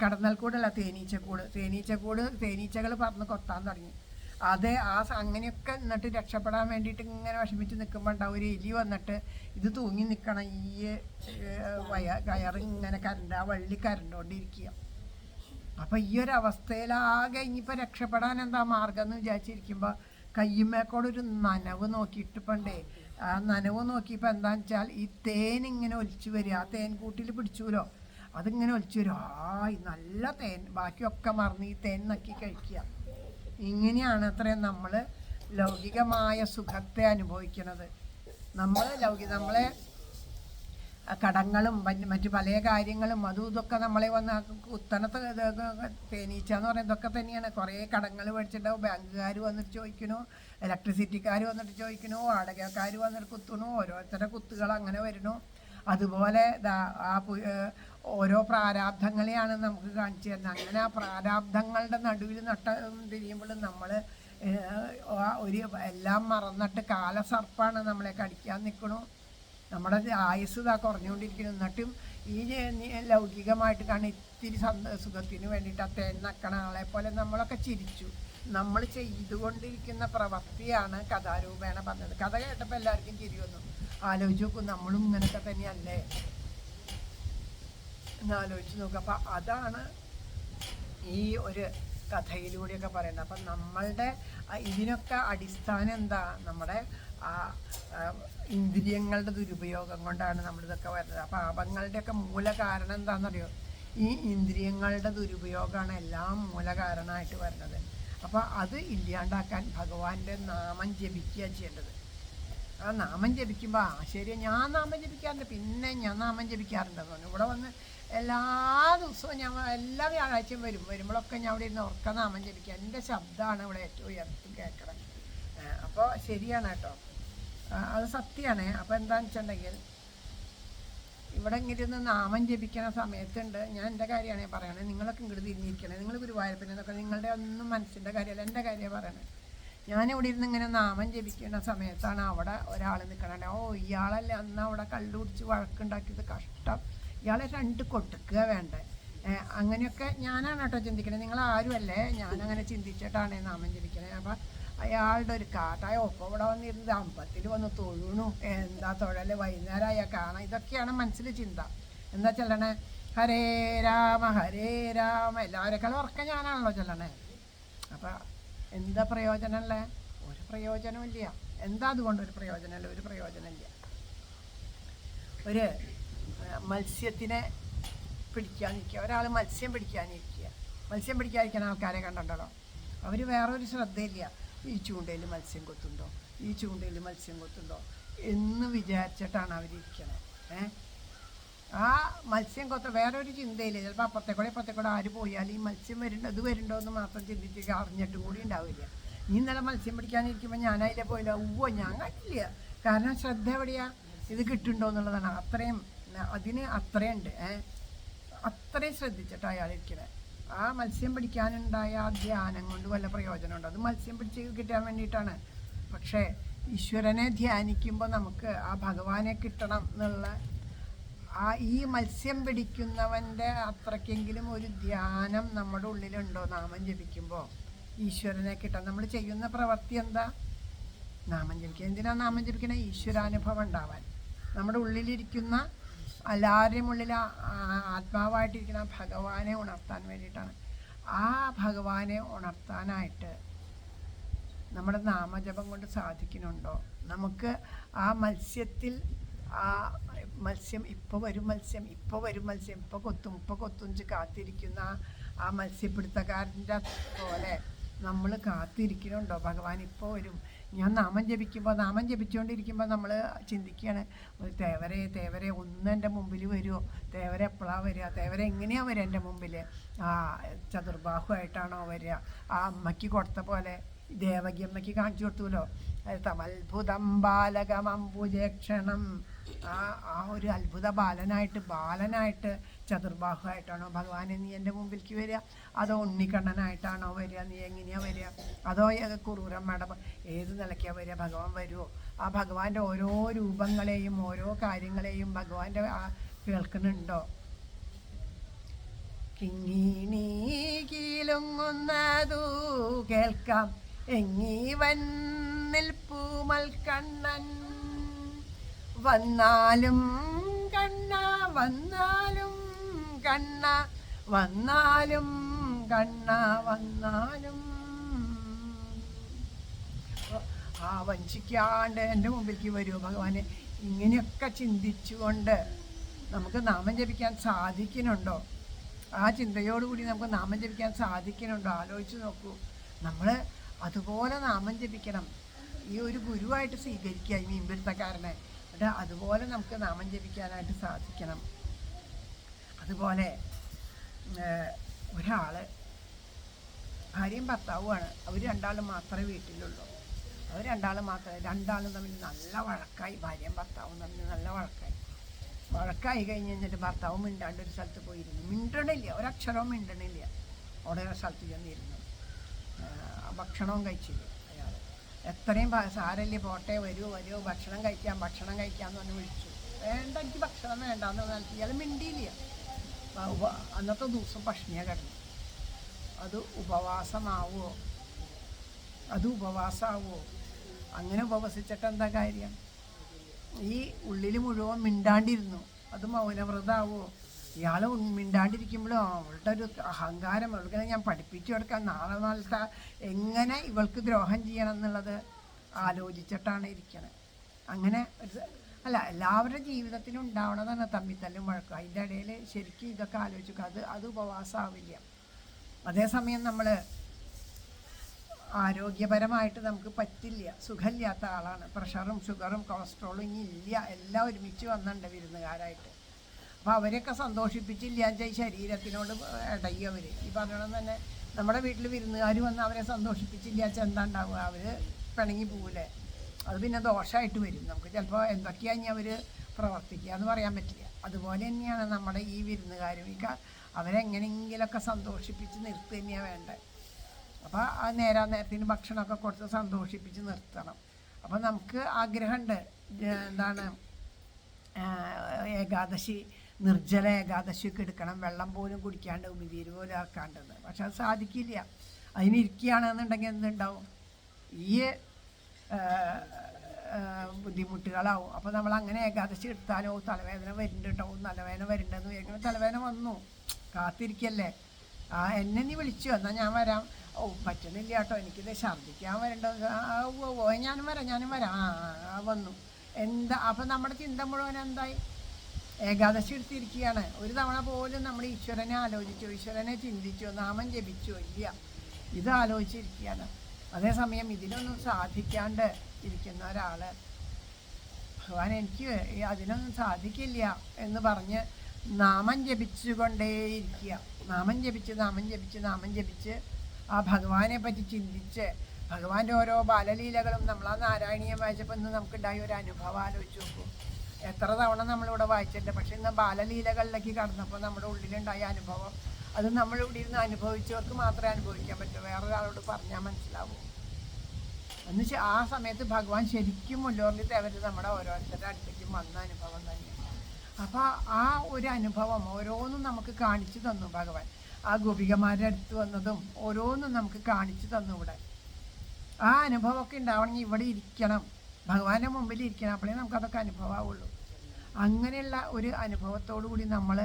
കടന്നൽക്കൂടല്ല, തേനീച്ചകൾ പറന്ന് കൊത്താൻ തുടങ്ങി. അങ്ങനെയൊക്കെ എന്നിട്ട് രക്ഷപ്പെടാൻ വേണ്ടിയിട്ട് ഇങ്ങനെ വിഷമിച്ച് നിൽക്കുമ്പോൾ ഉണ്ടാവും ഒരു എലി വന്നിട്ട് ഇത് തൂങ്ങി നിൽക്കണം, ഈ കയറിങ്ങനെ ആ വള്ളി കരണ്ടോണ്ടിരിക്കുക. അപ്പം ഈ ഒരു അവസ്ഥയിലാകെ ഇനിയിപ്പോൾ രക്ഷപ്പെടാൻ എന്താ മാർഗം എന്ന് വിചാരിച്ചിരിക്കുമ്പോൾ കയ്യുമ്മേക്കോടൊരു നനവ് നോക്കിയിട്ടിപ്പണ്ടേ. ആ നനവ് നോക്കിയപ്പോൾ എന്താണെന്ന് വെച്ചാൽ ഈ തേൻ ഇങ്ങനെ ഒലിച്ചു വരിക. ആ തേൻ കൂട്ടിൽ പിടിച്ചുല്ലോ, അതിങ്ങനെ ഒലിച്ചു വരും. നല്ല തേൻ, ബാക്കിയൊക്കെ മറന്ന് ഈ തേൻ നക്കി കഴിക്കുക. ഇങ്ങനെയാണ് അത്രയും നമ്മൾ ലൗകികമായ സുഖത്തെ അനുഭവിക്കുന്നത്. നമ്മളെ കടങ്ങളും മറ്റു പല കാര്യങ്ങളും അതും ഇതൊക്കെ നമ്മളെ വന്ന് കുത്തനത്തെ തേനീച്ച എന്ന് പറയുന്നത് ഇതൊക്കെ തന്നെയാണ്. കുറേ കടങ്ങൾ മേടിച്ചിട്ടുണ്ടാവും, ബാങ്കുകാർ വന്നിട്ട് ചോദിക്കണു, ഇലക്ട്രിസിറ്റിക്കാർ വന്നിട്ട് ചോദിക്കണു, വാടകക്കാർ വന്നിട്ട് കുത്തണു, ഓരോരുത്തരുടെ കുത്തുകൾ അങ്ങനെ വരുന്നു. അതുപോലെ ഓരോ പ്രാരാബ്ധങ്ങളെയാണ് നമുക്ക് കാണിച്ചു തരുന്നത്. അങ്ങനെ ആ പ്രാരാബ്ധങ്ങളുടെ നടുവിൽ തിരിയുമ്പോൾ നമ്മൾ എല്ലാം മറന്നിട്ട് കാലസർപ്പാണ് നമ്മളെ കടിക്കാൻ നിൽക്കണു. നമ്മുടെ ആയുസ് കുറഞ്ഞുകൊണ്ടിരിക്കുന്നു. എന്നിട്ടും ഈ ലൗകികമായിട്ട് കാണുന്ന ഇത്തിരി സുഖത്തിന് വേണ്ടിയിട്ട് ആ തേൻ നക്കണ ആളെ പോലെ നമ്മളൊക്കെ ചിരിച്ചു. നമ്മൾ ചെയ്തുകൊണ്ടിരിക്കുന്ന പ്രവൃത്തിയാണ് കഥാരൂപേണ പറഞ്ഞത്. കഥ കേട്ടപ്പോൾ എല്ലാവർക്കും ചിരി വന്നു. ആലോചിച്ച് നോക്കും, നമ്മളും ഇങ്ങനെയൊക്കെ തന്നെയല്ലേ എന്നാലോചിച്ച് നോക്കുക. അപ്പം അതാണ് ഈ ഒരു കഥയിലൂടെയൊക്കെ പറയുന്നത്. അപ്പം നമ്മളുടെ ഇതിനൊക്കെ അടിസ്ഥാനം എന്താ, നമ്മുടെ ഇന്ദ്രിയങ്ങളുടെ ദുരുപയോഗം കൊണ്ടാണ് നമ്മളിതൊക്കെ വരുന്നത്. അപ്പം പാപങ്ങളുടെയൊക്കെ മൂല കാരണം എന്താണെന്നറിയോ, ഈ ഇന്ദ്രിയങ്ങളുടെ ദുരുപയോഗമാണ് എല്ലാം മൂല കാരണമായിട്ട് വരുന്നത്. അപ്പോൾ അത് ഇല്ലാണ്ടാക്കാൻ ഭഗവാന്റെ നാമം ജപിക്കുക ചെയ്യേണ്ടത്. ആ നാമം ജപിക്കുമ്പോൾ ശരി, ഞാൻ നാമം ജപിക്കാറുണ്ട്, പിന്നെ ഞാൻ നാമം ജപിക്കാറുണ്ടെന്ന് പറഞ്ഞു. ഇവിടെ വന്ന് എല്ലാ ദിവസവും ഞാൻ എല്ലാ വ്യാഴാഴ്ചയും വരുമ്പോഴൊക്കെ ഞാൻ ഇവിടെ ഇരുന്ന് ഉറക്ക നാമം ജപിക്കുക. എൻ്റെ ശബ്ദമാണ് ഇവിടെ ഏറ്റവും ഉയർത്തി കേൾക്കണം. അപ്പോൾ ശരിയാണ് കേട്ടോ, അത് സത്യമാണ്. അപ്പോൾ എന്താണെന്ന് വെച്ചിട്ടുണ്ടെങ്കിൽ ഇവിടെ ഇങ്ങനെ ഇരുന്ന് നാമം ജപിക്കണ സമയത്തുണ്ട്, ഞാൻ എൻ്റെ കാര്യമാണ് പറയണത്, നിങ്ങളൊക്കെ ഇങ്ങോട്ട് തിരിഞ്ഞിരിക്കണേ. നിങ്ങൾ ഗുരുവായൂരപ്പനെന്നൊക്കെ നിങ്ങളുടെ ഒന്നും മനസ്സിൻ്റെ കാര്യമല്ല, എൻ്റെ കാര്യമാണ് പറയണത്. ഞാനിവിടെ ഇരുന്ന് ഇങ്ങനെ നാമം ജപിക്കുന്ന സമയത്താണ് അവിടെ ഒരാൾ നിൽക്കണേ. ഇയാളല്ലേ അന്ന് അവിടെ കള്ളു കുടിച്ച് വഴക്കുണ്ടാക്കിയത്, കഷ്ടം, ഇയാളെ 2 കൊടുക്കുക വേണ്ടേ. അങ്ങനെയൊക്കെ ഞാനാണ് കേട്ടോ ചിന്തിക്കണേ, നിങ്ങളാരുമല്ലേ. ഞാനങ്ങനെ ചിന്തിച്ചിട്ടാണ് നാമം ജപിക്കണേ. അപ്പം അയാളുടെ ഒരു കാട്ടായ ഒപ്പം ഇവിടെ വന്നിരുന്നത് അമ്പലത്തിൽ വന്ന് തൊഴുണു, എന്താ തൊഴല്, വൈകുന്നേരമായ കാണാം. ഇതൊക്കെയാണ് മനസ്സിൽ ചിന്ത. എന്താ ചൊല്ലണേ, ഹരേ രാമ എല്ലാവരെക്കാളും ഉറക്കം ഞാനാണല്ലോ ചൊല്ലണേ. അപ്പം എന്താ പ്രയോജനമല്ലേ? ഒരു പ്രയോജനമില്ല. എന്താ അതുകൊണ്ട് ഒരു പ്രയോജനമല്ല? ഒരു പ്രയോജനമില്ല. ഒരു മത്സ്യത്തിനെ പിടിക്കാനിരിക്കുക, ഒരാൾ മത്സ്യം പിടിക്കാനിരിക്കുക. മത്സ്യം പിടിക്കാതിരിക്കുന്ന ആൾക്കാരെ കണ്ടിട്ടുണ്ടോ? അവർ വേറൊരു ശ്രദ്ധയില്ല. ഈ ചൂണ്ടയിൽ മത്സ്യം കൊത്തുണ്ടോ, ഈ ചൂണ്ടയിൽ മത്സ്യം കൊത്തുണ്ടോ എന്ന് വിചാരിച്ചിട്ടാണ് അവരിയ്ക്കണേ. ആ മത്സ്യം കൊത്ത വേറൊരു ചിന്തയില്ല. ചിലപ്പോൾ അപ്പുറത്തേക്കൂടെ ആര് പോയാൽ ഈ മത്സ്യം ഇത് വരുന്നുണ്ടോ എന്ന് മാത്രം ചിന്തിച്ച് അറിഞ്ഞിട്ടും കൂടി ഉണ്ടാവില്ല. നീ ഇന്നലെ മത്സ്യം പിടിക്കാനിരിക്കുമ്പോൾ ഞാനതിലെ പോയില്ല, ഞാൻ കണ്ടില്ല. കാരണം ശ്രദ്ധ എവിടെയാ, ഇത് കിട്ടുന്നുണ്ടോ എന്നുള്ളതാണ്. അതിന് അത്രയുണ്ട്. അത്രയും ശ്രദ്ധിച്ചിട്ട് അയാളിരിക്കണേ. ആ മത്സ്യം പിടിക്കാനുണ്ടായ ആ ധ്യാനം കൊണ്ട് വല്ല പ്രയോജനമുണ്ടോ? അത് മത്സ്യം പിടിച്ച് കിട്ടാൻ വേണ്ടിയിട്ടാണ്. പക്ഷേ ഈശ്വരനെ ധ്യാനിക്കുമ്പോൾ നമുക്ക് ആ ഭഗവാനെ കിട്ടണം എന്നുള്ള ഈ മത്സ്യം പിടിക്കുന്നവൻ്റെ അത്രയ്ക്കെങ്കിലും ഒരു ധ്യാനം നമ്മുടെ ഉള്ളിലുണ്ടോ? നാമം ജപിക്കുമ്പോൾ ഈശ്വരനെ കിട്ടാൻ നമ്മൾ ചെയ്യുന്ന പ്രവൃത്തി എന്താ? നാമം ജപിക്കുക. എന്തിനാണ് നാമം ജപിക്കണേ? ഈശ്വരാനുഭവം ഉണ്ടാവാൻ. നമ്മുടെ ഉള്ളിലിരിക്കുന്ന എല്ലാവരുടെയും ഉള്ളിൽ ആത്മാവായിട്ടിരിക്കുന്ന ഭഗവാനെ ഉണർത്താൻ വേണ്ടിയിട്ടാണ്. ആ ഭഗവാനെ ഉണർത്താനായിട്ട് നമ്മുടെ നാമജപം കൊണ്ട് സാധിക്കുന്നുണ്ടോ? നമുക്ക് ആ മത്സ്യത്തിൽ മത്സ്യം ഇപ്പോൾ വരും, ഇപ്പോൾ കൊത്തും കാത്തിരിക്കുന്ന ആ മത്സ്യപിടുത്തക്കാരൻ്റെ പോലെ നമ്മൾ കാത്തിരിക്കുന്നുണ്ടോ? ഭഗവാൻ ഇപ്പോൾ വരും, ഞാൻ നാമം ജപിച്ചുകൊണ്ടിരിക്കുമ്പോൾ നമ്മൾ ചിന്തിക്കുകയാണ്, ഒരു തേവരെ ഒന്ന് എൻ്റെ മുമ്പിൽ വരുമോ, തേവരെ എപ്പോഴാണ് വരിക, തേവരെ എങ്ങനെയാണ് വരിക എൻ്റെ മുമ്പിൽ, ആ ചതുർബാഹുവായിട്ടാണോ വരിക, ആ അമ്മയ്ക്ക് കൊടുത്ത പോലെ ദേവകി അമ്മയ്ക്ക് കാണിച്ചു കൊടുത്തുല്ലോ, തമത്ഭുതം ബാലകമംബുജേക്ഷണം, ആ ഒരു അത്ഭുത ബാലനായിട്ട് ചതുർബാഹുവായിട്ടാണോ ഭഗവാനെ നീ എൻ്റെ മുമ്പിലേക്ക് വരിക, അതോ ഉണ്ണിക്കണ്ണനായിട്ടാണോ വരിക, നീ എങ്ങനെയാണ് വരിക, അതോ കുറൂരമ്മയുടെ ഏത് നിലയ്ക്കാണ് വരിക, ഭഗവാൻ വരുമോ, ആ ഭഗവാന്റെ ഓരോ രൂപങ്ങളെയും ഓരോ കാര്യങ്ങളെയും ഭഗവാന്റെ കേൾക്കുന്നുണ്ടോ. കിങ്ങിണി കീലുങ്ങുന്നതു കേൾക്കാം എങ്ങീവൻ നിൽപ്പൂമൽക്കണ്ണൻ, വന്നാലും കണ്ണ വന്നാലും കണ്ണ വന്നാലും കണ്ണ വന്നാലും, ആ വഞ്ചിക്കാണ്ട് എൻ്റെ മുമ്പിലേക്ക് വരുമോ ഭഗവാനെ. ഇങ്ങനെയൊക്കെ ചിന്തിച്ചുകൊണ്ട് നമുക്ക് നാമം ജപിക്കാൻ സാധിക്കുന്നുണ്ടോ, ആ ചിന്തയോടുകൂടി നമുക്ക് നാമം ജപിക്കാൻ സാധിക്കുന്നുണ്ടോ, ആലോചിച്ച് നോക്കൂ. നമ്മൾ അതുപോലെ നാമം ജപിക്കണം. ഈ ഒരു ഗുരുവായിട്ട് സ്വീകരിക്കുക ഈ മീൻപിടുത്തക്കാരനെ, എന്നിട്ട് അതുപോലെ നമുക്ക് നാമം ജപിക്കാനായിട്ട് സാധിക്കണം. അതുപോലെ ഒരാൾ ഭാര്യയും ഭർത്താവുമാണ്, അവർ രണ്ടാളും മാത്രമേ വീട്ടിലുള്ളൂ. അവർ രണ്ടാളും തമ്മിൽ നല്ല വഴക്കായി, ഭാര്യയും ഭർത്താവും തമ്മിൽ നല്ല വഴക്കായി കഴിഞ്ഞിട്ട് ഭർത്താവ് മിണ്ടാണ്ട് ഒരു സ്ഥലത്ത് പോയിരുന്നു. മിണ്ടണില്ല, ഒരക്ഷരവും മിണ്ടണില്ല. അവിടെ ഒരു സ്ഥലത്ത് ചെന്നിരുന്നു, ഭക്ഷണവും കഴിച്ചില്ല അയാൾ. എത്രയും സാരല്ലേ പോട്ടെ, വരുമോ ഭക്ഷണം കഴിക്കാമെന്ന് പറഞ്ഞ് വിളിച്ചു. വേണ്ട, എനിക്ക് ഭക്ഷണം വേണ്ടാന്ന് പറഞ്ഞാൽ ഇയാൾ മിണ്ടിയില്ല. അന്നത്തെ ദിവസം പഷ്ണിയാണ് കിടന്നു. അത് ഉപവാസമാവുമോ? അങ്ങനെ ഉപവസിച്ചിട്ട് എന്താ കാര്യം? ഈ ഉള്ളിൽ മുഴുവൻ മിണ്ടാണ്ടിരുന്നു, അത് മൗനവ്രതാവോ? ഇയാൾ മിണ്ടാണ്ടിരിക്കുമ്പോഴും അവളുടെ ഒരു അഹങ്കാരം, അവൾക്ക് ഞാൻ പഠിപ്പിച്ചു കൊടുക്കാൻ നാളെ നാളത്തെ എങ്ങനെ ഇവൾക്ക് ദ്രോഹം ചെയ്യണം എന്നുള്ളത് ആലോചിച്ചിട്ടാണ് ഇരിക്കണത്. അങ്ങനെ അല്ല, എല്ലാവരുടെ ജീവിതത്തിലും ഉണ്ടാവണതാണ് തമ്മിത്തല്ലും വഴക്കും. അതിൻ്റെ ഇടയിൽ ശരിക്കും ഇതൊക്കെ ആലോചിക്കുക, അത് ഉപവാസമാവില്ല. അതേസമയം നമ്മൾ ആരോഗ്യപരമായിട്ട് നമുക്ക് പറ്റില്ല, സുഖമില്ലാത്ത ആളാണ്, പ്രഷറും ഷുഗറും കൊളസ്ട്രോളും ഇനി ഇല്ല, എല്ലാം ഒരുമിച്ച് വന്നിട്ടുണ്ട് വിരുന്നുകാരായിട്ട്. അപ്പോൾ അവരെയൊക്കെ സന്തോഷിപ്പിച്ചില്ല വെച്ചാൽ ഈ ശരീരത്തിനോട് ഇടയും അവർ. ഈ പറയണം തന്നെ, നമ്മുടെ വീട്ടിൽ വിരുന്നുകാർ വന്ന് അവരെ സന്തോഷിപ്പിച്ചില്ല വെച്ചാൽ എന്താ ഉണ്ടാവുക? അവർ പിണങ്ങി പോവില്ലേ? അത് പിന്നെ ദോഷമായിട്ട് വരും. നമുക്ക് ചിലപ്പോൾ എന്തൊക്കെയാണ് ഇനി അവർ പ്രവർത്തിക്കുക എന്ന് പറയാൻ പറ്റില്ല. അതുപോലെ തന്നെയാണ് നമ്മുടെ ഈ വിരുന്നുകാരും. അവരെങ്ങനെയെങ്കിലൊക്കെ സന്തോഷിപ്പിച്ച് നിർത്തുക തന്നെയാണ് വേണ്ടത്. അപ്പോൾ ആ നേരത്തിന് ഭക്ഷണമൊക്കെ കൊടുത്ത് സന്തോഷിപ്പിച്ച് നിർത്തണം. അപ്പോൾ നമുക്ക് ആഗ്രഹമുണ്ട്, എന്താണ് ഏകാദശി, നിർജ്ജല ഏകാദശിയൊക്കെ എടുക്കണം, വെള്ളം പോലും കുടിക്കാണ്ട് ഉമിനീര് പോലും ആക്കാണ്ടെന്ന്. പക്ഷെ അത് സാധിക്കില്ല. അതിനിരിക്കുകയാണെന്നുണ്ടെങ്കിൽ എന്തുണ്ടാവും? ഈ ബുദ്ധിമുട്ടുകളാവും. അപ്പോൾ നമ്മൾ അങ്ങനെ ഏകാദശി എടുത്താലോ തലവേദന വരുന്നുണ്ട് കേട്ടോ, തലവേദന വരുന്നുണ്ടെന്ന് വിചാരിക്കുമ്പോൾ തലവേദന വന്നു, കാത്തിരിക്കല്ലേ. എന്നെ നീ വിളിച്ചു, എന്നാൽ ഞാൻ വരാം. പറ്റുന്നില്ല കേട്ടോ, എനിക്കിത് ഛർദ്ദിക്കാൻ വരേണ്ടത്. ഞാനും വരാം. വന്നു. എന്താ അപ്പം നമ്മുടെ ചിന്ത മുഴുവൻ എന്തായി? ഏകാദശി എടുത്തിരിക്കുകയാണ്. ഒരു തവണ പോലും നമ്മൾ ഈശ്വരനെ ആലോചിച്ചോ, ഈശ്വരനെ ചിന്തിച്ചോ, നാമം ജപിച്ചോ? ഇല്ല. ഇത് ആലോചിച്ചിരിക്കുകയാണ്. അതേസമയം ഇതിനൊന്നും സാധിക്കാണ്ട് ഇരിക്കുന്ന ഒരാൾ ഭഗവാൻ എനിക്ക് അതിനൊന്നും സാധിക്കില്ല എന്ന് പറഞ്ഞ് നാമം ജപിച്ചുകൊണ്ടേയിരിക്കുക. നാമം ജപിച്ച് ആ ഭഗവാനെ പറ്റി ചിന്തിച്ച് ഭഗവാന്റെ ഓരോ ബാലലീലകളും നമ്മൾ ആ നാരായണീയം വായിച്ചപ്പോൾ ഇന്ന് നമുക്കുണ്ടായ ഒരു അനുഭവം ആലോചിച്ച് നോക്കൂ. എത്ര തവണ നമ്മളിവിടെ വായിച്ചിട്ടുണ്ട്, പക്ഷെ ഇന്ന് ബാലലീലകളിലേക്ക് കടന്നപ്പോൾ നമ്മുടെ ഉള്ളിലുണ്ടായ അനുഭവം, അത് നമ്മളിവിടെ ഇരുന്ന് അനുഭവിച്ചവർക്ക് മാത്രമേ അനുഭവിക്കാൻ പറ്റൂ, വേറൊരാളോട് പറഞ്ഞാൽ മനസ്സിലാവൂ. എന്നുവെച്ചാൽ ആ സമയത്ത് ഭഗവാൻ ശരിക്കും മുല്ലോറിൽ തേവര് നമ്മുടെ ഓരോരുത്തരുടെ അടുത്തേക്കും വന്ന അനുഭവം തന്നെയാണ്. അപ്പോൾ ആ ഒരു അനുഭവം ഓരോന്നും നമുക്ക് കാണിച്ചു തന്നു ഭഗവാൻ. ആ ഗോപികമാരുടെ അടുത്ത് വന്നതും ഓരോന്നും നമുക്ക് കാണിച്ചു തന്നു. ഇവിടെ ആ അനുഭവമൊക്കെ ഉണ്ടാവണമെങ്കിൽ ഇവിടെ ഇരിക്കണം, ഭഗവാന്റെ മുമ്പിൽ ഇരിക്കണം, അപ്പോഴേ നമുക്കതൊക്കെ അനുഭവമാവുള്ളൂ. അങ്ങനെയുള്ള ഒരു അനുഭവത്തോടു കൂടി നമ്മൾ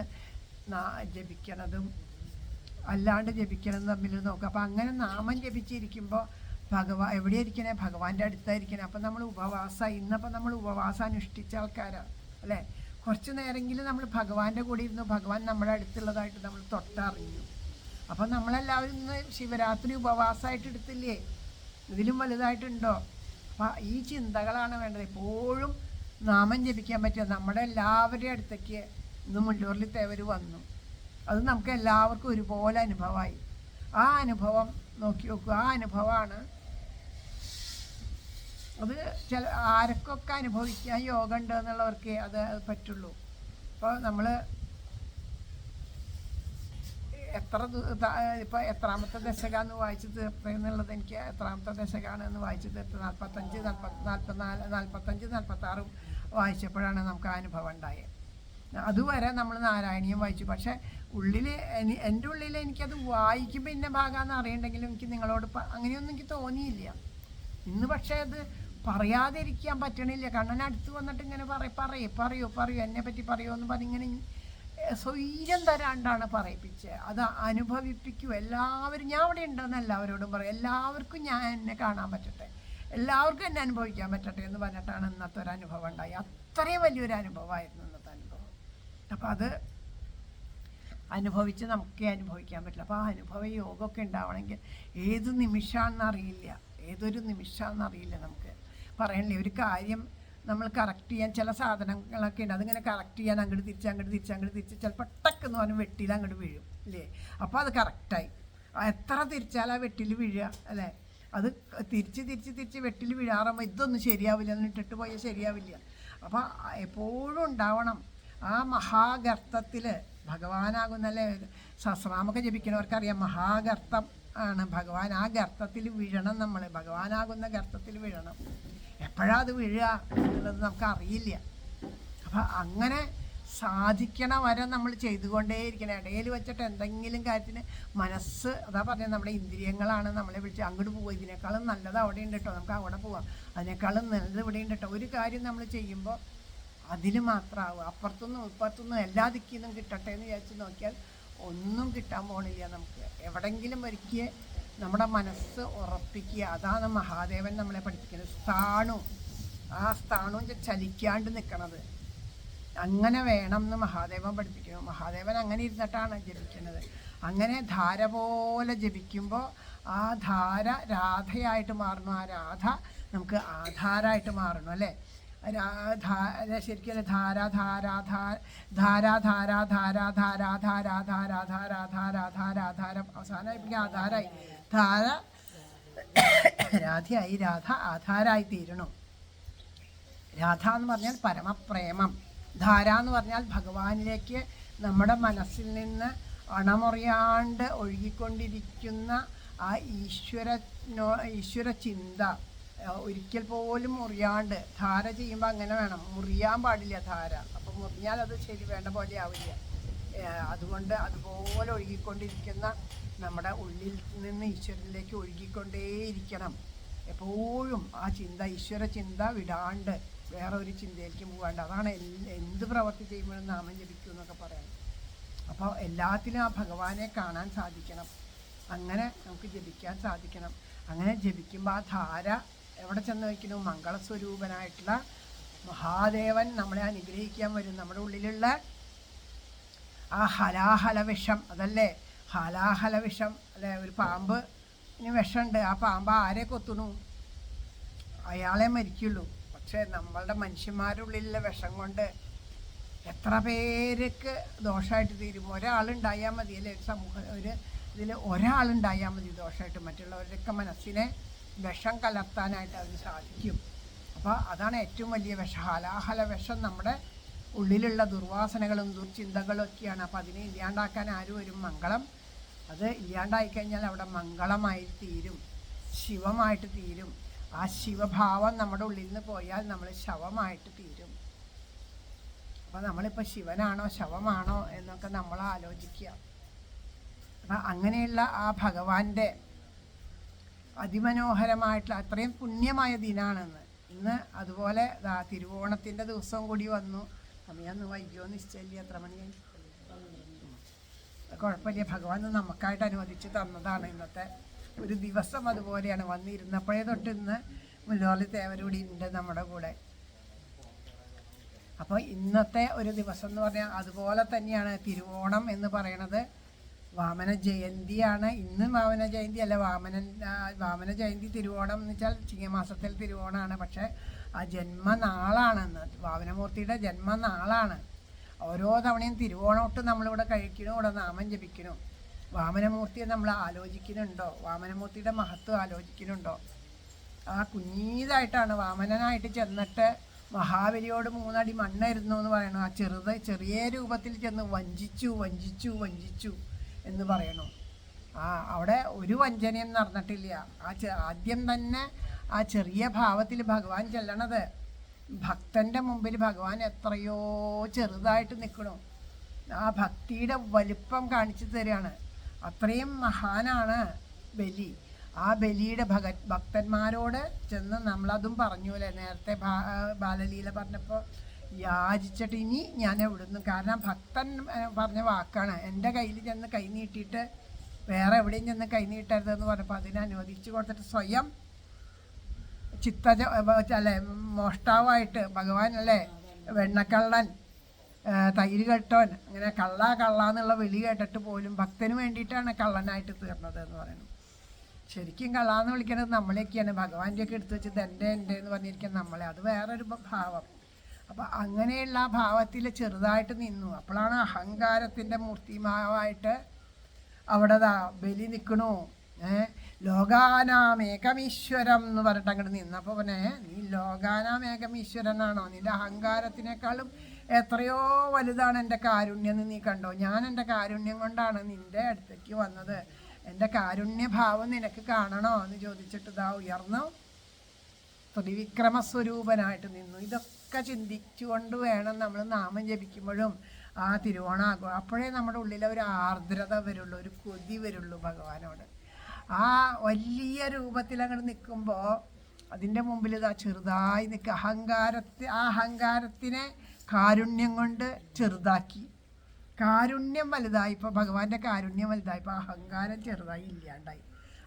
ജപിക്കണതും അല്ലാണ്ട് ജപിക്കണം തമ്മിൽ നോക്കുക. അപ്പോൾ അങ്ങനെ നാമം ജപിച്ചിരിക്കുമ്പോൾ എവിടെ ഇരിക്കണേ? ഭഗവാന്റെ അടുത്തായിരിക്കണേ. അപ്പം നമ്മൾ ഉപവാസം, ഇന്നപ്പോൾ നമ്മൾ ഉപവാസം അനുഷ്ഠിച്ച ആൾക്കാരാണ് അല്ലേ? കുറച്ച് നേരമെങ്കിലും നമ്മൾ ഭഗവാന്റെ കൂടെ ഇരുന്നു, ഭഗവാൻ നമ്മുടെ അടുത്തുള്ളതായിട്ട് നമ്മൾ തൊട്ടറിഞ്ഞു. അപ്പം നമ്മളെല്ലാവരും ഇന്ന് ശിവരാത്രി ഉപവാസമായിട്ട് എടുത്തില്ലേ? ഇതിലും വലുതായിട്ടുണ്ടോ? അപ്പം ഈ ചിന്തകളാണ് വേണ്ടത്. എപ്പോഴും നാമം ജപിക്കാൻ പറ്റുക. നമ്മുടെ എല്ലാവരുടെയും അടുത്തേക്ക് ഇന്ന് മുല്ലൂരിൽ തേവർ വന്നു. അത് നമുക്ക് എല്ലാവർക്കും ഒരുപോലെ അനുഭവമായി. ആ അനുഭവം നോക്കി നോക്കുക. ആ അനുഭവമാണ് അത് ആരൊക്കെ അനുഭവിക്കാൻ യോഗ ഉണ്ട് എന്നുള്ളവർക്ക് അത് പറ്റുള്ളൂ. അപ്പോൾ നമ്മൾ ഇപ്പോൾ എത്രാമത്തെ ദശകമെന്ന് വായിച്ച് തീർത്തതെന്നുള്ളത് എനിക്ക് എത്രാമത്തെ ദശകമാണ് എന്ന് വായിച്ച് തീർത്ത് 45-46 വായിച്ചപ്പോഴാണ് നമുക്ക് ആ അനുഭവം ഉണ്ടായത്. അതുവരെ നമ്മൾ നാരായണീയം വായിച്ചു. പക്ഷേ എൻ്റെ ഉള്ളിൽ എനിക്കത് വായിക്കുമ്പോൾ ഇന്ന ഭാഗമാണെന്ന് അറിയണ്ടെങ്കിലും എനിക്ക് നിങ്ങളോട് അങ്ങനെയൊന്നും എനിക്ക് തോന്നിയില്ല. ഇന്ന് പക്ഷേ അത് പറയാതിരിക്കാൻ പറ്റണില്ല. കണ്ണനടുത്ത് വന്നിട്ട് ഇങ്ങനെ പറയൂ എന്നെ പറ്റി പറയുമോ എന്ന് പറഞ്ഞിങ്ങനെ സ്വൈര്യം തരാണ്ടാണ് പറയിപ്പിച്ചത്. അത് അനുഭവിപ്പിക്കൂ. എല്ലാവരും ഞാൻ അവിടെ ഉണ്ടെന്ന് എല്ലാവരോടും പറയും. എല്ലാവർക്കും ഞാൻ എന്നെ കാണാൻ പറ്റട്ടെ, എല്ലാവർക്കും എന്നെ അനുഭവിക്കാൻ പറ്റട്ടെ എന്ന് പറഞ്ഞിട്ടാണ് ഇന്നത്തെ ഒരു അനുഭവം ഉണ്ടായി. അത്രയും വലിയൊരു അനുഭവമായിരുന്നു ഇന്നത്തെ അനുഭവം. അപ്പം അത് അനുഭവിച്ച് നമുക്കേ അനുഭവിക്കാൻ പറ്റില്ല. അപ്പോൾ ആ അനുഭവ യോഗമൊക്കെ ഉണ്ടാവണമെങ്കിൽ ഏത് നിമിഷമാണെന്നറിയില്ല, ഏതൊരു നിമിഷമാണെന്നറിയില്ല. നമുക്ക് പറയണില്ലേ, ഒരു കാര്യം നമ്മൾ കറക്റ്റ് ചെയ്യാൻ ചില സാധനങ്ങളൊക്കെ ഉണ്ട്. അതിങ്ങനെ കറക്റ്റ് ചെയ്യാൻ അങ്ങോട്ട് തിരിച്ച് ചിലപ്പോൾ ടക്കെന്ന് പറഞ്ഞ് വെട്ടിയിൽ അങ്ങോട്ട് വീഴും അല്ലേ. അപ്പോൾ അത് കറക്റ്റായി. എത്ര തിരിച്ചാൽ ആ വെട്ടിൽ വീഴുക അല്ലേ. അത് തിരിച്ച് വെട്ടിൽ വീഴാറുമ്പോൾ ഇതൊന്നും ശരിയാവില്ല, എന്നിട്ടിട്ട് പോയാൽ ശരിയാവില്ല. അപ്പോൾ എപ്പോഴും ഉണ്ടാവണം ആ മഹാഗർത്തത്തിൽ ഭഗവാനാകുന്നല്ലേ. സഹസ്രനാമൊക്കെ ജപിക്കുന്നവർക്കറിയാം മഹാഗർത്തം ആണ് ഭഗവാൻ. ആ ഗർത്തത്തിൽ വീഴണം നമ്മൾ, ഭഗവാനാകുന്ന ഗർത്തത്തിൽ വീഴണം. എപ്പോഴാണ് അത് വീഴുക എന്നുള്ളത് നമുക്ക് അറിയില്ല. അപ്പം അങ്ങനെ സാധിക്കണ വരെ നമ്മൾ ചെയ്തുകൊണ്ടേയിരിക്കണം. ഇടയിൽ വെച്ചിട്ട് എന്തെങ്കിലും കാര്യത്തിന് മനസ്സ്, അതാ പറഞ്ഞത് നമ്മുടെ ഇന്ദ്രിയങ്ങളാണ് നമ്മളെ വിളിച്ച് അങ്ങോട്ട് പോവുക, ഇതിനേക്കാളും നല്ലത് അവിടെ ഉണ്ട് കേട്ടോ, നമുക്ക് അവിടെ പോവാം, അതിനേക്കാളും നല്ലത് ഇവിടെ ഉണ്ട് കേട്ടോ. ഒരു കാര്യം നമ്മൾ ചെയ്യുമ്പോൾ അതിൽ മാത്രമാവുക. അപ്പുറത്തുനിന്നും ഇപ്പുറത്തുനിന്നും എല്ലാ ദിക്കിൽ നിന്നും കിട്ടട്ടെ എന്ന് വിചാരിച്ച് നോക്കിയാൽ ഒന്നും കിട്ടാൻ പോണില്ല നമുക്ക്. എവിടെങ്കിലും ഒരിക്കൽ നമ്മുടെ മനസ്സ് ഉറപ്പിക്കുക. അതാണ് മഹാദേവൻ നമ്മളെ പഠിപ്പിക്കുന്നത്. സ്ഥാണു, ആ സ്ഥാണു ചലിക്കാണ്ട് നിൽക്കണത് അങ്ങനെ വേണം എന്ന് മഹാദേവൻ പഠിപ്പിക്കുന്നു. മഹാദേവൻ അങ്ങനെ ഇരുന്നിട്ടാണ് ജപിക്കുന്നത്. അങ്ങനെ ധാര പോലെ ജപിക്കുമ്പോൾ ആ ധാര രാധയായിട്ട് മാറണം. ആ രാധ നമുക്ക് ആധാരമായിട്ട് മാറണം അല്ലേ. ശരിക്കും ധാര ധാര ധാര ധാര ധാര ധാര ധാര ധാര ധാര ധാര ധാര ധാരം അവസാനമായി ആധാരമായി. ധാര രാധയായി, രാധ ആധാരമായി തീരണം. രാധ എന്ന് പറഞ്ഞാൽ പരമപ്രേമം, ധാര എന്ന് പറഞ്ഞാൽ ഭഗവാനിലേക്ക് നമ്മുടെ മനസ്സിൽ നിന്ന് അണമുറിയാണ്ട് ഒഴുകിക്കൊണ്ടിരിക്കുന്ന ആ ഈശ്വര ചിന്ത ഒരിക്കൽ പോലും മുറിയാണ്ട്. ധാര ചെയ്യുമ്പോൾ അങ്ങനെ വേണം, മുറിയാൻ പാടില്ല ധാര. അപ്പം മുറിഞ്ഞാൽ അത് ശരി വേണ്ട പോലെ ആവില്ല. അതുകൊണ്ട് അതുപോലെ ഒഴുകിക്കൊണ്ടിരിക്കുന്ന നമ്മുടെ ഉള്ളിൽ നിന്ന് ഈശ്വരനിലേക്ക് ഒഴുകിക്കൊണ്ടേയിരിക്കണം എപ്പോഴും. ആ ചിന്ത, ഈശ്വര ചിന്ത വിടാണ്ട് വേറെ ഒരു ചിന്തയിലേക്ക് പോകാണ്ട്. അതാണ് എന്ത് പ്രവൃത്തി ചെയ്യുമ്പോഴും നാമം ജപിക്കും എന്നൊക്കെ പറയാം. അപ്പോൾ എല്ലാത്തിനും ആ ഭഗവാനെ കാണാൻ സാധിക്കണം. അങ്ങനെ നമുക്ക് ജപിക്കാൻ സാധിക്കണം. അങ്ങനെ ജപിക്കുമ്പോൾ ആ ധാര എവിടെ ചെന്ന് വയ്ക്കുന്നു? മംഗളസ്വരൂപനായിട്ടുള്ള മഹാദേവൻ നമ്മളെ അനുഗ്രഹിക്കാൻ വരും. നമ്മുടെ ഉള്ളിലുള്ള ആ ഹലാഹല വിഷം, അതല്ലേ ഹലാഹല വിഷം അല്ലേ. ഒരു പാമ്പിന് വിഷമുണ്ട്, ആ പാമ്പ് ആരെ കൊത്തുന്നു? അയാളെ മരിക്കുള്ളൂ. പക്ഷേ നമ്മളുടെ മനുഷ്യന്മാരുടെ ഉള്ളിലുള്ള വിഷം കൊണ്ട് എത്ര പേർക്ക് ദോഷമായിട്ട് തീരും. ഒരാളുണ്ടായാൽ മതി അല്ലേ, ഒരു സമൂഹം, ഒരു ഇതിൽ ഒരാളുണ്ടായാൽ മതി ദോഷമായിട്ട്. മറ്റുള്ളവരുടെയൊക്കെ മനസ്സിനെ വിഷം കലർത്താനായിട്ട് അതിന് സാധിക്കും. അപ്പോൾ അതാണ് ഏറ്റവും വലിയ വിഷം. ഹലാഹല വിഷം നമ്മുടെ ഉള്ളിലുള്ള ദുർവാസനകളും ദുർചിന്തകളും ഒക്കെയാണ്. അപ്പോൾ അതിനെ ഇല്ലാണ്ടാക്കാൻ ആരും വരും? മംഗളം. അത് ഇല്ലാണ്ടായിക്കഴിഞ്ഞാൽ അവിടെ മംഗളമായി തീരും, ശിവമായിട്ട് തീരും. ആ ശിവഭാവം നമ്മുടെ ഉള്ളിൽ നിന്ന് പോയാൽ നമ്മൾ ശവമായിട്ട് തീരും. അപ്പോൾ നമ്മളിപ്പോൾ ശിവനാണോ ശവമാണോ എന്നൊക്കെ നമ്മൾ ആലോചിക്കുക. അപ്പം അങ്ങനെയുള്ള ആ ഭഗവാന്റെ അതിമനോഹരമായിട്ടുള്ള അത്രയും പുണ്യമായ ദിനാണെന്ന് ഇന്ന്. അതുപോലെ തിരുവോണത്തിൻ്റെ ദിവസവും കൂടി വന്നു. സമയമൊന്നും വൈകിയോ നിശ്ചയില്ല, എത്ര മണിയായി? കുഴപ്പമില്ല, ഭഗവാൻ നമുക്കായിട്ട് അനുവദിച്ച് തന്നതാണ് ഇന്നത്തെ ഒരു ദിവസം. അതുപോലെയാണ് വന്നിരുന്നപ്പോഴേ തൊട്ട് ഇന്ന് മുല്ലൂരിൽ തേവരൂടി ഉണ്ട് നമ്മുടെ കൂടെ. അപ്പോൾ ഇന്നത്തെ ഒരു ദിവസം എന്ന് പറഞ്ഞാൽ അതുപോലെ തന്നെയാണ് തിരുവോണം എന്ന് പറയണത്. വാമന ജയന്തിയാണ് ഇന്ന്. വാമന ജയന്തി അല്ല, വാമന ജയന്തി തിരുവോണം എന്ന് വെച്ചാൽ ചിങ്ങമാസത്തിൽ തിരുവോണമാണ്. പക്ഷേ ആ ജന്മനാളാണെന്ന്, വാമനമൂർത്തിയുടെ ജന്മനാളാണ്. ഓരോ തവണയും തിരുവോണമൊട്ട് നമ്മളിവിടെ കഴിക്കണു, ഇവിടെ നാമം ജപിക്കണു. വാമനമൂർത്തിയെ നമ്മൾ ആലോചിക്കുന്നുണ്ടോ? വാമനമൂർത്തിയുടെ മഹത്വം ആലോചിക്കുന്നുണ്ടോ? ആ കുഞ്ഞീതായിട്ടാണ് വാമനനായിട്ട് ചെന്നിട്ട് മഹാബലിയോട് 3 അടി മണ്ണായിരുന്നു എന്ന് പറയണു. ആ ചെറിയ രൂപത്തിൽ ചെന്ന് വഞ്ചിച്ചു എന്ന് പറയണു. അവിടെ ഒരു വഞ്ചനയും നടന്നിട്ടില്ല. ആദ്യം തന്നെ ആ ചെറിയ ഭാവത്തിൽ ഭഗവാൻ ചെല്ലണത്, ഭക്തൻ്റെ മുമ്പിൽ ഭഗവാൻ എത്രയോ ചെറുതായിട്ട് നിൽക്കണു. ആ ഭക്തിയുടെ വലിപ്പം കാണിച്ചു തരികയാണ്. അത്രയും മഹാനാണ് ബലി. ആ ബലിയുടെ ഭക്തന്മാരോട് ചെന്ന് നമ്മളതും പറഞ്ഞു അല്ലേ, നേരത്തെ ബാലലീല പറഞ്ഞപ്പോൾ യാചിച്ചിട്ട് ഇനി ഞാൻ എവിടുന്നു, കാരണം ഭക്തൻ പറഞ്ഞ വാക്കാണ്, എൻ്റെ കയ്യിൽ ചെന്ന് കൈ നീട്ടിയിട്ട് വേറെ എവിടെയും ചെന്ന് കൈ നീട്ടരുതെന്ന് പറഞ്ഞപ്പോൾ അതിനെ അനുവദിച്ചു കൊടുത്തിട്ട് സ്വയം അല്ലേ മോഷ്ടാവായിട്ട് ഭഗവാൻ അല്ലേ, വെണ്ണക്കള്ളൻ, തൈര് കെട്ടോൻ, അങ്ങനെ കള്ള എന്നുള്ള വിളി കേട്ടിട്ട് പോലും ഭക്തന് വേണ്ടിയിട്ടാണ് കള്ളനായിട്ട് തീർന്നത് എന്ന് പറയുന്നു. ശരിക്കും കള്ളാന്ന് വിളിക്കുന്നത് നമ്മളെയൊക്കെയാണ്. ഭഗവാന്റെയൊക്കെ എടുത്തു വെച്ച് എൻ്റെ എന്ന് പറഞ്ഞിരിക്കുന്നത് നമ്മളെ, അത് വേറൊരു ഭാവം. അപ്പം അങ്ങനെയുള്ള ആ ഭാവത്തിൽ ചെറുതായിട്ട് നിന്നു. അപ്പോഴാണ് അഹങ്കാരത്തിൻ്റെ മൂർത്തിമാവായിട്ട് അവിടെ ബലി നിൽക്കണു. ലോകാനാമേകമീശ്വരം എന്ന് പറഞ്ഞിട്ട് അങ്ങോട്ട് നിന്ന്. അപ്പോൾ പിന്നെ നീ ലോകാനാമേകമീശ്വരനാണോ? നിൻ്റെ അഹങ്കാരത്തിനേക്കാളും എത്രയോ വലുതാണ് എൻ്റെ കാരുണ്യം എന്ന് നീ കണ്ടോ? ഞാൻ എൻ്റെ കാരുണ്യം കൊണ്ടാണ് നിൻ്റെ അടുത്തേക്ക് വന്നത്. എൻ്റെ കാരുണ്യഭാവം നിനക്ക് കാണണോ എന്ന് ചോദിച്ചിട്ട് ഇതാ ഉയർന്നു ത്രിവിക്രമസ്വരൂപനായിട്ട് നിന്നു. ഇതൊക്കെ ചിന്തിച്ചുകൊണ്ട് വേണം നമ്മൾ നാമം ജപിക്കുമ്പോഴും ആ തിരുവോണാകും. അപ്പോഴേ നമ്മുടെ ഉള്ളിൽ ഒരു ആർദ്രത വരുള്ളൂ, ഒരു കൊതി വരുള്ളൂ ഭഗവാനോട്. ആ വലിയ രൂപത്തിൽ അങ്ങോട്ട് നിൽക്കുമ്പോൾ അതിൻ്റെ മുമ്പിൽ ഇതാ ചെറുതായി നിൽക്കുക. ആ അഹങ്കാരത്തിനെ കാരുണ്യം കൊണ്ട് ചെറുതാക്കി. കാരുണ്യം വലുതായി. ഇപ്പോൾ ഭഗവാന്റെ കാരുണ്യം വലുതായി, ഇപ്പോൾ അഹങ്കാരം ചെറുതായി ഇല്ലാണ്ടായി.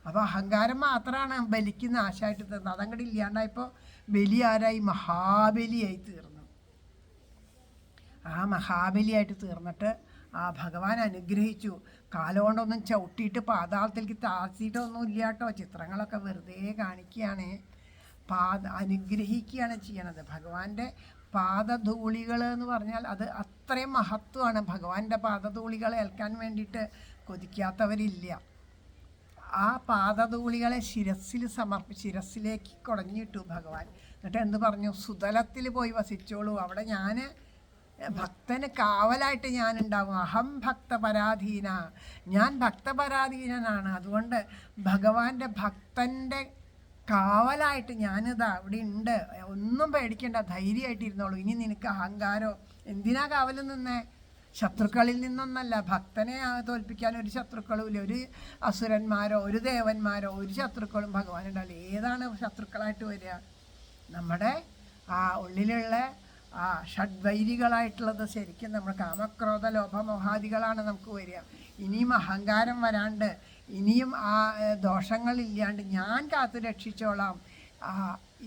അപ്പോൾ അഹങ്കാരം മാത്രമാണ് ബലിക്ക് നാശമായിട്ട് തീർന്നത്. അതങ്ങോട്ട് ഇല്ലാണ്ടായപ്പോൾ ബലി ആരായി? മഹാബലിയായി തീർന്നു. ആ മഹാബലിയായിട്ട് തീർന്നിട്ട് ആ ഭഗവാൻ അനുഗ്രഹിച്ചു. കാലുകൊണ്ടൊന്നും ചവിട്ടിയിട്ട് പാതാളത്തിലേക്ക് താഴ്ത്തിയിട്ടൊന്നും ഇല്ല കേട്ടോ. ചിത്രങ്ങളൊക്കെ വെറുതെ കാണിക്കുകയാണ്. അനുഗ്രഹിക്കുകയാണ് ചെയ്യണത്. ഭഗവാന്റെ പാദധൂളികൾ എന്ന് പറഞ്ഞാൽ അത് അത്രയും മഹത്വമാണ്. ഭഗവാന്റെ പാദധൂളികൾ ഏൽക്കാൻ വേണ്ടിയിട്ട് കൊതിക്കാത്തവരില്ല. ആ പാദധൂളികളെ ശിരസിലേക്ക് കുടഞ്ഞിട്ടു ഭഗവാൻ. എന്നിട്ട് എന്ത് പറഞ്ഞു? സുതലത്തിൽ പോയി വസിച്ചോളൂ, അവിടെ ഞാൻ ഭക്തന് കാവലായിട്ട് ഞാനുണ്ടാവും. അഹം ഭക്തപരാധീന, ഞാൻ ഭക്തപരാധീനനാണ്. അതുകൊണ്ട് ഭഗവാന്റെ ഭക്തൻ്റെ കാവലായിട്ട് ഞാനിതാ അവിടെ ഉണ്ട്. ഒന്നും പേടിക്കണ്ട, ധൈര്യമായിട്ട് ഇരുന്നോളൂ. ഇനി നിനക്ക് അഹങ്കാരോ എന്തിനാ കാവൽ നിന്നേ? ശത്രുക്കളിൽ നിന്നൊന്നല്ല. ഭക്തനെ തോൽപ്പിക്കാൻ ഒരു ശത്രുക്കളും ഇല്ല. ഒരു അസുരന്മാരോ ഒരു ദേവന്മാരോ ഒരു ശത്രുക്കളും ഭഗവാനുണ്ടാവില്ല. ഏതാണ് ശത്രുക്കളായിട്ട് വരിക? നമ്മുടെ ആ ഉള്ളിലുള്ള ആ ഷഡ്വൈരികളായിട്ടുള്ളത് ശരിക്കും നമ്മുടെ കാമക്രോധ ലോഭമോഹാദികളാണ് നമുക്ക് വരിക. ഇനിയും അഹങ്കാരം വരാണ്ട്, ഇനിയും ആ ദോഷങ്ങളില്ലാണ്ട് ഞാൻ കാത്തു രക്ഷിച്ചോളാം.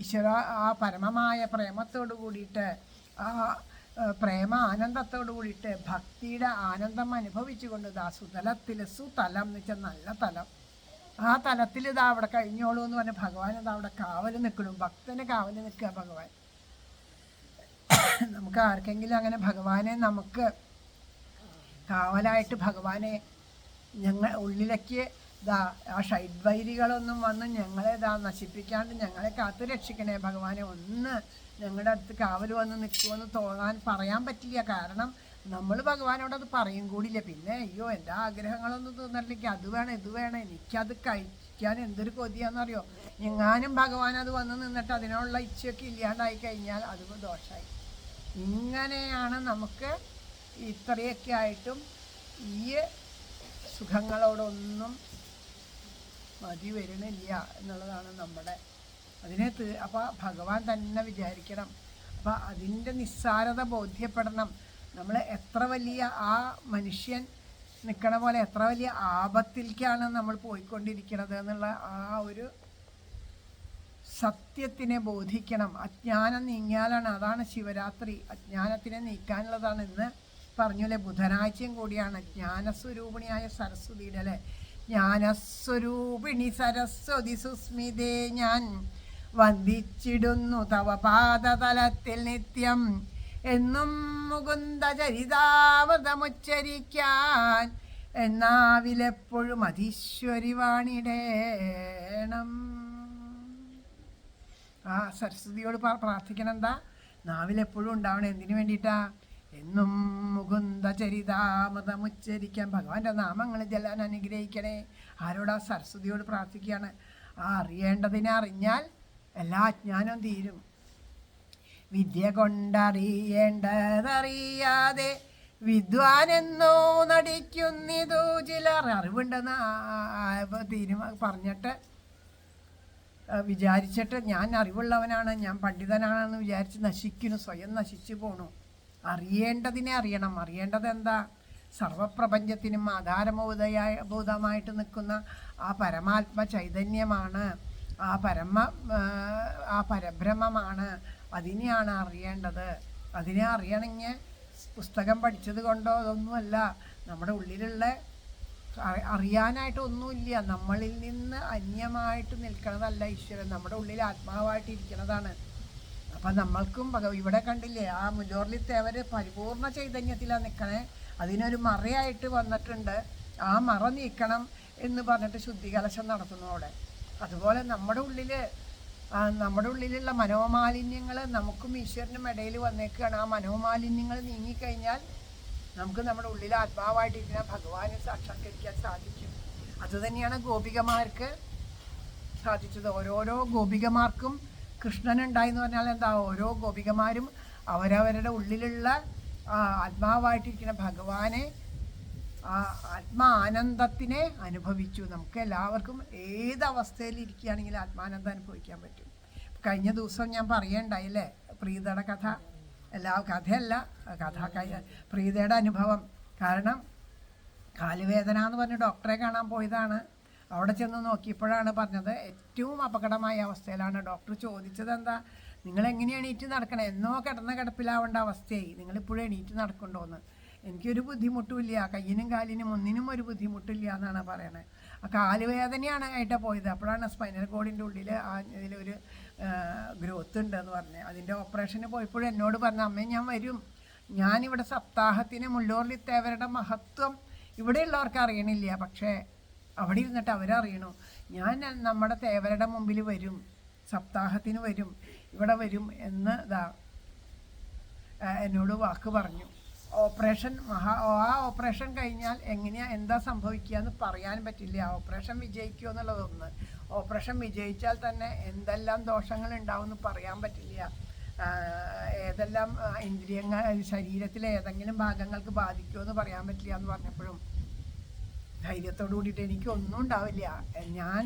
ഈശ്വര ആ പരമമായ പ്രേമത്തോടു കൂടിയിട്ട്, ആ പ്രേമ ആനന്ദത്തോടു കൂടിയിട്ട് ഭക്തിയുടെ ആനന്ദം അനുഭവിച്ചുകൊണ്ട് ഇതാ സുതലത്തിൽ, സുതലം എന്ന് വെച്ചാൽ നല്ല തലം, ആ തലത്തിൽ ഇതാ അവിടെ കഴിഞ്ഞോളൂ എന്ന് പറഞ്ഞ് ഭഗവാൻ ഇതാ അവിടെ കാവൽ നിൽക്കണം. ഭക്തന് കാവൽ നിൽക്കുക ഭഗവാൻ. നമുക്ക് ആർക്കെങ്കിലും അങ്ങനെ ഭഗവാനെ നമുക്ക് കാവലായിട്ട് ഭഗവാനെ ഞങ്ങൾ ഉള്ളിലേക്ക് ഇതാ ആ ഷൈഡ്വൈരികളൊന്നും വന്ന് ഞങ്ങളെ ഇതാ നശിപ്പിക്കാണ്ട് ഞങ്ങളെ കാത്തു രക്ഷിക്കണേ ഭഗവാനെ, ഒന്ന് ഞങ്ങളുടെ അടുത്ത് കാവൽ വന്ന് നിൽക്കുമെന്ന് പറയാൻ പറ്റില്ല. കാരണം നമ്മൾ ഭഗവാനോടത് പറയും കൂടിയില്ല. പിന്നെ അയ്യോ എൻ്റെ ആഗ്രഹങ്ങളൊന്നും തോന്നില്ലെങ്കിൽ അത് വേണം ഇത് വേണം, എനിക്കത് കഴിക്കാൻ എന്തൊരു കൊതിയാണെന്നറിയോ. എങ്ങാനും ഭഗവാൻ അത് വന്ന് നിന്നിട്ട് അതിനുള്ള ഇച്ഛയൊക്കെ ഇല്ലാണ്ടായി കഴിഞ്ഞാൽ അത് ദോഷമായി. ഇങ്ങനെയാണ് നമുക്ക് ഇത്രയൊക്കെ ആയിട്ടും ഈ സുഖങ്ങളോടൊന്നും മതി വരണില്ല എന്നുള്ളതാണ് നമ്മുടെ അപ്പോൾ ഭഗവാൻ തന്നെ വിചാരിക്കണം. അപ്പോൾ അതിൻ്റെ നിസ്സാരത ബോധ്യപ്പെടണം. നമ്മൾ എത്ര വലിയ ആ മനുഷ്യൻ നിൽക്കണ പോലെ എത്ര വലിയ ആപത്തിലേക്കാണ് നമ്മൾ പോയിക്കൊണ്ടിരിക്കുന്നത് എന്നുള്ള ആ ഒരു സത്യത്തിനെ ബോധിക്കണം. അജ്ഞാനം നീങ്ങിയാലാണ്, അതാണ് ശിവരാത്രി, അജ്ഞാനത്തിനെ നീക്കാനുള്ളതാണ്. ഇന്ന് പറഞ്ഞല്ലേ ബുധനാഴ്ചയും കൂടിയാണ് ജ്ഞാനസ്വരൂപിണിയായ സരസ്വതിയുടെ അല്ലേ. ജ്ഞാനസ്വരൂപിണി സരസ്വതി സുസ്മിതേ ഞാൻ വന്ദിച്ചിടുന്നു തവ പാദതലത്തിൽ നിത്യം എന്നും മുകുന്ദ ചരിതാമൃതമുച്ചരിക്കാൻ എന്നാവിലെപ്പോഴും അതീശ്വരി വാണിടേണം. ആ സരസ്വതിയോട് പ്രാർത്ഥിക്കണം എന്താ, നാവിലെപ്പോഴും ഉണ്ടാവണം. എന്തിനു വേണ്ടിയിട്ടാ? എന്നും മുകുന്ദ ചരിതാമൃതമുച്ചരിക്കാൻ, ഭഗവാന്റെ നാമങ്ങൾ ചെല്ലാൻ അനുഗ്രഹിക്കണേ. ആരോടാ? സരസ്വതിയോട് പ്രാർത്ഥിക്കുകയാണ്. ആ അറിയേണ്ടതിനെ അറിഞ്ഞാൽ എല്ലാ അജ്ഞാനവും തീരും. വിദ്യ കൊണ്ടറിയേണ്ടതറിയാതെ വിദ്വാനെന്നോ നടിക്കുന്നിതു ചിലർ. അറിവുണ്ടെന്ന് പറഞ്ഞിട്ട് വിചാരിച്ചിട്ട് ഞാൻ അറിവുള്ളവനാണ്, ഞാൻ പണ്ഡിതനാണെന്ന് വിചാരിച്ച് നശിക്കുന്നു, സ്വയം നശിച്ചു പോണു. അറിയേണ്ടതിനെ അറിയണം. അറിയേണ്ടത് എന്താ? സർവപ്രപഞ്ചത്തിനും ആധാരഭൂതമായിട്ട് നിൽക്കുന്ന ആ പരമാത്മ ചൈതന്യമാണ്, ആ പരബ്രഹ്മമാണ്. അതിനെയാണ് അറിയേണ്ടത്. അതിനെ അറിയണമെങ്കിൽ പുസ്തകം പഠിച്ചത് കൊണ്ടോ അതൊന്നുമല്ല. നമ്മുടെ ഉള്ളിലുള്ള അറിയാനായിട്ട് ഒന്നുമില്ല. നമ്മളിൽ നിന്ന് അന്യമായിട്ട് നിൽക്കുന്നതല്ല ഈശ്വരൻ, നമ്മുടെ ഉള്ളിൽ ആത്മാവായിട്ട് ഇരിക്കുന്നതാണ്. അപ്പം നമ്മൾക്കും ഇവിടെ കണ്ടില്ലേ, ആ മുല്ലോർലി തേവർ പരിപൂർണ ചൈതന്യത്തിലാണ് നിൽക്കണേ. അതിനൊരു മറയായിട്ട് വന്നിട്ടുണ്ട്. ആ മറ നീക്കണം എന്ന് പറഞ്ഞിട്ട് ശുദ്ധികലശം നടത്തുന്നു അവിടെ. അതുപോലെ നമ്മുടെ ഉള്ളിലുള്ള മനോമാലിന്യങ്ങൾ നമുക്കും ഈശ്വരനും ഇടയിൽ വന്നേക്കുകയാണ്. ആ മനോമാലിന്യങ്ങൾ നീങ്ങിക്കഴിഞ്ഞാൽ നമുക്ക് നമ്മുടെ ഉള്ളിൽ ആത്മാവായിട്ടിരിക്കുന്ന ഭഗവാനെ സാക്ഷാത്കരിക്കാൻ സാധിക്കും. അതുതന്നെയാണ് ഗോപികമാർക്ക് സാധിച്ചത്. ഓരോരോ ഗോപികമാർക്കും കൃഷ്ണനുണ്ടായി എന്ന് പറഞ്ഞാൽ എന്താ? ഓരോ ഗോപികമാരും അവരവരുടെ ഉള്ളിലുള്ള ആത്മാവായിട്ടിരിക്കുന്ന ഭഗവാനെ, ആ ആത്മാനന്ദത്തിനെ അനുഭവിച്ചു. നമുക്ക് എല്ലാവർക്കും ഏതവസ്ഥയിൽ ഇരിക്കുകയാണെങ്കിലും ആത്മാനന്ദം അനുഭവിക്കാൻ പറ്റും. കഴിഞ്ഞ ദിവസം ഞാൻ പറയണ്ടായില്ലേ പ്രീതയുടെ കഥ. കഥയല്ല, പ്രീതയുടെ അനുഭവം. കാരണം കാലുവേദന എന്ന് പറഞ്ഞ് ഡോക്ടറെ കാണാൻ പോയതാണ്. അവിടെ ചെന്ന് നോക്കിയപ്പോഴാണ് പറഞ്ഞത് ഏറ്റവും അപകടമായ അവസ്ഥയിലാണ്. ഡോക്ടർ ചോദിച്ചത് എന്താ, നിങ്ങളെങ്ങനെ എണീറ്റ് നടക്കണം? എന്നോ കിടന്ന കിടപ്പിലാവേണ്ട അവസ്ഥയായി, നിങ്ങളിപ്പോഴും എണീറ്റ് നടക്കണ്ടോന്ന്. എനിക്കൊരു ബുദ്ധിമുട്ടുമില്ല, കയ്യിനും കാലിനും ഒന്നിനും ഒരു ബുദ്ധിമുട്ടില്ല എന്നാണ് പറയണത്. ആ കാലുവേദനയാണ് ആയിട്ടാണ് പോയത്. അപ്പോഴാണ് സ്പൈനൽ കോഡിൻ്റെ ഉള്ളിൽ ഇതിലൊരു ഗ്രോത്ത് ഉണ്ടെന്ന് പറഞ്ഞത്. അതിൻ്റെ ഓപ്പറേഷന് പോയപ്പോഴും എന്നോട് പറഞ്ഞു, അമ്മേ ഞാൻ വരും, ഞാനിവിടെ സപ്താഹത്തിന് മുല്ലോർലി തേവരുടെ മഹത്വം ഇവിടെയുള്ളവർക്ക് അറിയണില്ല, പക്ഷേ അവിടെ ഇരുന്നിട്ട് അവരറിയണു. ഞാൻ നമ്മുടെ തേവരുടെ മുമ്പിൽ വരും, സപ്താഹത്തിന് വരും, ഇവിടെ വരും എന്ന് എന്നോട് വാക്ക് പറഞ്ഞു. ഓപ്പറേഷൻ ആ ഓപ്പറേഷൻ കഴിഞ്ഞാൽ എന്താ സംഭവിക്കുക എന്ന് പറയാൻ പറ്റില്ല. ഓപ്പറേഷൻ വിജയിക്കുമോ എന്നുള്ളതൊന്ന്. ഓപ്പറേഷൻ വിജയിച്ചാൽ തന്നെ എന്തെല്ലാം ദോഷങ്ങൾ ഉണ്ടാവും എന്ന് പറയാൻ പറ്റില്ല. ഏതെല്ലാം ഇന്ദ്രിയങ്ങൾ ശരീരത്തിലെ ഏതെങ്കിലും ഭാഗങ്ങൾക്ക് ബാധിക്കുമോ എന്ന് പറയാൻ പറ്റില്ല എന്ന് പറഞ്ഞപ്പോഴും ധൈര്യത്തോടു കൂടിയിട്ട് എനിക്കൊന്നും ഉണ്ടാവില്ല. ഞാൻ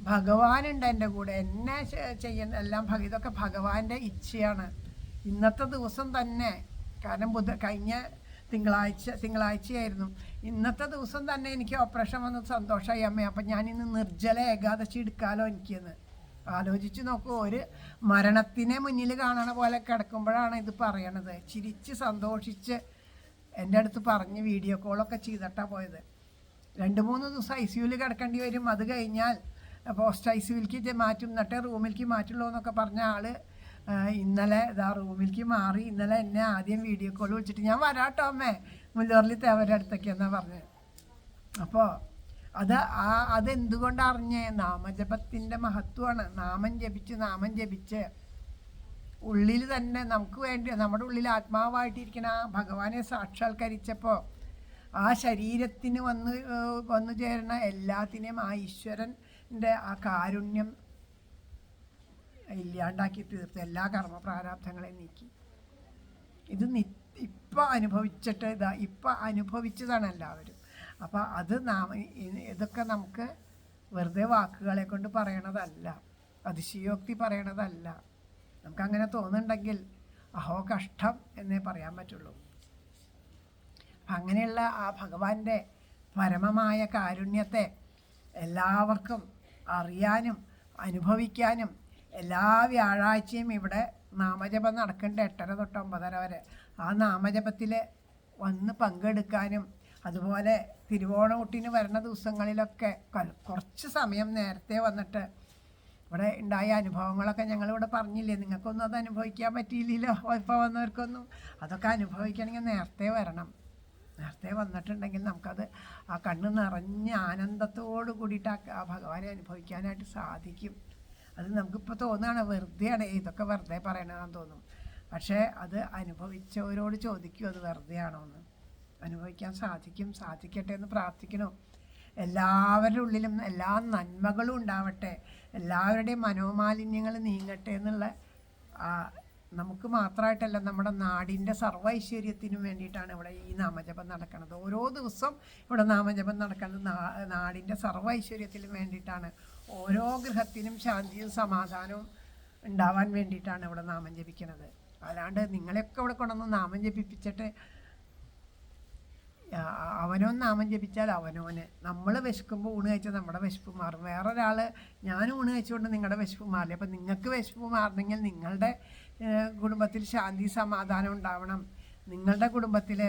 ഭഗവാനുണ്ട് എൻ്റെ കൂടെ, എന്നെ ചെയ്യുന്ന എല്ലാം ഇതൊക്കെ ഭഗവാന്റെ ഇച്ഛയാണ്. ഇന്നത്തെ ദിവസം തന്നെ, കാരണം കഴിഞ്ഞ തിങ്കളാഴ്ചയായിരുന്നു, ഇന്നത്തെ ദിവസം തന്നെ എനിക്ക് ഓപ്പറേഷൻ വന്നത് സന്തോഷമായി അമ്മേ. അപ്പം ഞാനിന്ന് നിർജ്ജല ഏകാദശി എടുക്കാമല്ലോ എനിക്കെന്ന് ആലോചിച്ച് നോക്കൂ. ഒരു മരണത്തിനെ മുന്നിൽ കാണണ പോലെ കിടക്കുമ്പോഴാണ് ഇത് പറയണത്. ചിരിച്ച് സന്തോഷിച്ച് എൻ്റെ അടുത്ത് പറഞ്ഞ് വീഡിയോ കോളൊക്കെ ചെയ്തിട്ടാണ് പോയത്. 2-3 ദിവസം ICUവിൽ കിടക്കേണ്ടി വരും, അത് കഴിഞ്ഞാൽ പോസ്റ്റ് ICUവിലേക്ക് മാറ്റും, എന്നിട്ട് റൂമിലേക്ക് മാറ്റുള്ളൂ എന്നൊക്കെ പറഞ്ഞ ആള് ഇന്നലെ റൂമിലേക്ക് മാറി. ഇന്നലെ എന്നെ ആദ്യം വീഡിയോ കോൾ വിളിച്ചിട്ട് ഞാൻ വരാട്ടോ അമ്മേ മുല്ലോർലി തേവരുടെ അടുത്തൊക്കെ എന്നാ പറഞ്ഞത്. അപ്പോൾ അതെന്തുകൊണ്ട് അറിഞ്ഞേ? നാമജപത്തിൻ്റെ മഹത്വമാണ്. നാമം ജപിച്ച് ഉള്ളിൽ തന്നെ നമുക്ക് വേണ്ടി നമ്മുടെ ഉള്ളിൽ ആത്മാവായിട്ടിരിക്കുന്ന ആ ഭഗവാനെ സാക്ഷാത്കരിച്ചപ്പോൾ ആ ശരീരത്തിന് വന്നു ചേരുന്ന എല്ലാത്തിനെയും ആ ഈശ്വരൻ്റെ ആ കാരുണ്യം ഇല്ലാണ്ടാക്കി തീർത്ത് എല്ലാ കർമ്മപ്രാരാബ്ധങ്ങളെയും നീക്കി. ഇത് ഇപ്പം അനുഭവിച്ചതാണ് എല്ലാവരും. അപ്പം ഇതൊക്കെ നമുക്ക് വെറുതെ വാക്കുകളെ കൊണ്ട് പറയണതല്ല, അതിശയോക്തി പറയണതല്ല. നമുക്കങ്ങനെ തോന്നുന്നുണ്ടെങ്കിൽ അഹോ കഷ്ടം എന്നേ പറയാൻ പറ്റുള്ളൂ. അങ്ങനെയുള്ള ആ ഭഗവാന്റെ പരമമായ കാരുണ്യത്തെ എല്ലാവർക്കും അറിയാനും അനുഭവിക്കാനും എല്ലാ വ്യാഴാഴ്ചയും ഇവിടെ നാമജപം നടക്കേണ്ട 8:30 തൊട്ട് 9:30 വരെ. ആ നാമജപത്തിൽ വന്ന് പങ്കെടുക്കാനും അതുപോലെ തിരുവോണമുട്ടിന് വരുന്ന ദിവസങ്ങളിലൊക്കെ കുറച്ച് സമയം നേരത്തെ വന്നിട്ട് ഇവിടെ ഉണ്ടായ അനുഭവങ്ങളൊക്കെ ഞങ്ങളിവിടെ പറഞ്ഞില്ലേ, നിങ്ങൾക്കൊന്നും അത് അനുഭവിക്കാൻ പറ്റിയില്ലല്ലോ ഇപ്പോൾ വന്നവർക്കൊന്നും. അതൊക്കെ അനുഭവിക്കണമെങ്കിൽ നേരത്തെ വരണം. നേരത്തെ വന്നിട്ടുണ്ടെങ്കിൽ നമുക്കത് ആ കണ്ണ് നിറഞ്ഞ ആനന്ദത്തോട് കൂടിയിട്ട് ആ ഭഗവാനെ അനുഭവിക്കാനായിട്ട് സാധിക്കും. അത് നമുക്കിപ്പോൾ തോന്നുകയാണ് വെറുതെയാണ്, ഇതൊക്കെ വെറുതെ പറയണമെന്ന് തോന്നും. പക്ഷേ അത് അനുഭവിച്ചവരോട് ചോദിക്കും അത് വെറുതെ ആണോ എന്ന്. അനുഭവിക്കാൻ സാധിക്കട്ടെ എന്ന് പ്രാർത്ഥിക്കണം. എല്ലാവരുടെ ഉള്ളിലും എല്ലാ നന്മകളും ഉണ്ടാവട്ടെ, എല്ലാവരുടെയും മനോമാലിന്യങ്ങൾ നീങ്ങട്ടെ എന്നുള്ള നമുക്ക് മാത്രമായിട്ടല്ല, നമ്മുടെ നാടിൻ്റെ സർവ്വ ഐശ്വര്യത്തിനും വേണ്ടിയിട്ടാണ് ഇവിടെ ഈ നാമജപം നടക്കുന്നത്. ഓരോ ദിവസം ഇവിടെ നാമജപം നടക്കുന്നത് നാടിൻ്റെ സർവ്വ ഐശ്വര്യത്തിനും വേണ്ടിയിട്ടാണ്. ഓരോ ഗൃഹത്തിനും ശാന്തിയും സമാധാനവും ഉണ്ടാവാൻ വേണ്ടിയിട്ടാണ് ഇവിടെ നാമം ജപിക്കുന്നത്. അല്ലാണ്ട് നിങ്ങളെയൊക്കെ ഇവിടെ കൊണ്ടുവന്ന് നാമം ജപിപ്പിച്ചിട്ട് അവനോൻ നാമം ജപിച്ചാൽ അവനോന്, നമ്മൾ വിശക്കുമ്പോൾ ഊണ് കഴിച്ചാൽ നമ്മുടെ വിശപ്പ് മാറും. വേറൊരാൾ ഞാൻ ഊണ് കഴിച്ചുകൊണ്ട് നിങ്ങളുടെ വിശപ്പ് മാറില്ല. അപ്പം നിങ്ങൾക്ക് വിശപ്പ് മാറണമെങ്കിൽ നിങ്ങളുടെ കുടുംബത്തിൽ ശാന്തി സമാധാനം ഉണ്ടാവണം, നിങ്ങളുടെ കുടുംബത്തിൽ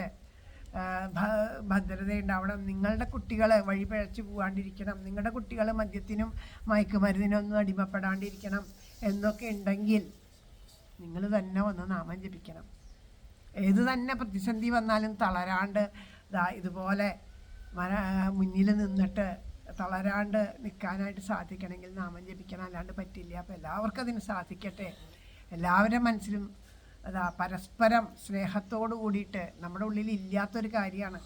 ഭദ്രത ഉണ്ടാവണം, നിങ്ങളുടെ കുട്ടികൾ വഴി പിഴച്ച് പോകാണ്ടിരിക്കണം, നിങ്ങളുടെ കുട്ടികൾ മദ്യത്തിനും മയക്കുമരുന്നിനൊന്നും അടിമപ്പെടാണ്ടിരിക്കണം എന്നൊക്കെ ഉണ്ടെങ്കിൽ നിങ്ങൾ തന്നെ വന്ന് നാമം ജപിക്കണം. ഏത് തന്നെ പ്രതിസന്ധി വന്നാലും തളരാണ്ട് ഇതുപോലെ മുന്നിൽ നിന്നിട്ട് തളരാണ്ട് നിൽക്കാനായിട്ട് സാധിക്കണമെങ്കിൽ നാമം ജപിക്കണം, അല്ലാണ്ട് പറ്റില്ല. അപ്പോൾ എല്ലാവർക്കും അതിന് സാധിക്കട്ടെ. എല്ലാവരുടെ മനസ്സിലും പരസ്പരം സ്നേഹത്തോട് കൂടിയിട്ട്, നമ്മുടെ ഉള്ളിൽ ഇല്ലാത്തൊരു കാര്യമാണ്.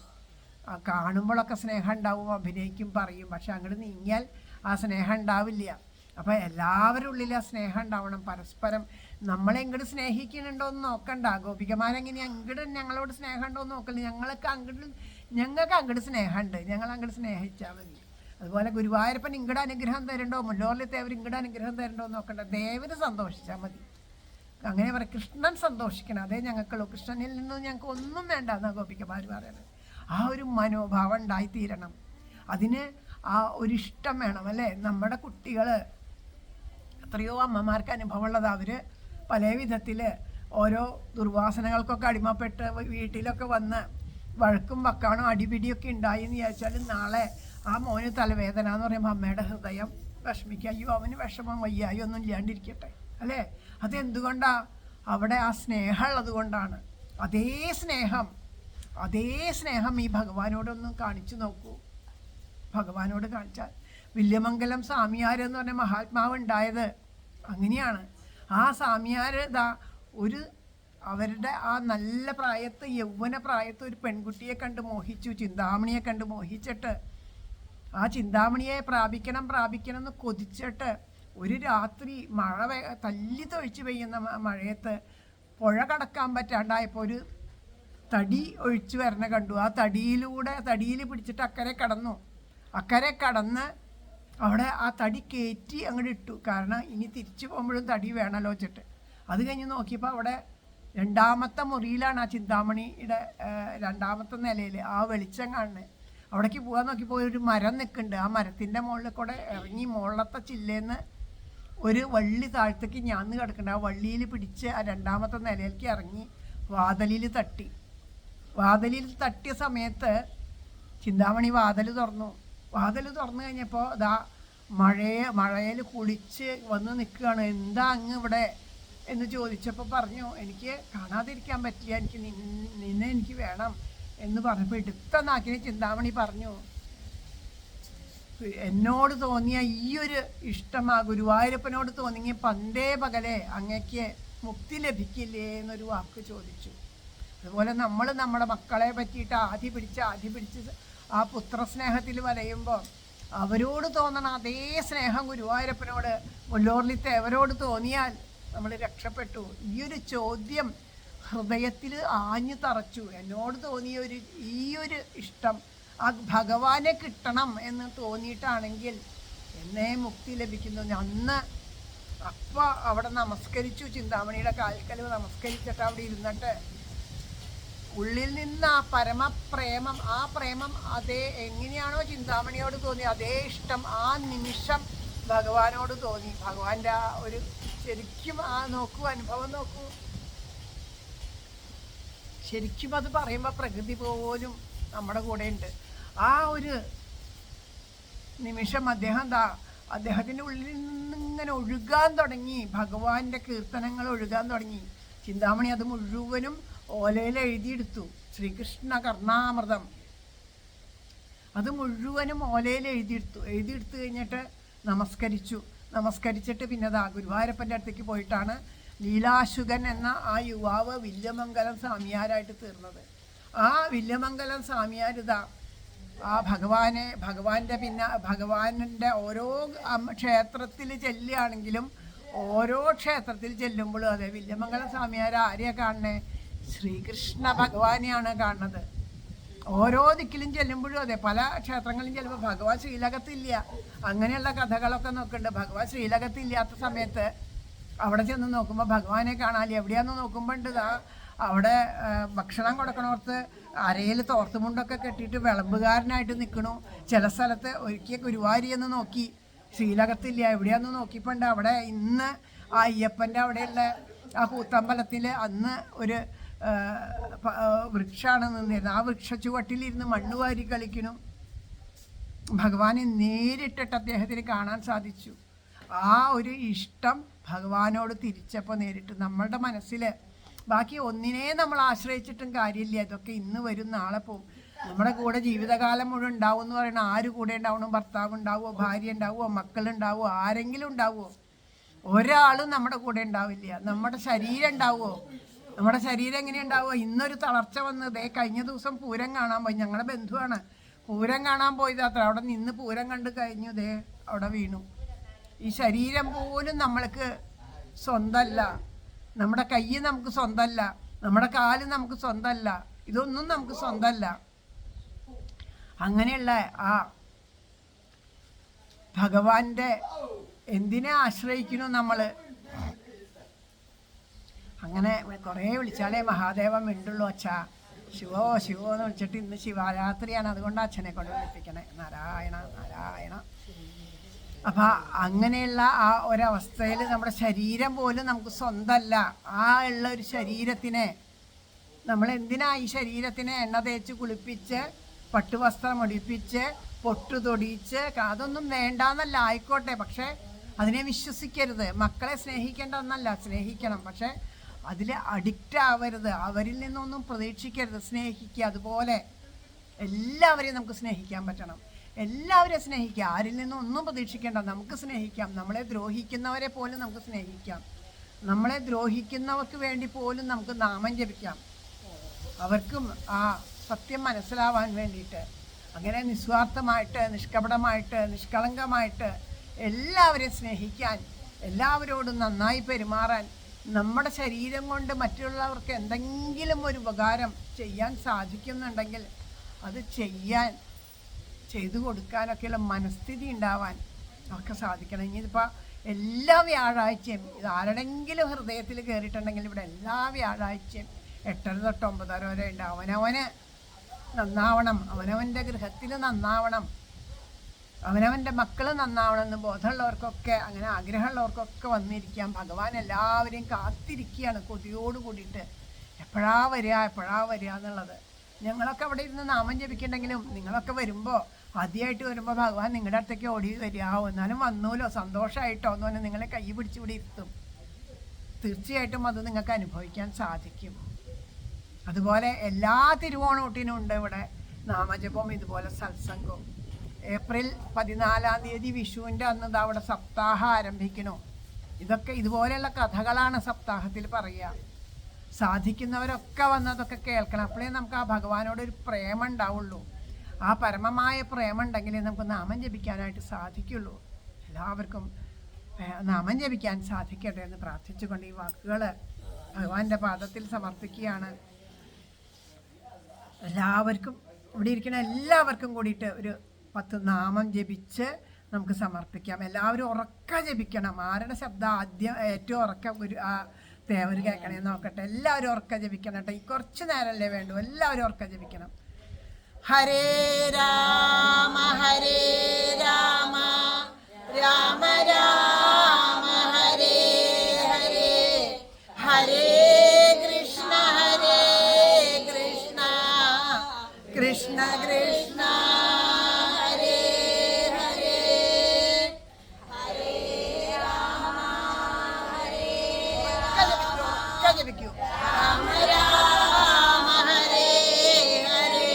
കാണുമ്പോഴൊക്കെ സ്നേഹം ഉണ്ടാവും, അഭിനയിക്കും, പറയും, പക്ഷെ അങ്ങോട്ട് നീങ്ങിയാൽ ആ സ്നേഹം ഉണ്ടാവില്ല. അപ്പോൾ എല്ലാവരുടെ ഉള്ളിൽ ആ സ്നേഹം ഉണ്ടാവണം. പരസ്പരം നമ്മളെ ഇങ്ങോട്ട് സ്നേഹിക്കുന്നുണ്ടോ എന്ന് നോക്കണ്ട. ഗോപികമാരെങ്ങനെയാണ് അങ്ങോട്ട് ഞങ്ങളോട് സ്നേഹം ഉണ്ടോ എന്ന് നോക്കണ്ട. ഞങ്ങൾക്ക് അങ്ങോട്ട് സ്നേഹമുണ്ട്, ഞങ്ങൾ അങ്ങോട്ട് സ്നേഹിച്ചാൽ മതി. അതുപോലെ ഗുരുവായൂരപ്പൻ ഇങ്ങോട്ട് അനുഗ്രഹം തരണ്ടോ, മുല്ലോറിലത്തെ അവർ ഇങ്ങോട്ട് അനുഗ്രഹം തരണ്ടോ എന്ന് നോക്കണ്ട. ദേവന് സന്തോഷിച്ചാൽ മതി. അങ്ങനെ പറയും, കൃഷ്ണൻ സന്തോഷിക്കണം, അതേ ഞങ്ങൾക്കുള്ളൂ. കൃഷ്ണനിൽ നിന്നും ഞങ്ങൾക്ക് ഒന്നും വേണ്ട എന്നാണ് ഗോപികമാർ പറയുന്നത്. ആ ഒരു മനോഭാവം ഉണ്ടായിത്തീരണം. അതിന് ആ ഒരിഷ്ടം വേണം, അല്ലേ? നമ്മുടെ കുട്ടികൾ എത്രയോ അമ്മമാർക്ക് അനുഭവമുള്ളത്, അവർ പല വിധത്തിൽ ഓരോ ദുർവാസനകൾക്കൊക്കെ അടിമപ്പെട്ട് വീട്ടിലൊക്കെ വന്ന് വഴക്കും വക്കാണോ അടിപിടിയൊക്കെ ഉണ്ടായി എന്ന് വിചാരിച്ചാൽ നാളെ ആ മോന് തലവേദന എന്ന് പറയുമ്പോൾ അമ്മയുടെ ഹൃദയം വിഷമിക്കുക. അയ്യോ അവന് വിഷമം വയ്യായി ഒന്നും ഇല്ലാണ്ടിരിക്കട്ടെ, അല്ലേ? അതെന്തുകൊണ്ടാണ്? അവിടെ ആ സ്നേഹം ഉള്ളത് കൊണ്ടാണ്. അതേ സ്നേഹം ഈ ഭഗവാനോടൊന്നും കാണിച്ചു നോക്കൂ. ഭഗവാനോട് കാണിച്ചാൽ വില്യമംഗലം സ്വാമിയാരെന്ന് പറഞ്ഞ മഹാത്മാവ് ഉണ്ടായത് അങ്ങനെയാണ്. ആ സ്വാമിയാർ അവരുടെ ആ നല്ല പ്രായത്ത്, യൗവന പ്രായത്ത് ഒരു പെൺകുട്ടിയെ കണ്ട് മോഹിച്ചു, ചിന്താമണിയെ കണ്ട് മോഹിച്ചിട്ട് ആ ചിന്താമണിയെ പ്രാപിക്കണം എന്ന് കൊതിച്ചിട്ട് ഒരു രാത്രി തല്ലി തൊഴിച്ച് പെയ്യുന്ന മഴയത്ത് പുഴ കടക്കാൻ പറ്റാണ്ടായപ്പോൾ ഒരു തടി ഒഴിച്ചു വരണ കണ്ടു. ആ തടിയിൽ പിടിച്ചിട്ട് അക്കരെ കടന്ന് അവിടെ ആ തടി കയറ്റി അങ്ങോട്ട് ഇട്ടു. കാരണം ഇനി തിരിച്ചു പോകുമ്പോഴും തടി വേണമല്ലോ വെച്ചിട്ട്. അത് കഴിഞ്ഞ് നോക്കിയപ്പോൾ അവിടെ രണ്ടാമത്തെ മുറിയിലാണ് ആ ചിന്താമണിയുടെ രണ്ടാമത്തെ നിലയിൽ ആ വെളിച്ചം കാണുന്നത്. അവിടേക്ക് പോകാൻ നോക്കിയപ്പോൾ ഒരു മരം നിൽക്കുന്നുണ്ട്. ആ മരത്തിൻ്റെ മുകളിൽ കൂടെ ഇറങ്ങി മുകളിലത്തെ ചില്ലേന്ന് ഒരു വള്ളി താഴത്തേക്ക് ഞാന്ന് കിടക്കുന്നുണ്ട്. ആ വള്ളിയിൽ പിടിച്ച് ആ രണ്ടാമത്തെ നിലയിലേക്ക് ഇറങ്ങി വാതിലിൽ തട്ടിയ സമയത്ത് ചിന്താമണി വാതിൽ തുറന്നു കഴിഞ്ഞപ്പോൾ മഴയിൽ കുളിച്ച് വന്ന് നിൽക്കുകയാണ്. എന്താ അങ്ങ് ഇവിടെ എന്ന് ചോദിച്ചപ്പോൾ പറഞ്ഞു, എനിക്ക് കാണാതിരിക്കാൻ പറ്റില്ല, നിന്നെ എനിക്ക് വേണം എന്ന് പറഞ്ഞപ്പോൾ എടുത്ത നാക്കിന് ചിന്താമണി പറഞ്ഞു, എന്നോട് തോന്നിയ ഈ ഒരു ഇഷ്ടം ആ ഗുരുവായൂരപ്പനോട് തോന്നിയ പണ്ടേ പകലെ അങ്ങക്ക് മുക്തി ലഭിക്കില്ലേ എന്നൊരു വാക്ക് ചോദിച്ചു. അതുപോലെ നമ്മൾ നമ്മുടെ മക്കളെ പറ്റിയിട്ട് ആദ്യ പിടിച്ച് ആ പുത്രസ്നേഹത്തിൽ വലയുമ്പോൾ അവരോട് തോന്നണം അതേ സ്നേഹം ഗുരുവായൂരപ്പനോട്, മുല്ലോർലിത്തെ അവരോട് തോന്നിയാൽ നമ്മൾ രക്ഷപ്പെട്ടു. ഈ ഒരു ചോദ്യം ഹൃദയത്തിൽ ആഞ്ഞു തറച്ചു. എന്നോട് തോന്നിയ ഈ ഒരു ഇഷ്ടം ആ ഭഗവാനെ കിട്ടണം എന്ന് തോന്നിയിട്ടാണെങ്കിൽ എന്നേ മുക്തി ലഭിക്കുന്നു. അന്ന് അപ്പം അവിടെ നമസ്കരിച്ചു, ചിന്താമണിയുടെ കാൽക്കൽ നമസ്കരിച്ചിട്ട് അവിടെ ഇരുന്നിട്ട് ഉള്ളിൽ നിന്ന് ആ പരമപ്രേമം, ആ പ്രേമം അതേ എങ്ങനെയാണോ ചിന്താമണിയോട് തോന്നി അതേ ഇഷ്ടം ആ നിമിഷം ഭഗവാനോട് തോന്നി. ഭഗവാന്റെ ആ ഒരു ശരിക്കും ആ അനുഭവം നോക്കൂ. ശരിക്കും അത് പറയുമ്പോൾ പ്രകൃതി പോലും നമ്മുടെ കൂടെ ഉണ്ട്. ആ ഒരു നിമിഷം അദ്ദേഹത്തിൻ്റെ ഉള്ളിൽ നിന്നിങ്ങനെ ഒഴുകാൻ തുടങ്ങി, ഭഗവാന്റെ കീർത്തനങ്ങൾ ഒഴുകാൻ തുടങ്ങി. ചിന്താമണി അത് മുഴുവനും ഓലയിൽ എഴുതിയെടുത്തു. ശ്രീകൃഷ്ണ കർണാമൃതം അത് മുഴുവനും ഓലയിൽ എഴുതിയെടുത്തു കഴിഞ്ഞിട്ട് നമസ്കരിച്ചിട്ട് പിന്നെ ഗുരുവായൂരപ്പൻ്റെ അടുത്തേക്ക് പോയിട്ടാണ് ലീലാശുകൻ എന്ന ആ യുവാവ് വില്യമംഗലം സ്വാമിയാരായിട്ട് തീർന്നത്. ആ വില്യമംഗലം സ്വാമിയാർ ആ ഭഗവാന്റെ ഓരോ ക്ഷേത്രത്തിൽ ചെല്ലുകയാണെങ്കിലും ഓരോ ക്ഷേത്രത്തിൽ ചെല്ലുമ്പോഴും അതെ വില്യമംഗലം സ്വാമിയാർ ആരെയാണ് കാണണേ? ശ്രീകൃഷ്ണ ഭഗവാനെയാണ് കാണുന്നത്. ഓരോ ദിക്കിലും ചെല്ലുമ്പോഴും അതെ, പല ക്ഷേത്രങ്ങളിലും ചെല്ലുമ്പോൾ ഭഗവാൻ ശ്രീലകത്തില്ല. അങ്ങനെയുള്ള കഥകളൊക്കെ നോക്കുന്നുണ്ട്. ഭഗവാൻ ശ്രീലകത്തില്ലാത്ത സമയത്ത് അവിടെ ചെന്ന് നോക്കുമ്പോൾ ഭഗവാനെ കാണാനില്ല. എവിടെയാണെന്ന് നോക്കുമ്പോൾ ഉണ്ട് അവിടെ ഭക്ഷണം കൊടുക്കണോർത്ത് അരയിൽ തോർത്തുമുണ്ടൊക്കെ കെട്ടിയിട്ട് വിളമ്പുകാരനായിട്ട് നിൽക്കണു. ചില സ്ഥലത്ത് ഒരിക്കൽ ഗുരുവായൂരെന്ന് നോക്കി, ശ്രീലകത്തില്ല. എവിടെയാന്ന് നോക്കിയപ്പോണ്ട് അവിടെ ഇന്ന് ആ അയ്യപ്പൻ്റെ അവിടെയുള്ള ആ കൂത്തമ്പലത്തിൽ അന്ന് ഒരു വൃക്ഷമാണ് നിന്നിരുന്നത്. ആ വൃക്ഷച്ചുവട്ടിലിരുന്ന് മണ്ണ് വാരി കളിക്കണു. ഭഗവാനെ നേരിട്ടിട്ട് അദ്ദേഹത്തിന് കാണാൻ സാധിച്ചു. ആ ഒരു ഇഷ്ടം ഭഗവാനോട് തിരിച്ചപ്പോൾ നേരിട്ട് നമ്മളുടെ മനസ്സിൽ ബാക്കി ഒന്നിനെ നമ്മൾ ആശ്രയിച്ചിട്ടും കാര്യമില്ല. ഇതൊക്കെ ഇന്ന് വരും നാളെ പോവും. നമ്മുടെ കൂടെ ജീവിതകാലം മുഴുവൻ ഉണ്ടാവും എന്ന് പറയുന്നത് ആര് കൂടെ ഉണ്ടാവണം? ഭർത്താവ് ഉണ്ടാവുമോ? ഭാര്യ ഉണ്ടാവുമോ? മക്കളുണ്ടാവുമോ? ആരെങ്കിലും ഉണ്ടാവുമോ? ഒരാളും നമ്മുടെ കൂടെ ഉണ്ടാവില്ല. നമ്മുടെ ശരീരം ഉണ്ടാവുമോ? നമ്മുടെ ശരീരം എങ്ങനെയുണ്ടാവുക? ഇന്നൊരു തളർച്ച വന്ന് കഴിഞ്ഞ ദിവസം പൂരം കാണാൻ പോയി. ഞങ്ങളുടെ ബന്ധുവാണ്. പൂരം കാണാൻ പോയത് അത്ര. അവിടെ നിന്ന് പൂരം കണ്ട് കഴിഞ്ഞു അവിടെ വീണു. ഈ ശരീരം പോലും നമ്മൾക്ക് സ്വന്തമല്ല. നമ്മുടെ കൈ നമുക്ക് സ്വന്തമല്ല. നമ്മുടെ കാല് നമുക്ക് സ്വന്തമല്ല. ഇതൊന്നും നമുക്ക് സ്വന്തമല്ല. അങ്ങനെയുള്ള ആ ഭഗവാന്റെ എന്തിനെ ആശ്രയിക്കുന്നു നമ്മൾ? അങ്ങനെ കുറേ വിളിച്ചാലേ മഹാദേവൻ മിണ്ടുള്ളൂ. അച്ഛാ ശിവോ ശിവോ എന്ന് വിളിച്ചിട്ട് ഇന്ന് ശിവരാത്രിയാണ്, അതുകൊണ്ട് അച്ഛനെ കൊണ്ട് വിളിപ്പിക്കണേ. നാരായണ നാരായണ. അപ്പം അങ്ങനെയുള്ള ആ ഒരവസ്ഥയിൽ നമ്മുടെ ശരീരം പോലും നമുക്ക് സ്വന്തമല്ല. ആ ഉള്ള ഒരു ശരീരത്തിനെ നമ്മൾ എന്തിനാ ഈ ശരീരത്തിനെ എണ്ണ തേച്ച് കുളിപ്പിച്ച് പട്ടുവസ്ത്രം ഒടിപ്പിച്ച് പൊട്ടു തൊടിയിച്ച്? അതൊന്നും വേണ്ടാന്നല്ല, ആയിക്കോട്ടെ. പക്ഷേ അതിനെ വിശ്വസിക്കരുത്. മക്കളെ സ്നേഹിക്കേണ്ടതെന്നല്ല, സ്നേഹിക്കണം. പക്ഷേ അതിൽ അഡിക്റ്റ് ആവരുത്. അവരിൽ നിന്നൊന്നും പ്രതീക്ഷിക്കരുത്. സ്നേഹിക്കുക. അതുപോലെ എല്ലാവരെയും നമുക്ക് സ്നേഹിക്കാൻ പറ്റണം. എല്ലാവരെയും സ്നേഹിക്കുക. ആരിൽ നിന്നും ഒന്നും പ്രതീക്ഷിക്കേണ്ട. നമുക്ക് സ്നേഹിക്കാം. നമ്മളെ ദ്രോഹിക്കുന്നവരെ പോലും നമുക്ക് സ്നേഹിക്കാം. നമ്മളെ ദ്രോഹിക്കുന്നവർക്ക് വേണ്ടി പോലും നമുക്ക് നാമം ജപിക്കാം. അവർക്കും ആ സത്യം മനസ്സിലാവാൻ വേണ്ടിയിട്ട്. അങ്ങനെ നിസ്വാർത്ഥമായിട്ട്, നിഷ്കപടമായിട്ട്, നിഷ്കളങ്കമായിട്ട് എല്ലാവരെയും സ്നേഹിക്കാൻ, എല്ലാവരോടും നന്നായി പെരുമാറാൻ, നമ്മുടെ ശരീരം കൊണ്ട് മറ്റുള്ളവർക്ക് എന്തെങ്കിലും ഒരു ഉപകാരം ചെയ്യാൻ സാധിക്കുന്നുണ്ടെങ്കിൽ അത് ചെയ്തു കൊടുക്കാനൊക്കെയുള്ള മനസ്ഥിതി ഉണ്ടാവാൻ ഒക്കെ സാധിക്കണം. ഇനിയിപ്പോൾ എല്ലാ വ്യാഴാഴ്ചയും ഇത് ആരുടെങ്കിലും ഹൃദയത്തിൽ കയറിയിട്ടുണ്ടെങ്കിൽ ഇവിടെ എല്ലാ വ്യാഴാഴ്ചയും 8:30 തൊട്ട് 9:30 വരെ ഉണ്ട്. അവനവന് നന്നാവണം, അവനവൻ്റെ ഗൃഹത്തിൽ നന്നാവണം, അവനവൻ്റെ മക്കൾ നന്നാവണം എന്ന് ബോധമുള്ളവർക്കൊക്കെ, അങ്ങനെ ആഗ്രഹമുള്ളവർക്കൊക്കെ വന്നിരിക്കാം. ഭഗവാൻ എല്ലാവരെയും കാത്തിരിക്കുകയാണ് കൊതിയോട് കൂടിയിട്ട്. എപ്പോഴാ വരിക എന്നുള്ളത്. ഞങ്ങളൊക്കെ അവിടെ ഇരുന്ന് നാമം ജപിക്കുന്നുണ്ടെങ്കിലും നിങ്ങളൊക്കെ വരുമ്പോൾ, ആദ്യമായിട്ട് വരുമ്പോൾ ഭഗവാൻ നിങ്ങളുടെ അടുത്തേക്ക് ഓടി വരികയാവും. എന്നാലും വന്നൂലോ, സന്തോഷമായിട്ടോ എന്ന് പറഞ്ഞാൽ നിങ്ങളെ കൈ പിടിച്ചുകൂടി ഇരുത്തും. തീർച്ചയായിട്ടും അത് നിങ്ങൾക്ക് അനുഭവിക്കാൻ സാധിക്കും. അതുപോലെ എല്ലാ തിരുവോണൂട്ടിനും ഉണ്ട് ഇവിടെ നാമജപം, ഇതുപോലെ സത്സംഗവും. ഏപ്രിൽ 14-ാം തീയതി വിഷുവിൻ്റെ അന്ന് അവിടെ സപ്താഹം ആരംഭിക്കണു. ഇതൊക്കെ ഇതുപോലെയുള്ള കഥകളാണ് സപ്താഹത്തിൽ പറയുക. സാധിക്കുന്നവരൊക്കെ വന്നതൊക്കെ കേൾക്കണം. അപ്പോഴേ നമുക്ക് ആ ഭഗവാനോടൊരു പ്രേമം ഉണ്ടാവുള്ളൂ. ആ പരമമായ പ്രേമം ഉണ്ടെങ്കിലേ നമുക്ക് നാമം ജപിക്കാനായിട്ട് സാധിക്കുള്ളൂ. എല്ലാവർക്കും നാമം ജപിക്കാൻ സാധിക്കട്ടെ എന്ന് പ്രാർത്ഥിച്ചുകൊണ്ട് ഈ വാക്കുകൾ ഭഗവാന്റെ പാദത്തിൽ സമർപ്പിക്കുകയാണ്. എല്ലാവർക്കും, ഇവിടെ ഇരിക്കുന്ന എല്ലാവർക്കും കൂടിയിട്ട് ഒരു 10 നാമം ജപിച്ച് നമുക്ക് സമർപ്പിക്കാം. എല്ലാവരും ഉറക്ക ജപിക്കണം. ആരുടെ ശബ്ദം ഏറ്റവും ഉറക്കം തേവർ കേൾക്കണേ നോക്കട്ടെ. എല്ലാവരും ഉറക്ക ജപിക്കണം കേട്ടോ. ഈ കുറച്ച് നേരമല്ലേ വേണ്ടു. എല്ലാവരും ഉറക്ക ജപിക്കണം. ഹരേ രാമ ഹരേ രാമ രാമ രാമ ഹരേ ഹരേ ഹരേ കൃഷ്ണ ഹരേ ജപിക്കൂ. രാമ രാമ ഹരേ ഹരേ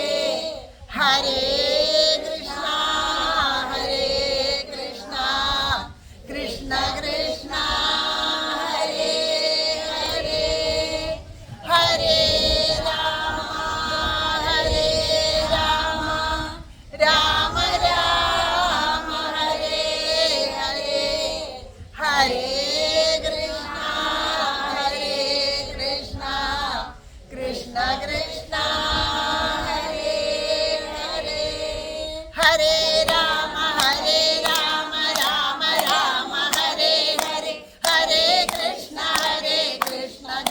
ഹരേ കൃഷ്ണ ഹരേ കൃഷ്ണ കൃഷ്ണ കൃഷ്ണ ഹരേ ഹരേ ഹരേ രാമ ഹരേ രാമ രാമ രാമ ഹരേ ഹരേ ഹരേ കൃഷ്ണ ഹരേ കൃഷ്ണ കൃഷ്ണ കൃഷ്ണ ഹരേ ഹരേ ഹരേ രാമ രാമ രാമ ഹരേ ഹരേ ഹരേ കൃഷ്ണ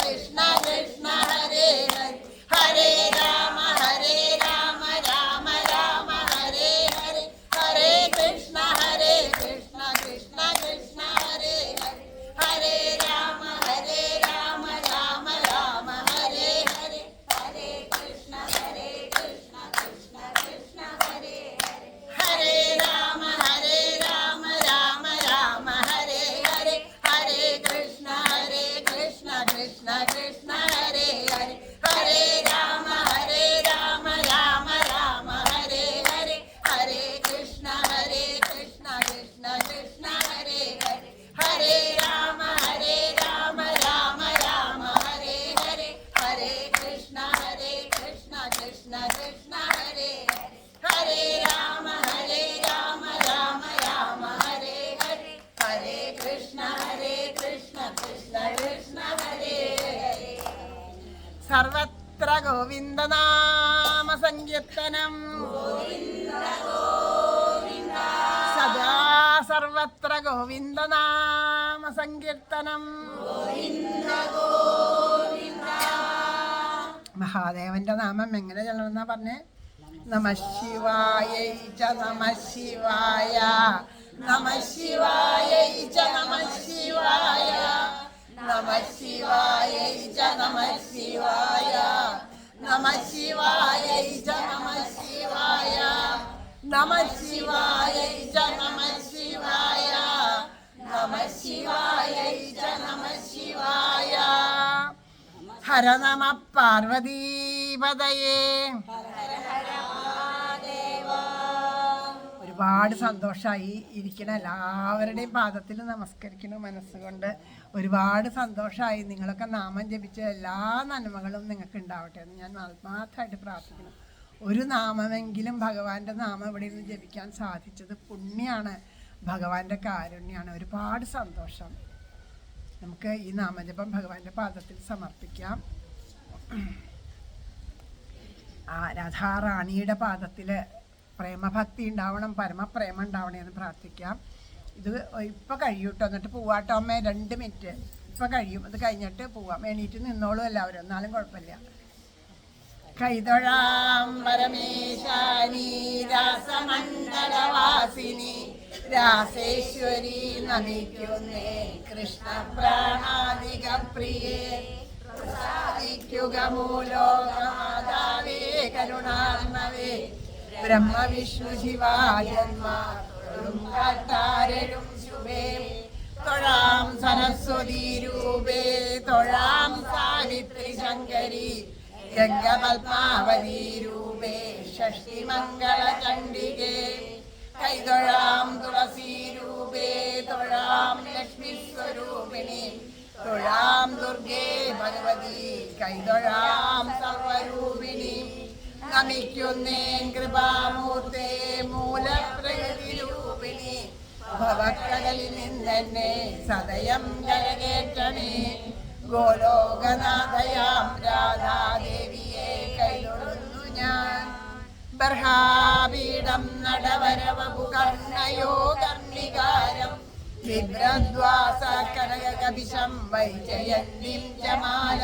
കൃഷ്ണ കൃഷ്ണ ഹരേ ഹരേ ഹരേ രാമ രാമ രാമ ഹരേ ഹരേ ഹരേ കൃഷ്ണ കൃഷ്ണ കൃഷ്ണ ഹരേ ഹരേ ഹരേ രാമ രാമ രാമ ഹരേ ഹരേ ഹരേ കൃഷ്ണ കൃഷ്ണ കൃഷ്ണ ഹരേ ഹരേ രാമ രാമ രാമ ഹരേ ഹരേ ഹരേ കൃഷ്ണ കൃഷ്ണ കൃഷ്ണ ഹരേ ഹരേ ഹരേ രാമ രാമ രാമ ഹരേ ഹരേ ഹരേ കൃഷ്ണ കൃഷ്ണ കൃഷ്ണ ഹരേ ഹരേ ഹരേ രാമ രാമ രാമ ഹരേ ഹരേ ഹരേ കൃഷ്ണ കൃഷ്ണ കൃഷ്ണ ഹരേ ഹരേ രാമ രാമ ഹരേ ഹരേ ഹരേ കൃഷ്ണ കൃഷ്ണ കൃഷ്ണ ഹരേ ഹരേ. സർവത്ര ഗോവിന്ദനാമ സങ്കീർത്തനം സദാ സർവത്ര ഗോവിന്ദനാമ സങ്കീർത്തനം. മഹാദേവന്റെ നാമം എങ്ങനെ ചൊല്ലണമെന്നാ പറഞ്ഞേ? നമ ശിവായ ച നമ ശിവായ നമ ശിവായ ച നമ ശിവായ നമ ശിവായ ച നമ ശിവായ നമ ശിവായ ച നമ ശിവായ നമ ശിവായ ച നമ ശിവായ നമ ശിവായ ച നമ ശിവായ. ഹര നമ പാർവതീപതയേ. ഒരുപാട് സന്തോഷമായി ഇരിക്കണ എല്ലാവരുടെയും പാദത്തിൽ നമസ്കരിക്കണം മനസ്സുകൊണ്ട്. ഒരുപാട് സന്തോഷമായി. നിങ്ങളൊക്കെ നാമം ജപിച്ച എല്ലാ നന്മകളും നിങ്ങൾക്ക് ഉണ്ടാവട്ടെ എന്ന് ഞാൻ ആത്മാർത്ഥമായിട്ട് പ്രാർത്ഥിക്കുന്നു. ഒരു നാമമെങ്കിലും ഭഗവാന്റെ നാമം ഇവിടെ നിന്ന് ജപിക്കാൻ സാധിച്ചത് പുണ്യാണ്, ഭഗവാന്റെ കാരുണ്യാണ്. ഒരുപാട് സന്തോഷം. നമുക്ക് ഈ നാമജപം ഭഗവാന്റെ പാദത്തിൽ സമർപ്പിക്കാം. ആ രാധാറാണിയുടെ പാദത്തിൽ പ്രേമഭക്തി ഉണ്ടാവണം, പരമപ്രേമം ഉണ്ടാവണേ എന്ന് പ്രാർത്ഥിക്കാം. ഇത് ഇപ്പം കഴിയൂട്ടോ, എന്നിട്ട് പോവാട്ടോ അമ്മേ. 2 മിനിറ്റ് ഇപ്പം കഴിയും, അത് കഴിഞ്ഞിട്ട് പോവാം. എണീറ്റ് നിന്നോളൂ എല്ലാവരും, എന്നാലും കുഴപ്പമില്ല. കൈതൊഴാം പരമേശാനി രാസമണ്ഡലവാസിനി രാസേശ്വരി നമിക്കുന്നേ കൃഷ്ണ പ്രാണാധിക പ്രിയേ പ്രസാദിക്കുക മൂലോകമാതാവേ കരുണാർണവേ ബ്രഹ്മ വിഷ്ണു ശിവാജന്മാരും കാട്ടാരരും ശുഭേ തൊഴാം സരസ്വതി രൂപേ തൊഴാം സാവിത്രി ശങ്കരി ഗംഗപത്മാവതി രൂപേ ഷഷ്ടിമംഗള ചണ്ഡികേ കൈതൊഴാം തുളസി രൂപേ തൊഴാം ലക്ഷ്മി സ്വരൂപിണി തൊഴാം ദുർഗേ ഭഗവതി കൈതൊഴാം സർവരൂപിണി നമിക്കുന്നേൻ കൃപാമൂർത്തേ മൂലപ്രകൃതി രൂപിണി ഭവക്കടലിൽ നിന്നെ സദയം കരകേറ്റണേ ഗോലോകനാഥയാം രാധാദേവിയെ കൈതൊഴുന്നു ഞാൻ ബർഹാപീഠം നടവരവപു കർണയോ കർണികാരം വിഭ്രദ്വാസ കനകകപിശം വൈജയന്തിം ജമാല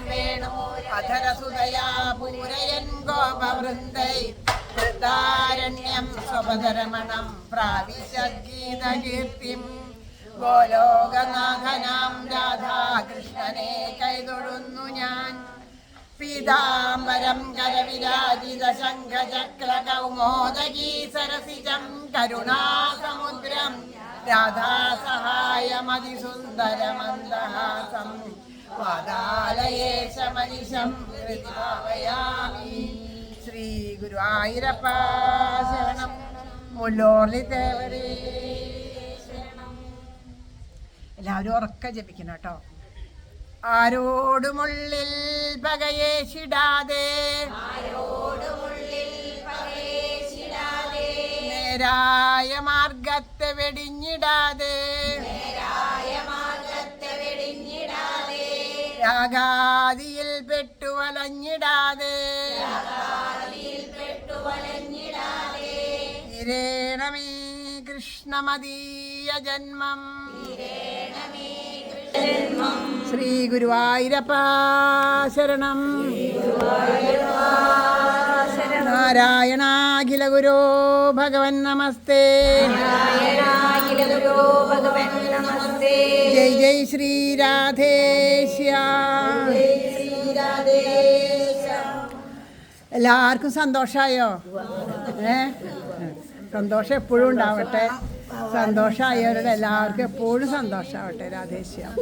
വേണു അധരസുതയാ പൂരയൻ ഗോപവൃന്ദൈ വൃന്ദാരണ്യം സ്വപദരമണം പ്രാവിശദ്ഗീതകീർത്തിം ഗോലോകനാഥനാം രാധാകൃഷ്ണനെ കൈതൊഴുന്നു ഞാൻ പീതാംബരം കരവിരാജിത ശംഖചക്ര കൗമോദഗീ സരസിജം കരുണാസമുദ്രം രാധാസഹായമതിസുന്ദരമന്ദഹാസം വാതാലയേശമനിശം ഭാവയാമി. ശ്രീ ഗുരുവായൂരപ്പ ശരണം. മുല്ലോർലി ദേവരേ ശരണം. എല്ലാവരും ഉറക്ക ജപിക്കണം കേട്ടോ. ആരോടുമുള്ളിൽ പകയേശിടാതെ നേരായ മാർഗത്തെ വെടിഞ്ഞിടാതെ രാഗാദിയിൽ പെട്ടുവലഞ്ഞിടാതെ തിരേണമേ കൃഷ്ണമദീയ ജന്മം. ശ്രീ ഗുരുവായൂരപ്പ ശരണം. നാരായണാഖില ഗുരോ ഭഗവൻ നമസ്തേ. ജയ് ജയ് ശ്രീ രാധേശ്യാം. എല്ലാവർക്കും സന്തോഷമായോ? സന്തോഷം എപ്പോഴും ഉണ്ടാവട്ടെ. സന്തോഷമായവരുടെ എല്ലാവർക്കും എപ്പോഴും സന്തോഷമാവട്ടെ. രാധേശ്യാം.